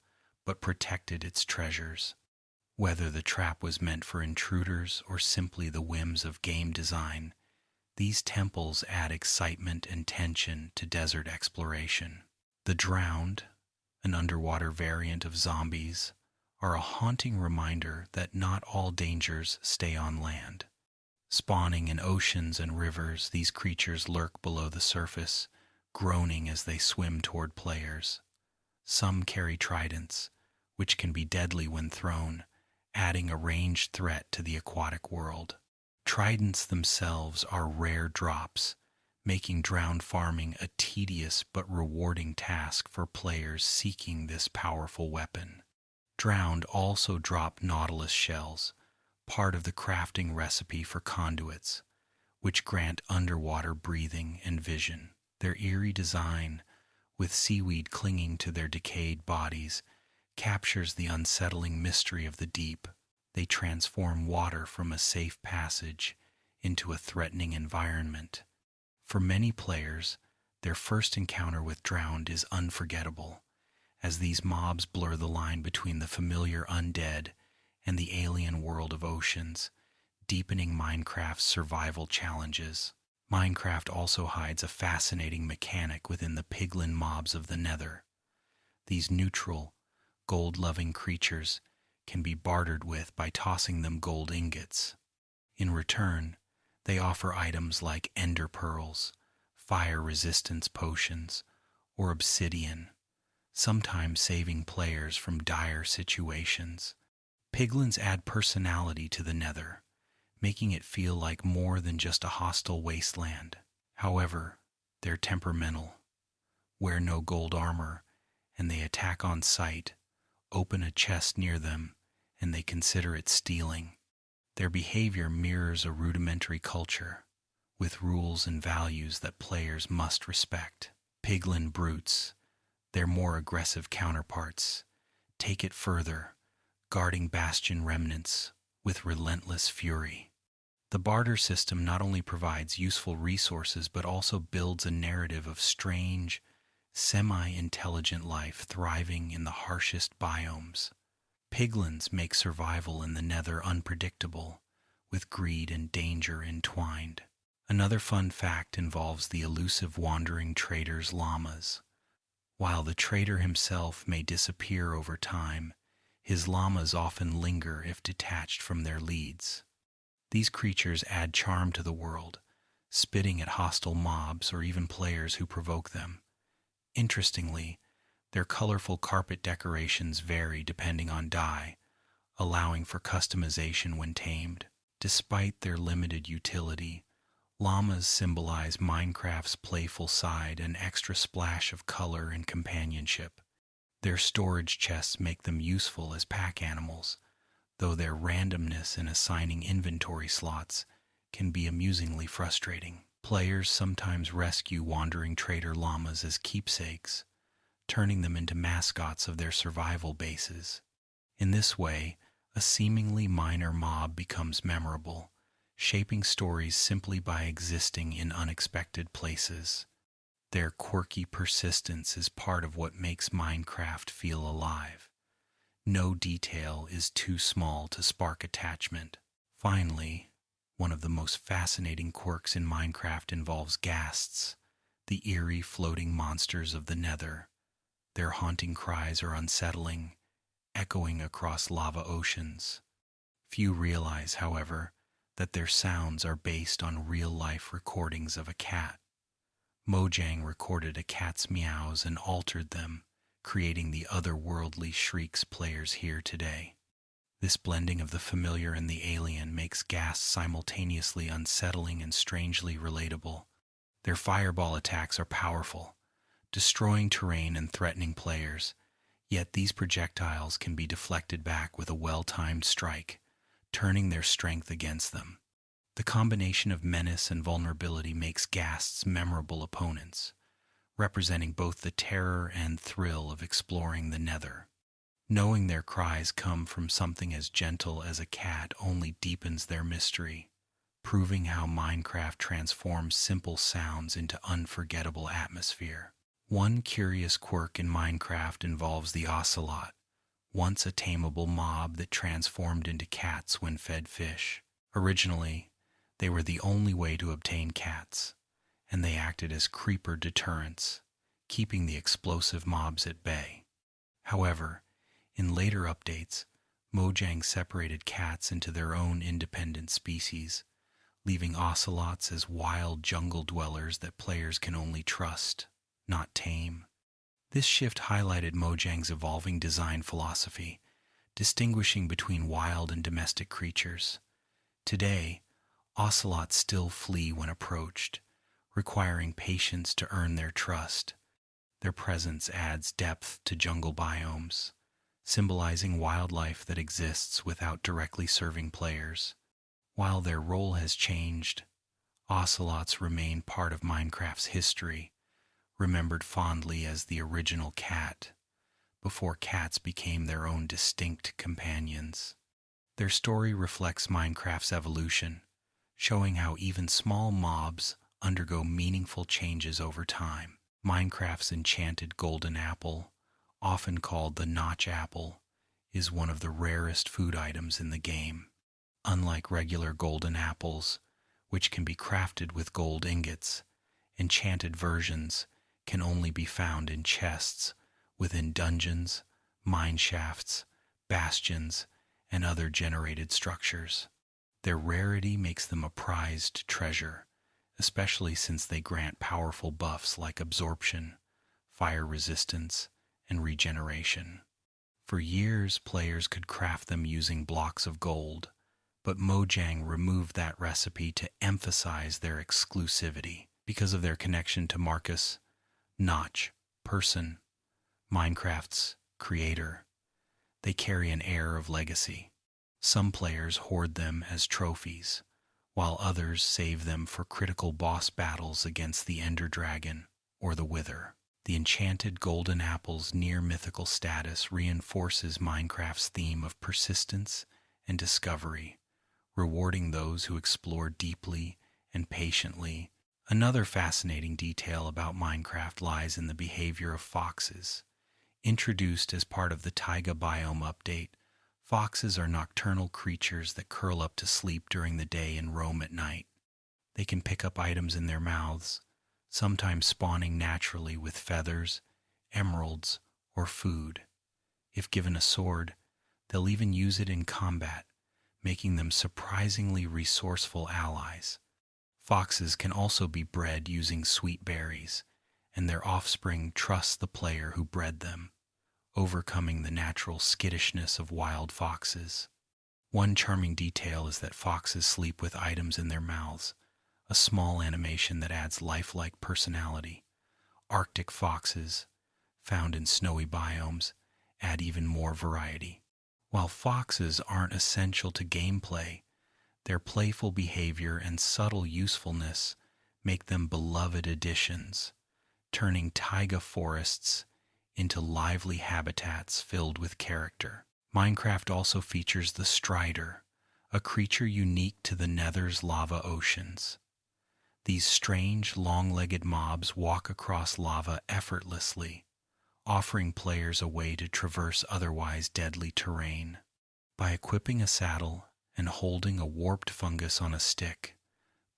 but protected its treasures. Whether the trap was meant for intruders or simply the whims of game design, these temples add excitement and tension to desert exploration. The drowned, an underwater variant of zombies, are a haunting reminder that not all dangers stay on land. Spawning in oceans and rivers, these creatures lurk below the surface, groaning as they swim toward players. Some carry tridents, which can be deadly when thrown, adding a ranged threat to the aquatic world. Tridents themselves are rare drops, making drowned farming a tedious but rewarding task for players seeking this powerful weapon. Drowned also drop nautilus shells, part of the crafting recipe for conduits, which grant underwater breathing and vision. Their eerie design, with seaweed clinging to their decayed bodies, captures the unsettling mystery of the deep. They transform water from a safe passage into a threatening environment. For many players, their first encounter with drowned is unforgettable, as these mobs blur the line between the familiar undead and the alien world of oceans, deepening Minecraft's survival challenges. Minecraft also hides a fascinating mechanic within the piglin mobs of the Nether. These neutral, gold-loving creatures can be bartered with by tossing them gold ingots. In return, they offer items like ender pearls, fire resistance potions, or obsidian, sometimes saving players from dire situations. Piglins add personality to the Nether, making it feel like more than just a hostile wasteland. However, they're temperamental, wear no gold armor, and they attack on sight. Open a chest near them, and they consider it stealing. Their behavior mirrors a rudimentary culture, with rules and values that players must respect. Piglin brutes, their more aggressive counterparts, take it further, guarding bastion remnants with relentless fury. The barter system not only provides useful resources but also builds a narrative of strange, semi-intelligent life thriving in the harshest biomes. Piglins make survival in the Nether unpredictable, with greed and danger entwined. Another fun fact involves the elusive wandering trader's llamas. While the trader himself may disappear over time, his llamas often linger if detached from their leads. These creatures add charm to the world, spitting at hostile mobs or even players who provoke them. Interestingly, their colorful carpet decorations vary depending on dye, allowing for customization when tamed. Despite their limited utility, Llamas symbolize Minecraft's playful side, an extra splash of color and companionship. Their storage chests make them useful as pack animals, though their randomness in assigning inventory slots can be amusingly frustrating. Players sometimes rescue wandering trader llamas as keepsakes, turning them into mascots of their survival bases. In this way, a seemingly minor mob becomes memorable, shaping stories simply by existing in unexpected places. Their quirky persistence is part of what makes Minecraft feel alive. No detail is too small to spark attachment. Finally, one of the most fascinating quirks in Minecraft involves ghasts, the eerie floating monsters of the Nether. Their haunting cries are unsettling, echoing across lava oceans. Few realize, however, that their sounds are based on real-life recordings of a cat. Mojang recorded a cat's meows and altered them, creating the otherworldly shrieks players hear today. This blending of the familiar and the alien makes ghasts simultaneously unsettling and strangely relatable. Their fireball attacks are powerful, destroying terrain and threatening players, yet these projectiles can be deflected back with a well-timed strike, turning their strength against them. The combination of menace and vulnerability makes ghasts memorable opponents, representing both the terror and thrill of exploring the Nether. Knowing their cries come from something as gentle as a cat only deepens their mystery, proving how Minecraft transforms simple sounds into unforgettable atmosphere. One curious quirk in Minecraft involves the ocelot, once a tameable mob that transformed into cats when fed fish. Originally, they were the only way to obtain cats, and they acted as creeper deterrents, keeping the explosive mobs at bay. However, in later updates, Mojang separated cats into their own independent species, leaving ocelots as wild jungle dwellers that players can only trust, not tame. This shift highlighted Mojang's evolving design philosophy, distinguishing between wild and domestic creatures. Today, ocelots still flee when approached, requiring patience to earn their trust. Their presence adds depth to jungle biomes, symbolizing wildlife that exists without directly serving players. While their role has changed, ocelots remain part of Minecraft's history, remembered fondly as the original cat, before cats became their own distinct companions. Their story reflects Minecraft's evolution, showing how even small mobs undergo meaningful changes over time. Minecraft's enchanted golden apple, often called the notch apple, is one of the rarest food items in the game. Unlike regular golden apples, which can be crafted with gold ingots, enchanted versions can only be found in chests within dungeons, mine shafts, bastions, and other generated structures. Their rarity makes them a prized treasure, especially since they grant powerful buffs like absorption, fire resistance, and regeneration. For years, players could craft them using blocks of gold, but Mojang removed that recipe to emphasize their exclusivity. Because of their connection to Marcus, Notch, Person, Minecraft's creator, they carry an air of legacy. Some players hoard them as trophies, while others save them for critical boss battles against the Ender Dragon or the Wither. The enchanted golden apple's near-mythical status reinforces Minecraft's theme of persistence and discovery, rewarding those who explore deeply and patiently. Another fascinating detail about Minecraft lies in the behavior of foxes. Introduced as part of the taiga biome update, foxes are nocturnal creatures that curl up to sleep during the day and roam at night. They can pick up items in their mouths, sometimes spawning naturally with feathers, emeralds, or food. If given a sword, they'll even use it in combat, making them surprisingly resourceful allies. Foxes can also be bred using sweet berries, and their offspring trust the player who bred them, overcoming the natural skittishness of wild foxes. One charming detail is that foxes sleep with items in their mouths, a small animation that adds lifelike personality. Arctic foxes, found in snowy biomes, add even more variety. While foxes aren't essential to gameplay, their playful behavior and subtle usefulness make them beloved additions, turning taiga forests into lively habitats filled with character. Minecraft also features the Strider, a creature unique to the Nether's lava oceans. These strange, long-legged mobs walk across lava effortlessly, offering players a way to traverse otherwise deadly terrain. By equipping a saddle and holding a warped fungus on a stick,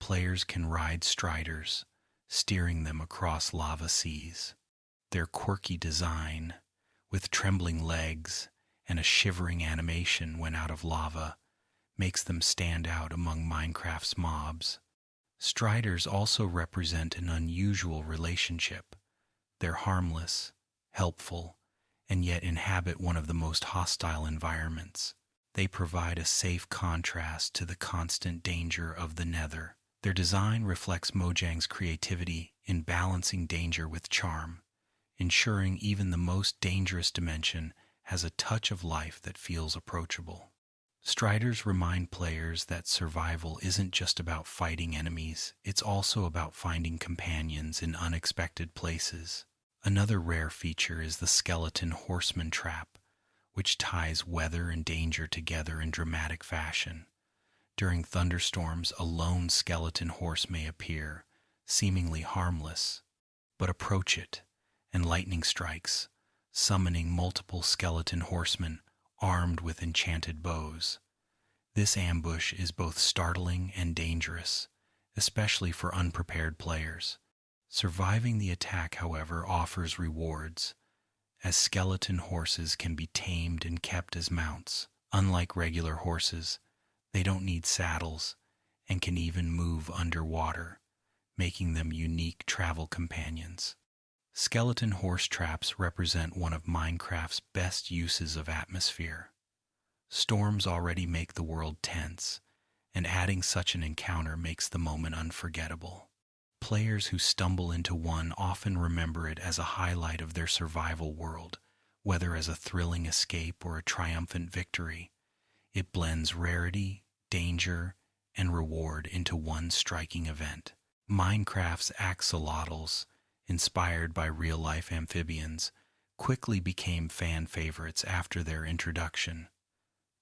players can ride Striders, steering them across lava seas. Their quirky design, with trembling legs and a shivering animation when out of lava, makes them stand out among Minecraft's mobs. Striders also represent an unusual relationship. They're harmless, helpful, and yet inhabit one of the most hostile environments. They provide a safe contrast to the constant danger of the Nether. Their design reflects Mojang's creativity in balancing danger with charm, ensuring even the most dangerous dimension has a touch of life that feels approachable. Striders remind players that survival isn't just about fighting enemies, it's also about finding companions in unexpected places. Another rare feature is the skeleton horseman trap, which ties weather and danger together in dramatic fashion. During thunderstorms, a lone skeleton horse may appear, seemingly harmless, but approach it, and lightning strikes, summoning multiple skeleton horsemen armed with enchanted bows. This ambush is both startling and dangerous, especially for unprepared players. Surviving the attack, however, offers rewards, as skeleton horses can be tamed and kept as mounts. Unlike regular horses, they don't need saddles and can even move underwater, making them unique travel companions. Skeleton horse traps represent one of Minecraft's best uses of atmosphere. Storms already make the world tense, and adding such an encounter makes the moment unforgettable. Players who stumble into one often remember it as a highlight of their survival world, whether as a thrilling escape or a triumphant victory. It blends rarity, danger, and reward into one striking event. Minecraft's axolotls, inspired by real-life amphibians, quickly became fan favorites after their introduction.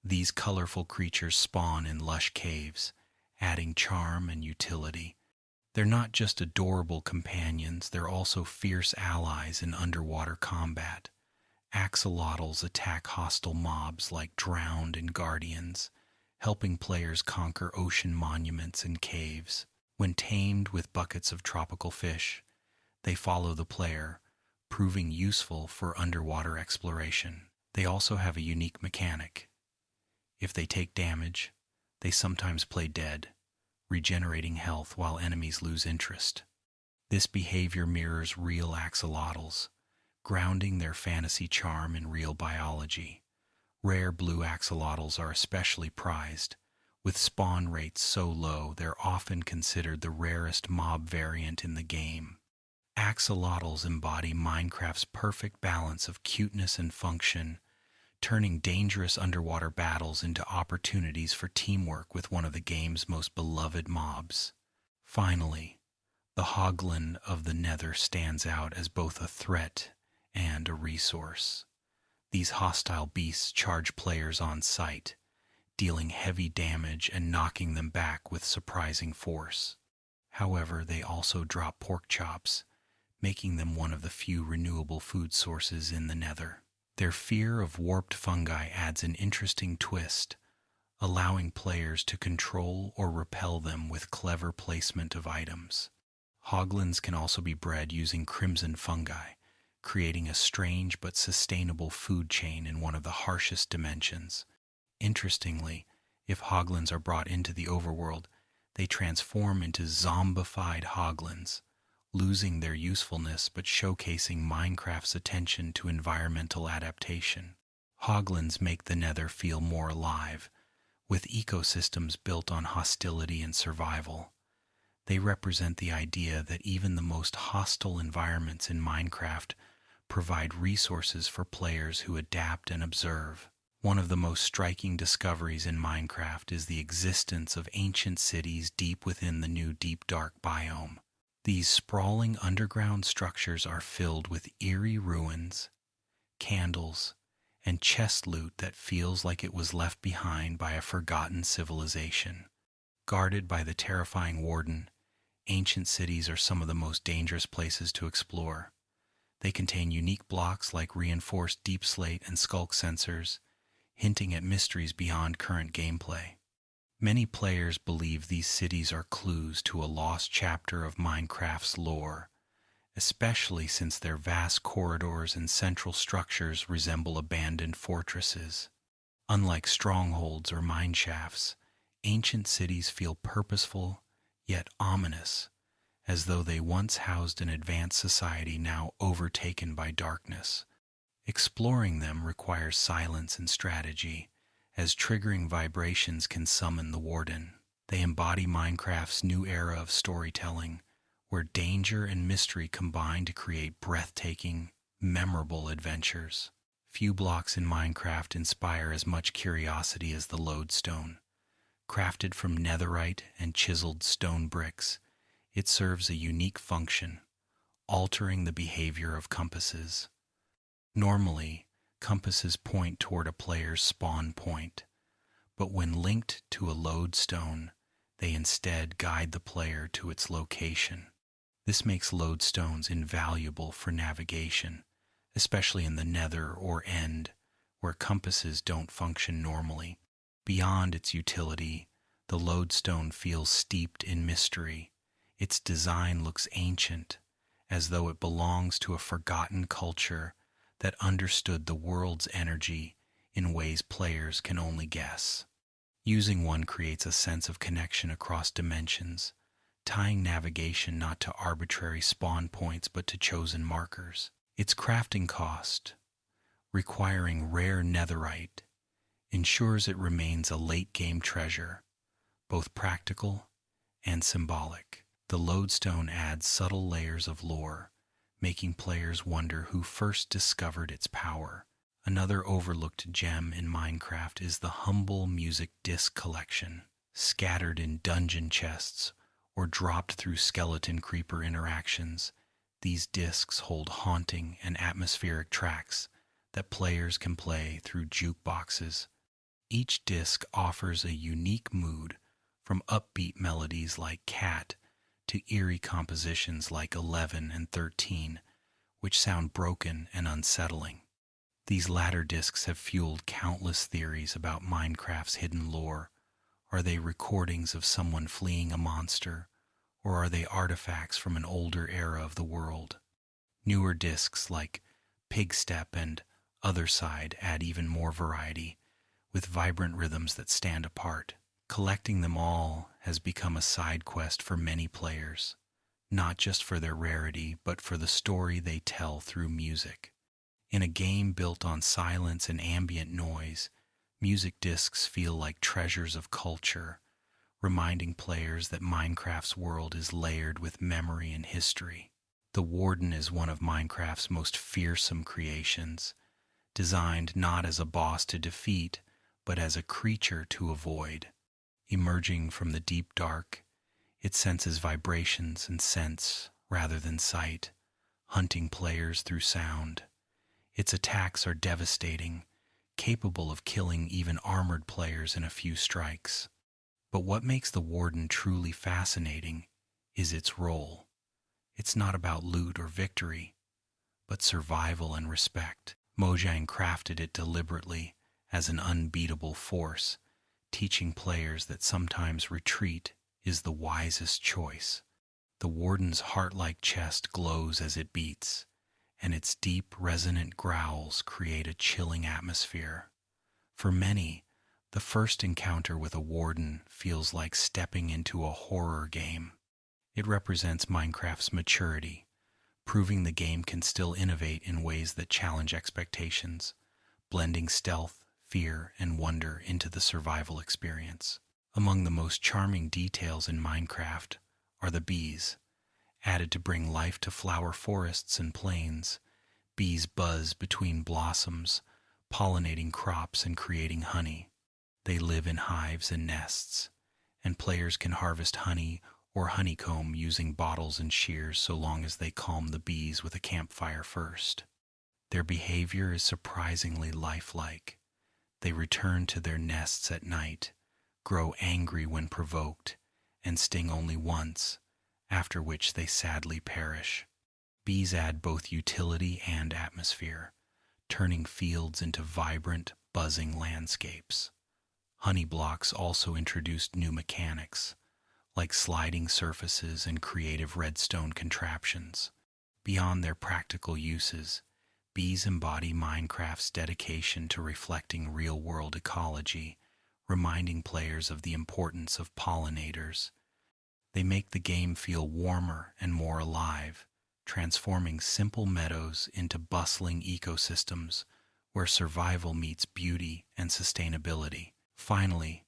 These colorful creatures spawn in lush caves, adding charm and utility. They're not just adorable companions, they're also fierce allies in underwater combat. Axolotls attack hostile mobs like drowned and guardians, helping players conquer ocean monuments and caves. When tamed with buckets of tropical fish, they follow the player, proving useful for underwater exploration. They also have a unique mechanic. If they take damage, they sometimes play dead, regenerating health while enemies lose interest. This behavior mirrors real axolotls, grounding their fantasy charm in real biology. Rare blue axolotls are especially prized. With spawn rates so low, they're often considered the rarest mob variant in the game. Axolotls embody Minecraft's perfect balance of cuteness and function, turning dangerous underwater battles into opportunities for teamwork with one of the game's most beloved mobs. Finally, the Hoglin of the Nether stands out as both a threat and a resource. These hostile beasts charge players on sight, dealing heavy damage and knocking them back with surprising force. However, they also drop pork chops, making them one of the few renewable food sources in the Nether. Their fear of warped fungi adds an interesting twist, allowing players to control or repel them with clever placement of items. Hoglins can also be bred using crimson fungi, creating a strange but sustainable food chain in one of the harshest dimensions. Interestingly, if Hoglins are brought into the overworld, they transform into zombified Hoglins, losing their usefulness but showcasing Minecraft's attention to environmental adaptation. Hoglins make the Nether feel more alive, with ecosystems built on hostility and survival. They represent the idea that even the most hostile environments in Minecraft provide resources for players who adapt and observe. One of the most striking discoveries in Minecraft is the existence of ancient cities deep within the new Deep Dark biome. These sprawling underground structures are filled with eerie ruins, candles, and chest loot that feels like it was left behind by a forgotten civilization. Guarded by the terrifying warden, ancient cities are some of the most dangerous places to explore. They contain unique blocks like reinforced deep slate and skulk sensors, hinting at mysteries beyond current gameplay. Many players believe these cities are clues to a lost chapter of Minecraft's lore, especially since their vast corridors and central structures resemble abandoned fortresses. Unlike strongholds or mine shafts, ancient cities feel purposeful yet ominous, as though they once housed an advanced society now overtaken by darkness. Exploring them requires silence and strategy, as triggering vibrations can summon the warden. They embody Minecraft's new era of storytelling, where danger and mystery combine to create breathtaking, memorable adventures. Few blocks in Minecraft inspire as much curiosity as the lodestone. Crafted from netherite and chiseled stone bricks, it serves a unique function, altering the behavior of compasses. Normally, compasses point toward a player's spawn point, but when linked to a lodestone, they instead guide the player to its location. This makes lodestones invaluable for navigation, especially in the nether or end, where compasses don't function normally. Beyond its utility, the lodestone feels steeped in mystery. Its design looks ancient, as though it belongs to a forgotten culture that understood the world's energy in ways players can only guess. Using one creates a sense of connection across dimensions, tying navigation not to arbitrary spawn points but to chosen markers. Its crafting cost, requiring rare netherite, ensures it remains a late-game treasure, both practical and symbolic. The lodestone adds subtle layers of lore, making players wonder who first discovered its power. Another overlooked gem in Minecraft is the humble music disc collection, scattered in dungeon chests or dropped through skeleton creeper interactions. These discs hold haunting and atmospheric tracks that players can play through jukeboxes. Each disc offers a unique mood, from upbeat melodies like Cat to eerie compositions like 11 and 13, which sound broken and unsettling. These latter discs have fueled countless theories about Minecraft's hidden lore. Are they recordings of someone fleeing a monster, or are they artifacts from an older era of the world? Newer discs like Pigstep and Other Side add even more variety, with vibrant rhythms that stand apart. Collecting them all has become a side quest for many players, not just for their rarity, but for the story they tell through music. In a game built on silence and ambient noise, music discs feel like treasures of culture, reminding players that Minecraft's world is layered with memory and history. The Warden is one of Minecraft's most fearsome creations, designed not as a boss to defeat, but as a creature to avoid. Emerging from the deep dark, it senses vibrations and scents rather than sight, hunting players through sound. Its attacks are devastating, capable of killing even armored players in a few strikes. But what makes the Warden truly fascinating is its role. It's not about loot or victory, but survival and respect. Mojang crafted it deliberately as an unbeatable force, teaching players that sometimes retreat is the wisest choice. The Warden's heart-like chest glows as it beats, and its deep, resonant growls create a chilling atmosphere. For many, the first encounter with a Warden feels like stepping into a horror game. It represents Minecraft's maturity, proving the game can still innovate in ways that challenge expectations, blending stealth, fear, and wonder into the survival experience. Among the most charming details in Minecraft are the bees, added to bring life to flower forests and plains. Bees buzz between blossoms, pollinating crops and creating honey. They live in hives and nests, and players can harvest honey or honeycomb using bottles and shears so long as they calm the bees with a campfire first. Their behavior is surprisingly lifelike. They return to their nests at night, grow angry when provoked, and sting only once, after which they sadly perish. Bees add both utility and atmosphere, turning fields into vibrant, buzzing landscapes. Honey blocks also introduced new mechanics, like sliding surfaces and creative redstone contraptions. Beyond their practical uses, bees embody Minecraft's dedication to reflecting real-world ecology, reminding players of the importance of pollinators. They make the game feel warmer and more alive, transforming simple meadows into bustling ecosystems where survival meets beauty and sustainability. Finally,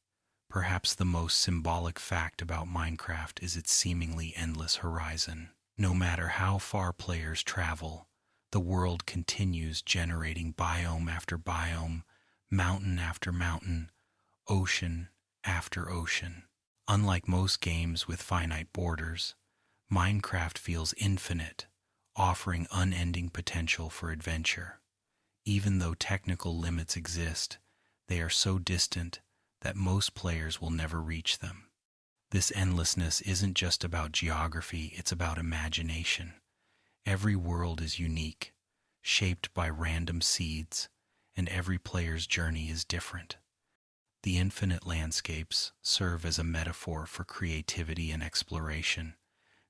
perhaps the most symbolic fact about Minecraft is its seemingly endless horizon. No matter how far players travel, the world continues generating biome after biome, mountain after mountain, ocean after ocean. Unlike most games with finite borders, Minecraft feels infinite, offering unending potential for adventure. Even though technical limits exist, they are so distant that most players will never reach them. This endlessness isn't just about geography, it's about imagination. Every world is unique, shaped by random seeds, and every player's journey is different. The infinite landscapes serve as a metaphor for creativity and exploration,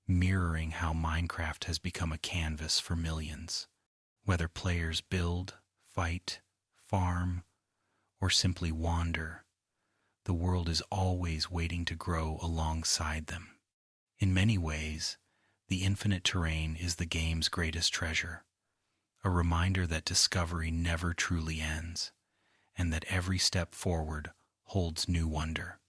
mirroring how Minecraft has become a canvas for millions. Whether players build, fight, farm, or simply wander, the world is always waiting to grow alongside them. In many ways, the infinite terrain is the game's greatest treasure, a reminder that discovery never truly ends, and that every step forward holds new wonder.